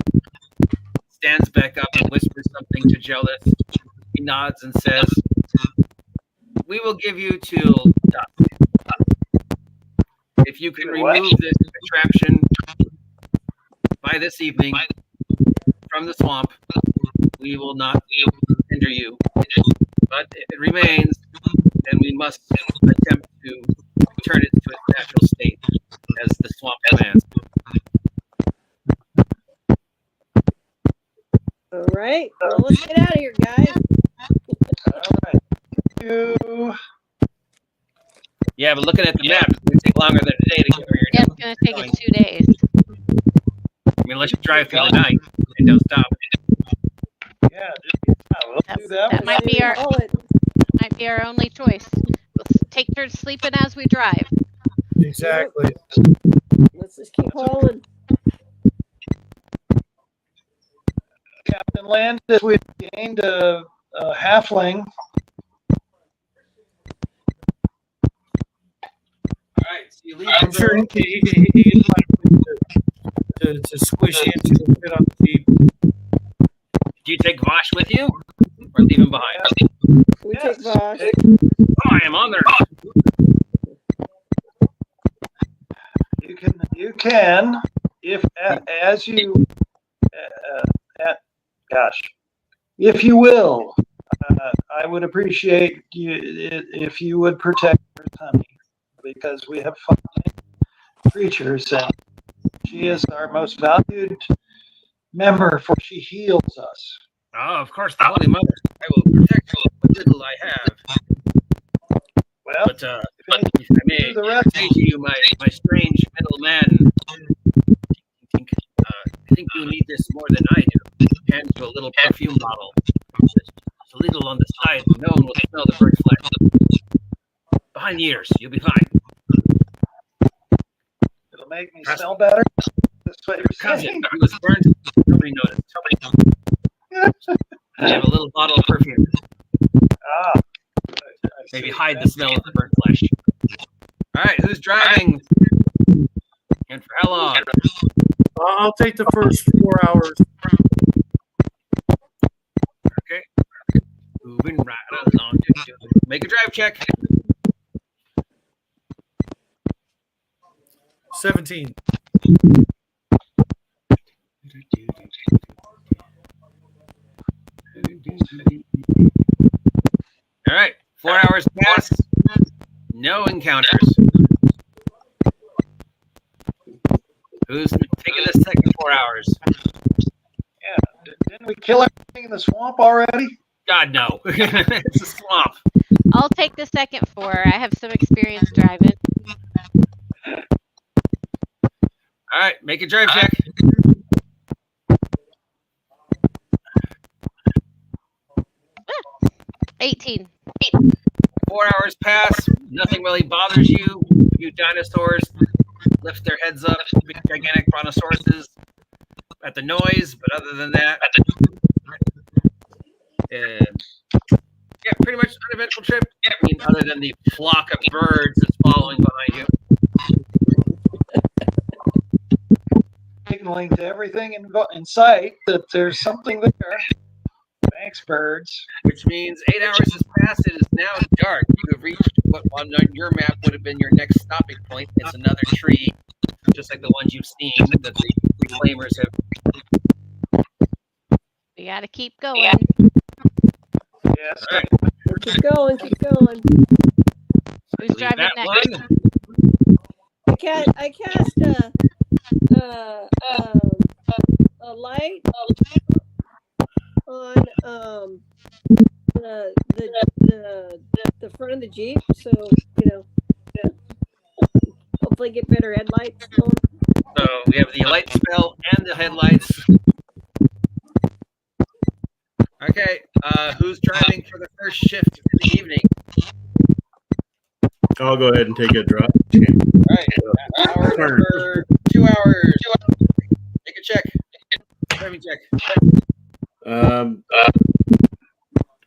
stands back up and whispers something to Jealous. He nods and says, we will give you till dusk. If you can remove this contraption by this evening from the swamp, we will not hinder you. But if it remains, then we must attempt to return it to its natural state as the swamp demands. All right. Well, let's get out of here, guys. All right. You. Yeah, but looking at the map, it's going to take longer than a day to get where you're Yeah, it's going to take us 2 days. I mean, unless you drive through the night and don't stop. Yeah, we'll do that. That might be our Call it. only choice. We'll take turns sleeping as we drive. Exactly. Let's just keep hauling. Captain Landis, we gained a halfling. All right, so you leave. I'm sure he can find a place to squish into and fit on the Jeep. Do you take Vosh with you or leave him behind? We Yes. take Vosh. Oh, I am honored. You can, if as you, if you will, I would appreciate you if you would protect her, honey, because we have fine creatures, and she is our most valued member, for she heals us. Oh, of course, the Holy Mother. I will protect what little I have. Well, But if I may the rest. say to you, my strange middle man, I think you need this more than I do. Hands you a little perfume bottle. It's a little on the side. No one will smell the burnt flesh. Behind the ears, you'll be fine. It'll make me smell better. That's what you're Cousin, saying. he was burnt. Nobody noticed. I have a little bottle of perfume. Ah, I maybe hide the smell of the burnt flesh. All right, who's driving? And for how long? I'll take the first 4 hours. Okay. Moving right along. Make a drive check. 17. All right. 4 hours pass. No encounters. Who's taking the second 4 hours? Yeah, didn't we kill everything in the swamp already? God, no. It's a swamp. I'll take the second 4. I have some experience driving. All right, make a drive check. 18. 4 hours pass. Nothing really bothers you. A few dinosaurs lift their heads up. Big, gigantic brontosauruses at the noise, but other than that, and yeah, pretty much uneventful trip. I mean, other than the flock of birds that's following behind you. Signaling to everything in sight that there's something there. Thanks, birds. Which means 8 hours has passed. It is now dark. You have reached what on your map would have been your next stopping point. It's another tree, just like the ones you've seen that the reclaimers have. We got to keep going. Yes. All right. Keep going, keep going. Who's driving That next? one. I cast a light on the front of the Jeep, so hopefully get better headlights on. So we have the light spell and the headlights. Okay, who's driving for the first shift in the evening? I'll go ahead and take a drop. All right, hour number 2 hours. Make a check. Driving check.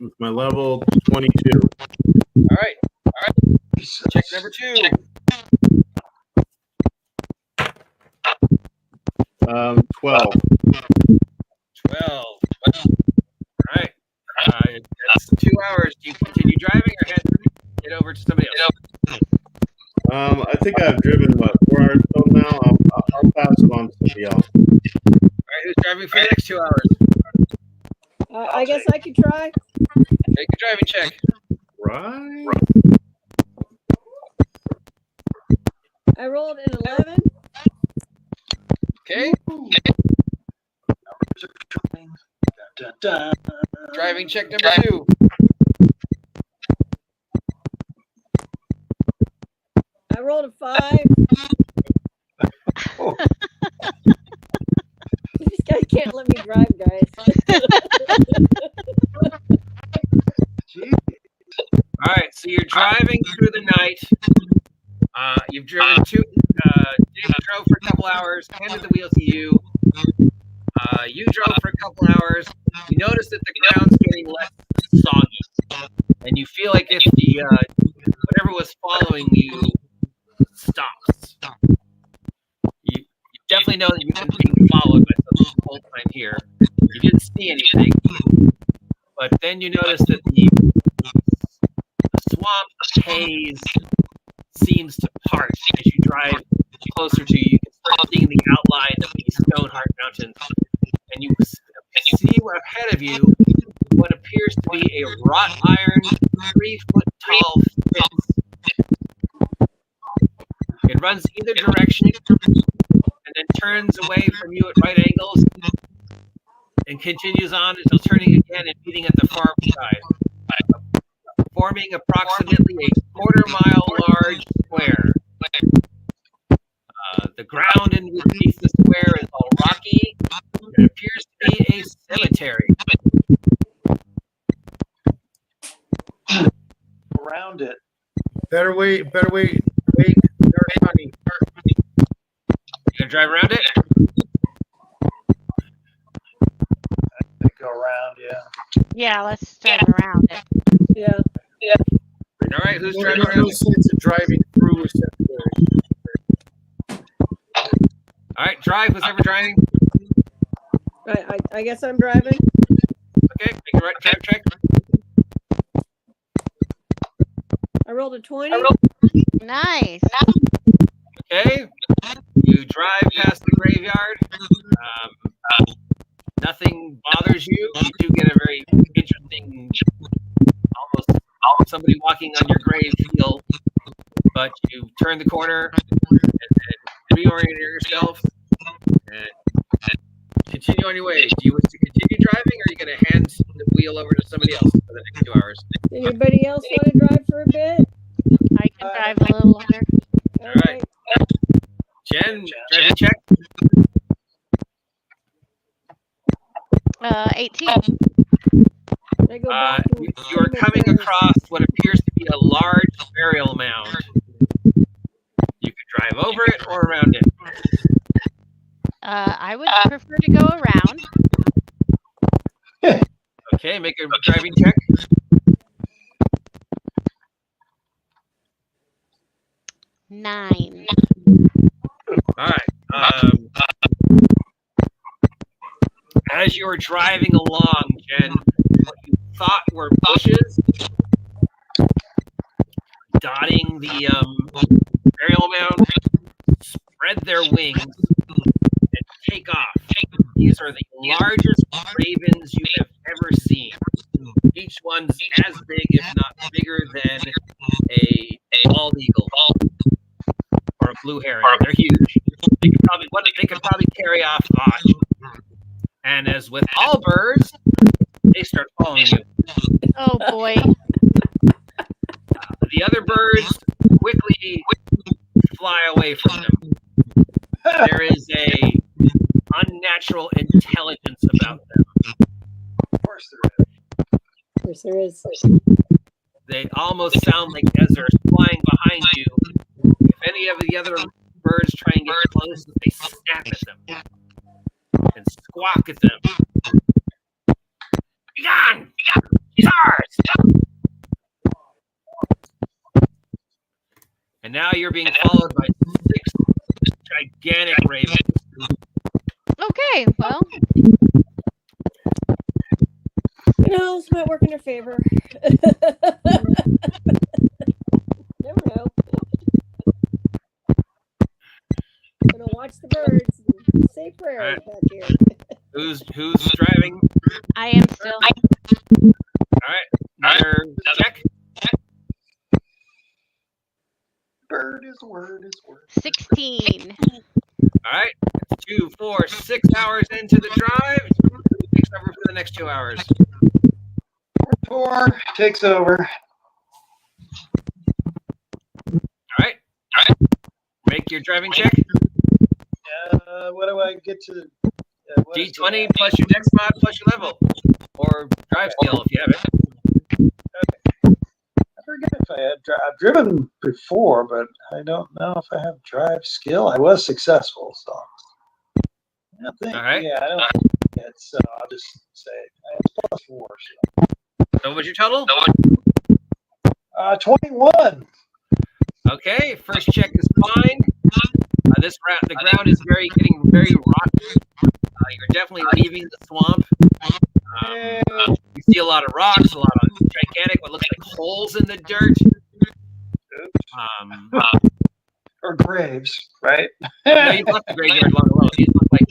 With my level 22. All right. Check number 2. 12. 12. All right. That's 2 hours. Do you continue driving or head over to somebody else? I think I've driven 4 hours till now. I'll pass it on to somebody else. All right. Who's driving for the next 2 hours? I guess I could try. Make a driving check. Right. I rolled an 11. Okay. Dun, dun. Driving check number 2. I rolled a 5. Oh, These guys can't let me drive, guys. gee. All right. So you're driving through the night. You've driven Dave drove for a couple hours, handed the wheel to you. You drove for a couple hours. You notice that the ground's getting less soggy, and you feel like if the whatever was following you stops. You definitely know that you've been being followed by something the whole time here. You didn't see anything, but then you notice that the swamp haze seems to part as you drive closer to you. You can start seeing the outline of the Stoneheart Mountains, and you see ahead of you what appears to be a wrought iron, 3-foot-tall fence. It runs either direction and then turns away from you at right angles and continues on until turning again and meeting at the far side, forming approximately a quarter-mile large square. The ground beneath the square is all rocky. It appears to be a cemetery. Around it. Better wait, dark honey. You gonna drive around it? Go around, yeah. Yeah, let's drive around it. Yeah. All right, who's No, driving no, around? no sense of driving through a cemetery. All right, drive. Who's ever driving? I guess I'm driving. Okay, make a right drive check. I rolled a 20. Nice. Okay, you drive past the graveyard. Nothing bothers you. You do get a very interesting, almost somebody walking on your grave feel. But you turn the corner and reorient yourself and continue on your way. Do you wish to continue driving, or are you going to hand the wheel over to somebody else for the next 2 hours? Anybody else want to drive for a bit? I can drive a little longer. All right. Jen, driving check. 18. I go back and You are coming across what appears to be a large burial mound. You could drive over it or around it. I would prefer to go around. Okay, make a driving check. 9. All right. As you were driving along, Jen, what you thought were bushes dotting the burial mound spread their wings and take off. These are the largest ravens you have ever seen. Each one's as big, if not bigger, than a bald eagle or a blue heron. They're huge. They could probably carry off Vosh. And as with all birds, they start following you. Oh boy. The other birds quickly fly away from them. There is a unnatural intelligence about them. Of course there is. They almost sound like as they're flying behind you, if any of the other birds try and get close, they snap at them and squawk at them. Be gone! He's ours! And now you're being followed by 6 gigantic ravens. Okay, well. This might work in their favor. Never know. Gonna watch the birds and say prayers back here. Who's driving? I am still. All right, another check. Bird is word. 16. All right, 2, 4, 6 hours into the drive. Who takes over for the next 2 hours? Tor takes over. All right. Make your driving check. What do I get to? D20 plus your dex mod plus your level. Or drive skill if you have it. I forget if I had I've driven before, but I don't know if I have drive skill. I was successful, so I don't think. All right. Yeah, I don't think it, so I'll just say I have +4. So what's your total? 21. Okay, first check is fine. The ground is getting very rocky. You're definitely leaving the swamp. You see a lot of rocks, a lot of gigantic, what looks like holes in the dirt. Or graves, right? No, you left the graveyard long alone. These look like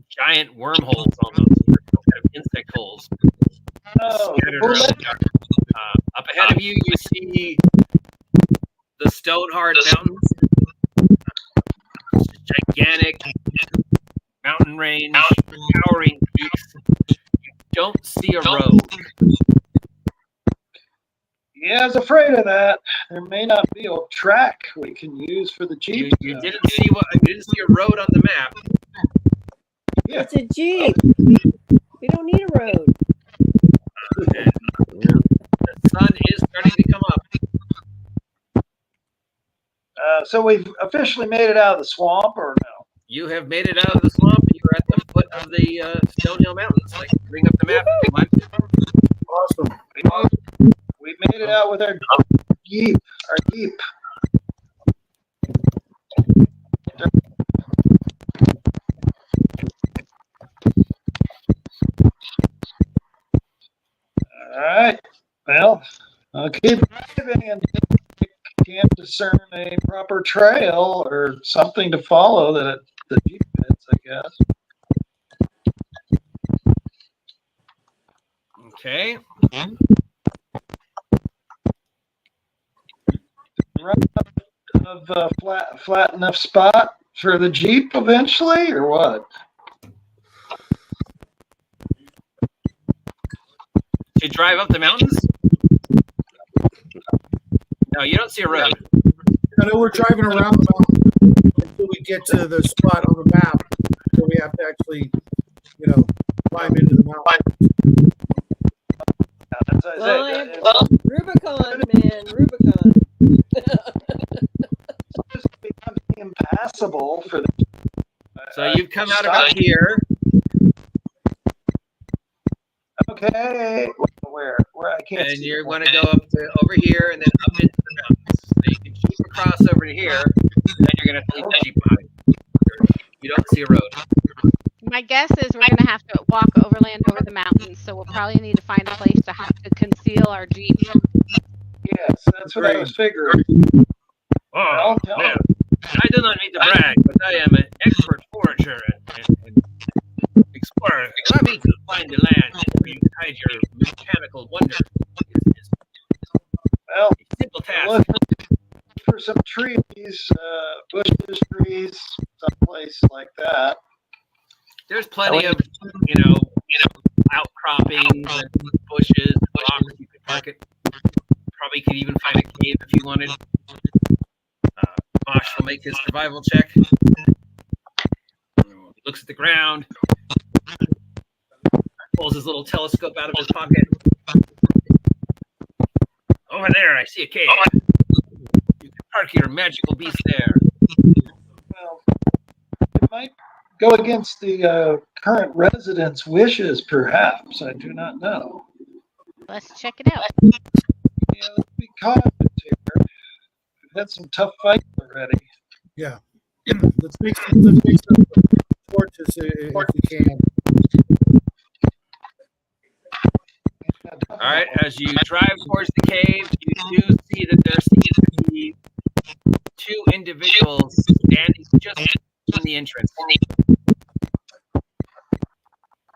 giant wormholes almost, kind of insect holes scattered around. Up ahead of you, you see the Stonehard Mountains. Gigantic mountain range, towering peaks. You don't see a road. Yeah, I was afraid of that. There may not be a track we can use for the Jeep. You didn't see a road on the map. Yeah. It's a Jeep. We don't need a road. The sun is starting to come up. So we've officially made it out of the swamp, or no? You have made it out of the swamp. You're at the foot of the Stonehill Mountains. Bring up the map. Awesome. We made it out with our jeep. All right. Well, I'll keep driving and can't discern a proper trail or something to follow that the jeep fits, I guess. Okay. Run out of flat enough spot for the jeep eventually, or what? You drive up the mountains? No, you don't see a road. I know we're driving around the mountain until we get to the spot on the map where we have to actually, climb into the mountain. Rubicon, man, Rubicon. It becomes impassable for the. So you've come out about here. Okay, where I can't. And you want to go up to over here and then up into the mountains. So you can shoot across over to here, and then you're going to take the jeep out. You don't see a road. My guess is we're going to have to walk overland over the mountains, so we'll probably need to find a place to conceal our jeep. Yes, that's what I was figuring. Oh, yeah. I do not need to brag, but I am an expert forager and explorer. Allow me to find the land where you hide your mechanical wonder. Well, simple task. Look for some trees, bushes, trees, someplace like that. There's plenty of, outcroppings and bushes, rocks. You could park it. Probably could even find a cave if you wanted. Bosch will make his survival check. He looks at the ground. Pulls his little telescope out of his pocket. Over there, I see a cave. You can park your magical beast there. Well, it might go against the current residents' wishes, perhaps. I do not know. Let's check it out. Yeah, let's be cautious here. We've had some tough fights already. Yeah. Let's make some torches if we can. All right, as you drive towards the cave, you do see that there seems to be two individuals standing just in the entrance.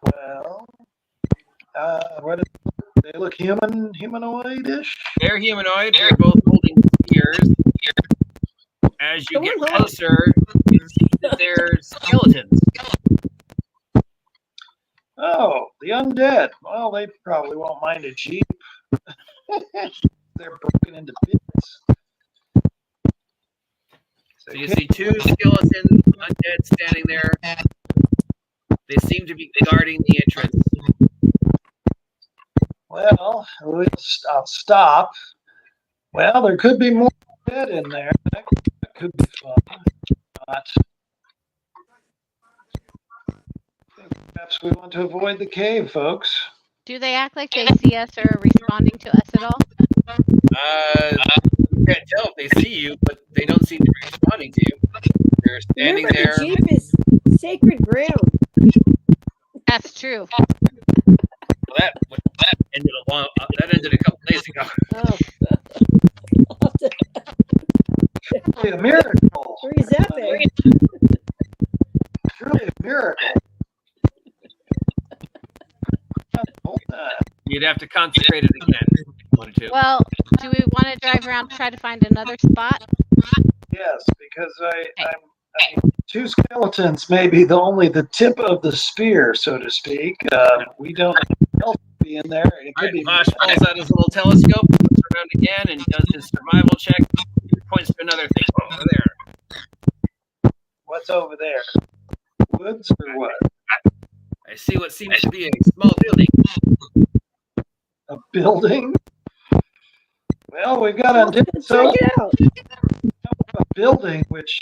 Well, what is, they look humanoid-ish? They're humanoid. They're both holding spears. As you get closer, you see that they're skeletons. Oh, the undead. Well, they probably won't mind a jeep. They're broken into bits. So you see two skeleton undead standing there. They seem to be guarding the entrance. Well, I'll stop. Well, there could be more dead in there. That could be fun. Not. Perhaps we want to avoid the cave, folks. Do they act like they see us or are responding to us at all? You can't tell if they see you, but they don't seem to be responding to you. They're standing there. The jeep is sacred ground. That's true. Well, that ended a couple days ago. Oh. Truly a miracle. Where is that thing? Truly a miracle. You'd have to consecrate it again if you wanted to. Well, do we want to drive around and try to find another spot? Yes, because I mean, two skeletons may be only the tip of the spear, so to speak. We don't know to be in there. It could be. Mosh pulls out his little telescope, looks around again, and does his survival check. He points to another thing over there. What's over there? Woods or what? I see what seems to be a small building. A building? Well, we've got undead. So check it out. A building, which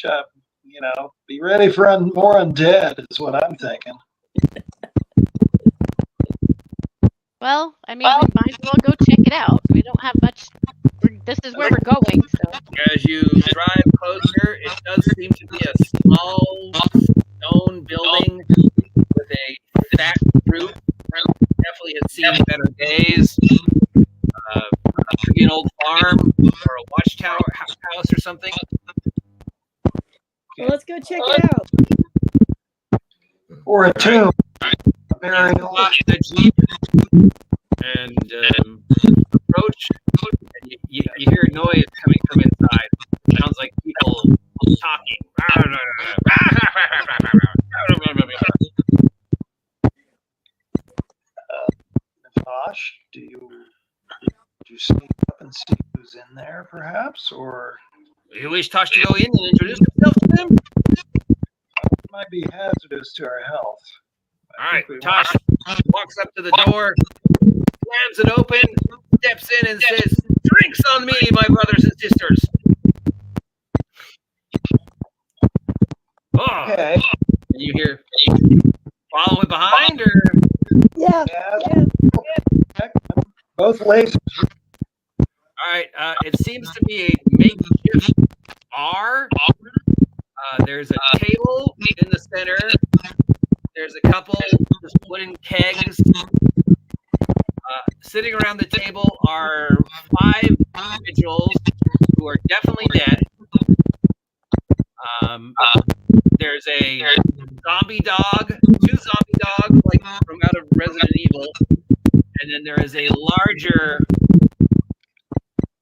be ready for more undead is what I'm thinking. Well, I mean, we might as well go check it out. We don't have much. This is where we're going, so. As you drive closer, it does seem to be a small stone building with a thatched roof. Definitely has seen better days. Could be an old farm or a watchtower house or something. Well, let's go check it out. Or a tomb. Burial. Stop the jeep and approach. And you hear a noise coming from inside. It sounds like people talking. Josh, do you sneak up and see who's in there, perhaps, or You wish Tosh to go in and introduce himself to them? it might be hazardous to our health? All right, Tosh walks up to the door, slams it open, steps in and says, "Drinks on me, my brothers and sisters." Oh, Okay. and you hear, follow it behind, or Yeah. Yeah. Both lasers. all right. It seems to be a makeshift bar. There's a table in the center. There's a couple just wooden kegs. Sitting around the table are 5 individuals who are definitely dead. There's a zombie dog, 2 zombie dogs, like from out of Resident Evil, and then there is a larger,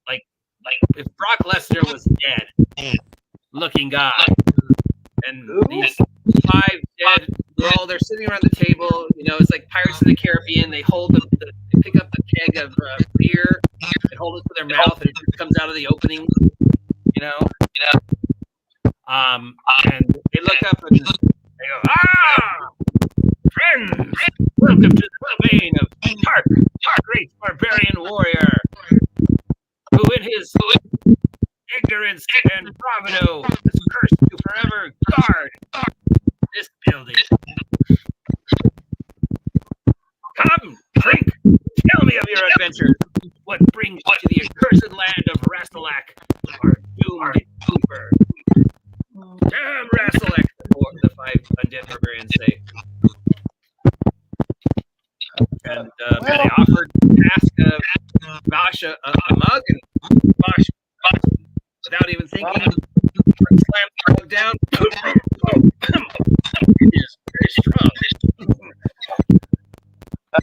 like if Brock Lesnar was dead, looking guy. And these 5 dead, they're sitting around the table. You know, it's like Pirates of the Caribbean. They hold they pick up the keg of beer and hold it to their mouth, and it just comes out of the opening. You know. And they look up and they go, friends, welcome to the domain of Tark, great barbarian warrior, who in his ignorance and bravado has cursed to forever guard this building. Come, drink, tell me of your adventures. What brings you to the accursed land of Rastalak, our doomed keeper? Damn Rastalak, the 5 undead barbarians say. And they offered to ask Bosch a mug, and Bosch, without even thinking, slammed the mug down. It is very strong. I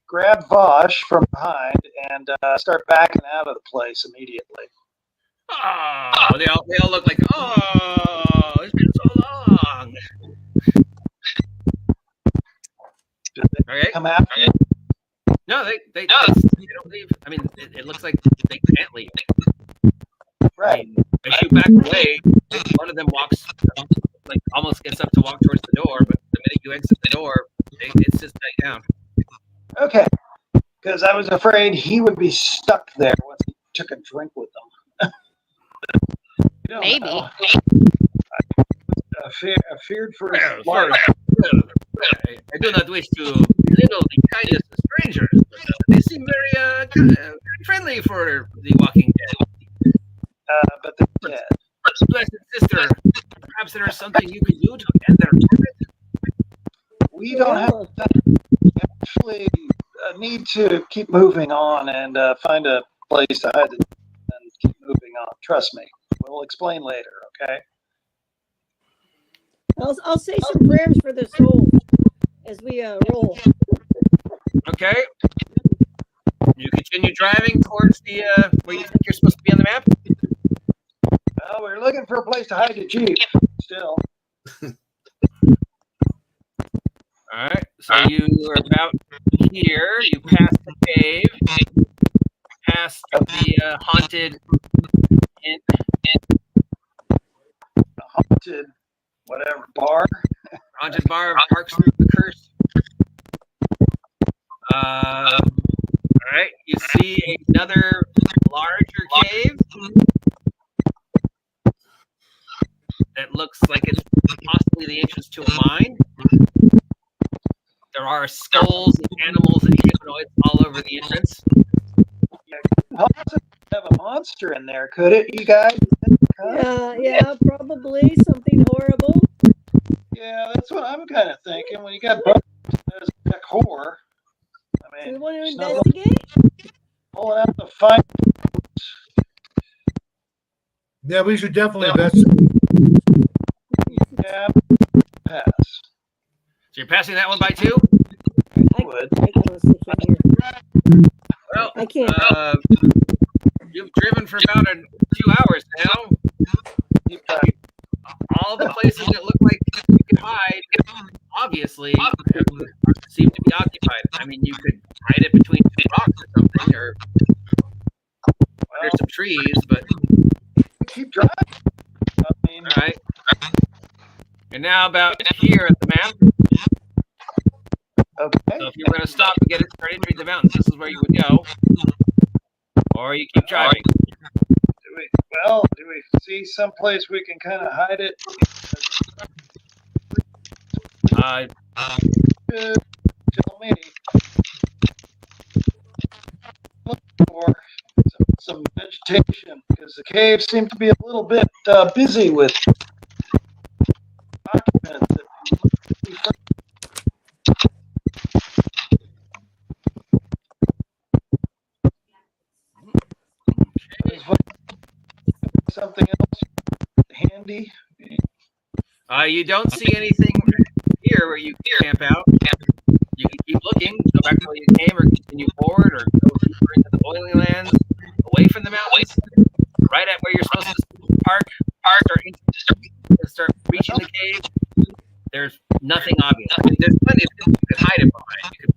grab Vosh from behind and start backing out of the place immediately. Oh, they all look like, oh, it's been so long. Did they Okay. come after you? No, they don't leave. I mean, it looks like they can't leave. Right. They shoot back away. One of them walks, like almost gets up to walk towards the door, but the minute you exit the door, it's just tight down. Okay. Because I was afraid he would be stuck there once he took a drink with them. Maybe. Know. I feared for his Well, life. I do not wish to belittle the kindness of strangers, but they seem very friendly for the Walking Dead. But they're dead. Blessed sister, perhaps there is something you can do to end their torment? We don't have time. We actually need to keep moving on and find a place to hide and keep moving on. Trust me. We'll explain later, okay? I'll say some prayers for the soul as we roll. Okay. You continue driving towards the where you think you're supposed to be on the map. Well, we're looking for a place to hide the Jeep still. All right. So you are about here. You pass the cave, past the haunted inn. The haunted whatever bar. Haunted bar of Parks through the Curse. All right. You see another larger cave that looks like it's possibly the entrance to a mine. There are skulls of animals and humanoids all over the entrance. Possibly have a monster in there, could it, you guys? Yeah, probably something horrible. Yeah, that's what I'm kind of thinking. When you got bugs as a whore, I Do we mean, want to it's not investigate? pulling out the fine. Yeah, we should definitely investigate. Yeah, pass. So you're passing that one by 2? I Would. can stick in here. Well, I can't. you've driven for about 2 hours now. All the places that look like you could hide, obviously, seem to be occupied. I mean, you could hide it between 2 rocks or something, or under some trees, but... Keep driving. I mean, all right. And now about here at the map. okay. So if you were going to stop and get it started through the mountains, this is where you would go. Or you keep driving. Do we see someplace we can kind of hide it? Tell me. Look for some vegetation, because the caves seem to be a little bit busy with occupants. Something else handy? You don't see anything here where you camp out. You can keep looking, go back to where you came, or continue forward, or go deeper into the oily lands, away from the mountains, right at where you're supposed to park, start reaching the cave. There's nothing obvious. I mean, there's plenty of things you could hide it behind. You could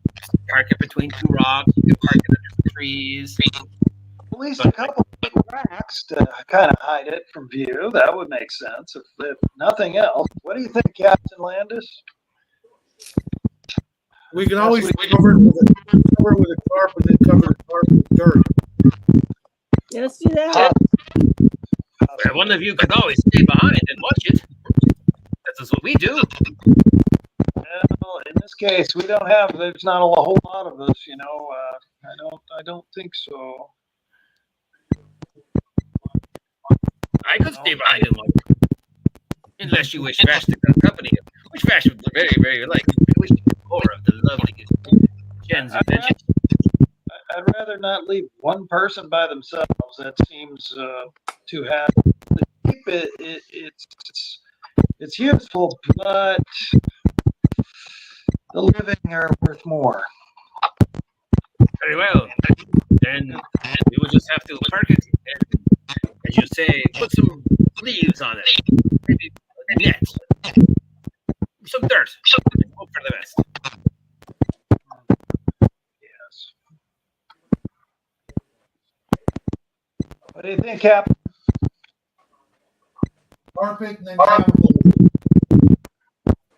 park it between 2 rocks. You could park it under some trees. At least a couple of racks to kind of hide it from view. That would make sense. If nothing else, what do you think, Captain Landis? We can always cover it with a tarp and then cover the tarp with dirt. Yeah, let's do that. One of you could always stay behind and watch it. That's what we do. Well, in this case, we don't have. There's not a whole lot of us, you know. I don't think so. I could stay behind and watch it. Unless you wish Vash to accompany him, which Vash would very, very like. I wish to get more of the lovely Jen's inventions. I'd rather not leave one person by themselves. That seems to have to keep it. It's useful, but the living are worth more. Very well. Then we will just have to park it and, as you say, put some leaves on it. Maybe a net. Some dirt. And hope for the best. Yes. What do you think, Captain? Tarp it and then cover it.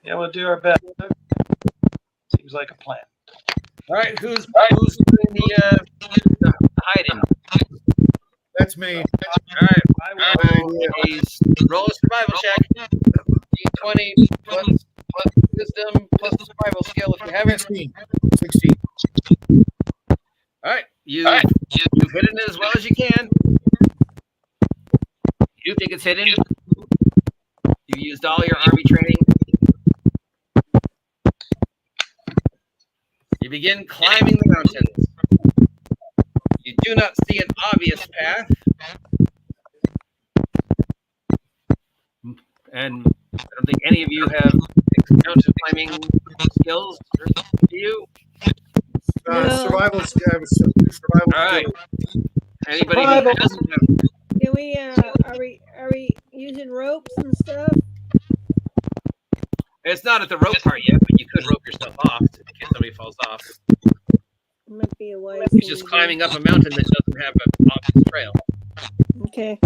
Yeah, we'll do our best. Seems like a plan. All right, who's doing the hiding? That's me. All right, I will roll a survival check. D20 plus wisdom plus the survival skill if you have it. 16. All right, you've hidden it as well as you can. You think it's hidden? You've used all your army training. You begin climbing the mountains. You do not see an obvious path. And I don't think any of you have mountain climbing skills. Do you? No. Survival. All right. Anybody who doesn't have... Can we? Are we using ropes and stuff? It's not at the rope part yet, but you could rope yourself off in case somebody falls off. Might be a way. It's just climbing up a mountain that doesn't have an obvious trail. Okay.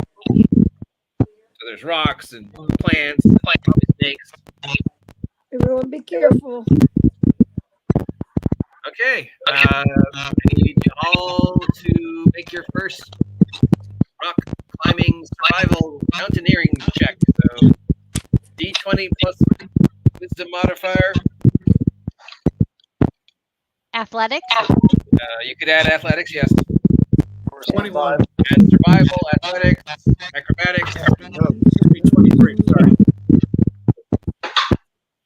So there's rocks and plants, and snakes. Everyone, be careful. Okay. I need you all to make your first rock climbing survival mountaineering check. So D20 plus wisdom modifier. Athletics? You could add athletics, yes. 21. Add survival, athletics, acrobatics. No, should be 23. Sorry.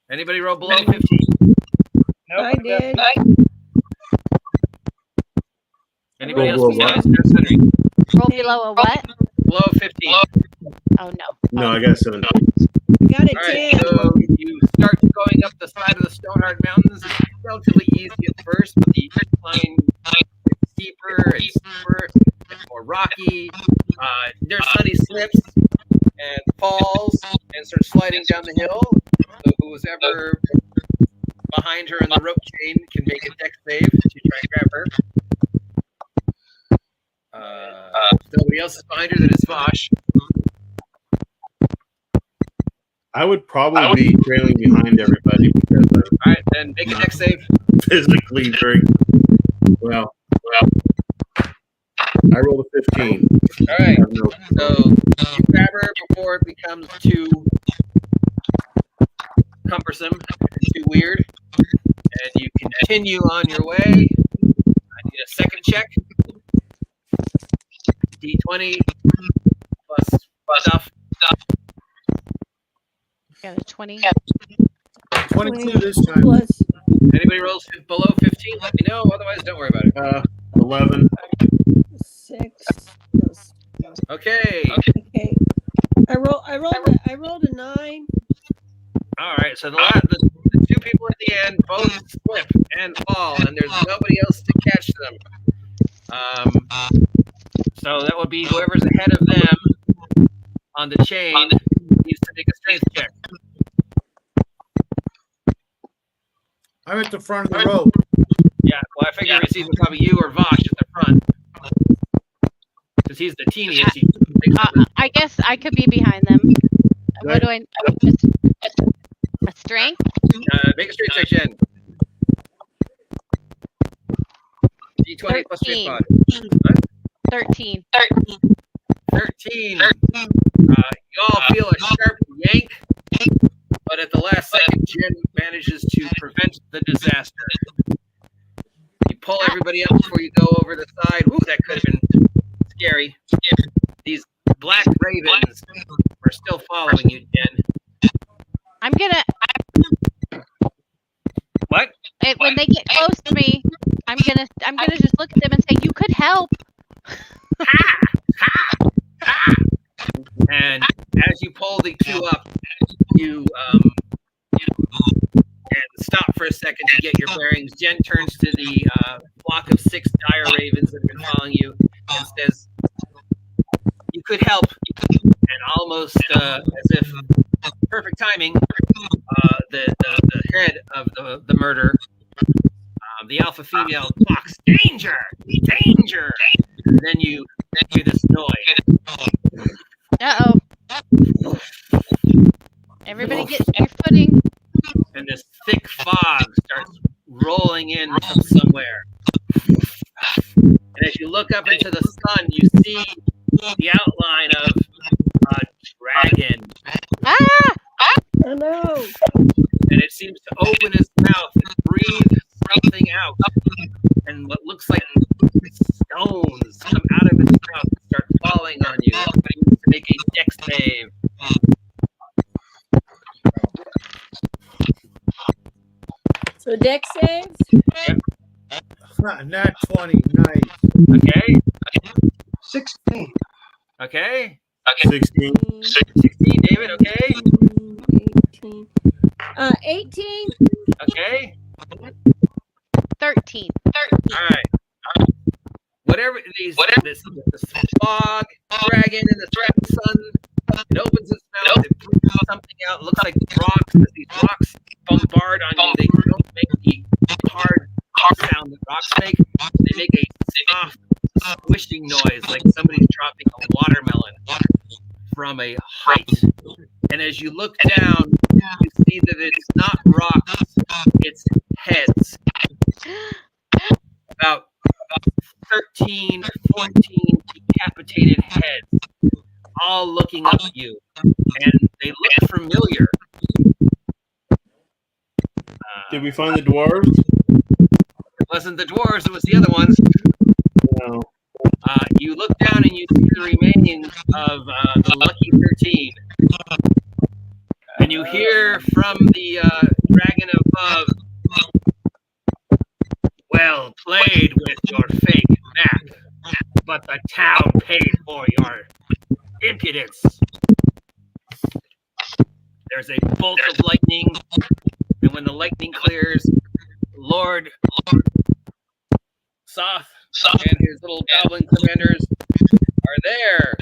Anybody roll below 15? Nope, I did. Anybody Roll else below besides Henry? Roll below a what? Below 15. Oh, no. No, I got 17. I got a All right, 10. so you start going up the side of the Stoneheart Mountains. It's relatively easy at first, but the incline gets steeper and steeper, and more rocky. There's sunny slips and falls and starts sliding down the hill. So who's ever behind her in the rope chain can make a dex save to try and grab her. If nobody else is behind her, then it's Vosh. I would probably be trailing behind everybody because All right, then make a dex save. I'm physically very well. I rolled a 15. All right. I have no- So you grab her before it becomes too cumbersome, too weird, and you continue on your way. I need a second check. D20 plus stuff. Got a 20. 22 this time. Plus Anybody rolls below 15, let me know. Otherwise, don't worry about it. 11. 6. Plus, Okay. okay. I rolled a 9. All right. So the two people at the end both slip and fall, and there's nobody else to catch them. So that would be whoever's ahead of them on the chain needs to make a strength check. I'm at the front of the rope. Yeah, well, I figure it's either probably you or Vosh at the front. Because he's the teeniest. I guess I could be behind them. What do I... A strength? Make a strength check, Jen. D20 plus 3 13. mod. What? 13. 13. You all feel a sharp yank, but at the last second, Jen manages to prevent the disaster. You pull everybody up before you go over the side. Ooh, that could have been scary. These black ravens are still following you, Jen. I'm gonna... What? When they get close to me, I'm gonna just look at them and say, "You could help." And as you pull the two up, you and stop for a second to get your bearings. Jen turns to the flock of 6 dire ravens that have been following you and says, "You could help." And almost as if perfect timing, the head of the murder, the alpha female, talks, "Danger! Danger!" And then you hear this noise. Uh-oh. Everybody get your footing. And this thick fog starts rolling in from somewhere. And as you look up into the sun, you see the outline of a dragon. Ah! Oh no! And it seems to open its mouth and breathe something out. And what looks like stones come out of its mouth and start falling on you. Everybody needs to make a dex save. So dex saves? Nat 20. Nice. Okay. 16. Okay. 16. 16, David. Okay. 18. 18. Okay. 13. All right. Whatever this fog, dragon, and this sun, it opens its mouth, it breathes something out. It looks like rocks. As these rocks bombard on you, they don't make the hard sound that rocks make. They make a soft, squishing noise, like somebody's dropping a watermelon from a height. And as you look down, you see that it's not rocks, it's heads. About 13, 14 decapitated heads, all looking up at you, and they look familiar. Did we find the dwarves? wasn't the dwarves, it was the other ones. No. You look down and you see the remains of the Lucky 13. And you hear from the dragon above, "Well played with your fake map, but the town paid for your impudence." There's a bolt of lightning, and when the lightning clears, Lord Soth and his little goblin commanders are there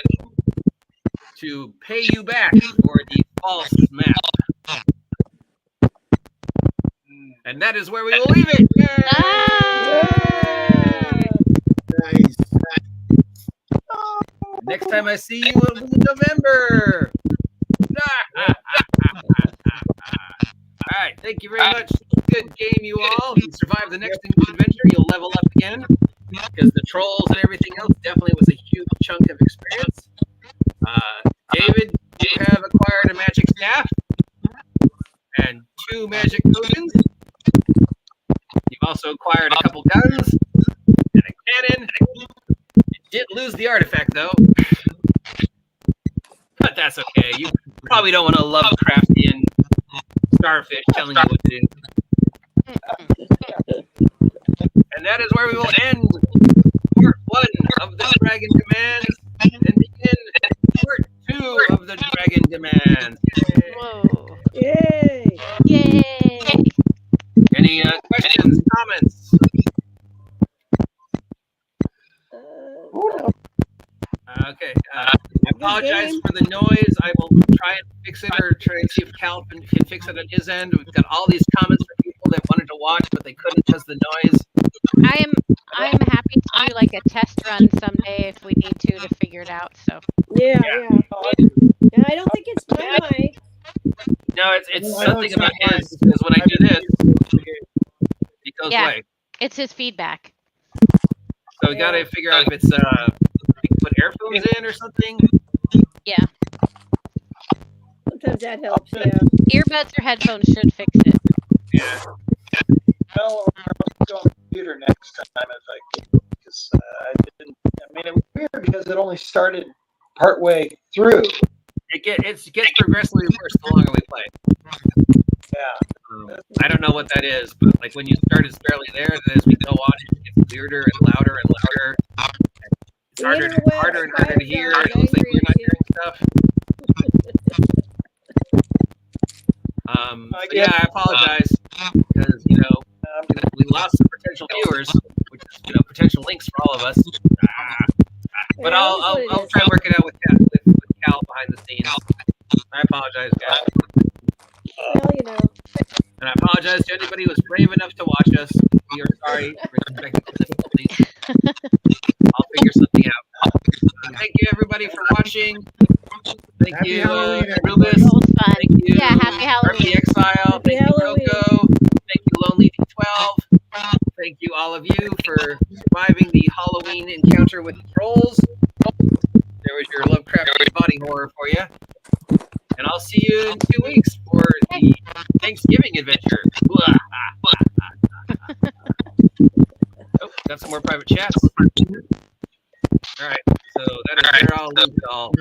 to pay you back for the false map. And that is where we will leave it. Nice. Next time I see you, it will be November. All right, thank you very much. Good game, you all. If you survive the next adventure, you'll level up again, because the trolls and everything else definitely was a huge chunk of experience. David, you have acquired a magic staff and 2 magic potions. You've also acquired a couple guns and a cannon. You did lose the artifact, though. But that's okay. You probably don't want a Lovecraftian starfish telling you what to do. And that is where we will end part 1 of the Dragon Demands and begin part 2 of the Dragon Demands. Whoa. Yay! Yay! Any questions, comments? Okay. I apologize for the noise. I will try and fix it, or try and see if Cal can fix it on his end. We've got all these comments from people that wanted to watch, but they couldn't because of the noise. I'm happy to do like a test run someday if we need to figure it out. So Yeah. And I don't think it's my mic. No, it's something about his, because when I do this, it goes away. It's his feedback. So we got to figure out if it's we can put earphones in or something. Yeah. Sometimes that helps, yeah. Earbuds or headphones should fix it. Yeah. Well, I'll go on the computer next time if I can, because I didn't. I mean, it was weird because it only started partway through. It gets progressively worse the longer we play. Yeah. I don't know what that is, but like when you start, it's barely there. Then as we go on, it gets weirder and louder and louder. It's harder and harder to hear. It looks like you're not hearing stuff. So yeah, I apologize because we lost some potential viewers, which is potential links for all of us. But I'll try and work it out with Cal behind the scenes. I apologize, guys. Well, And I apologize to anybody who was brave enough to watch us. We are sorry for the technical difficulties. I'll figure something out. Thank you, everybody, for watching. Thank Happy you, Halloween, Rubus. It was fun. Thank you, Yeah, happy Halloween. Army Exile. Happy Thank Halloween. you, Coco. Thank you, Lonely D12. Thank you, all of you, for surviving the Halloween encounter with the trolls. There was your Lovecraft body horror for you. And I'll see you in 2 weeks for the Thanksgiving adventure. Oh, got some more private chats. All right, so that is where I'll leave it all.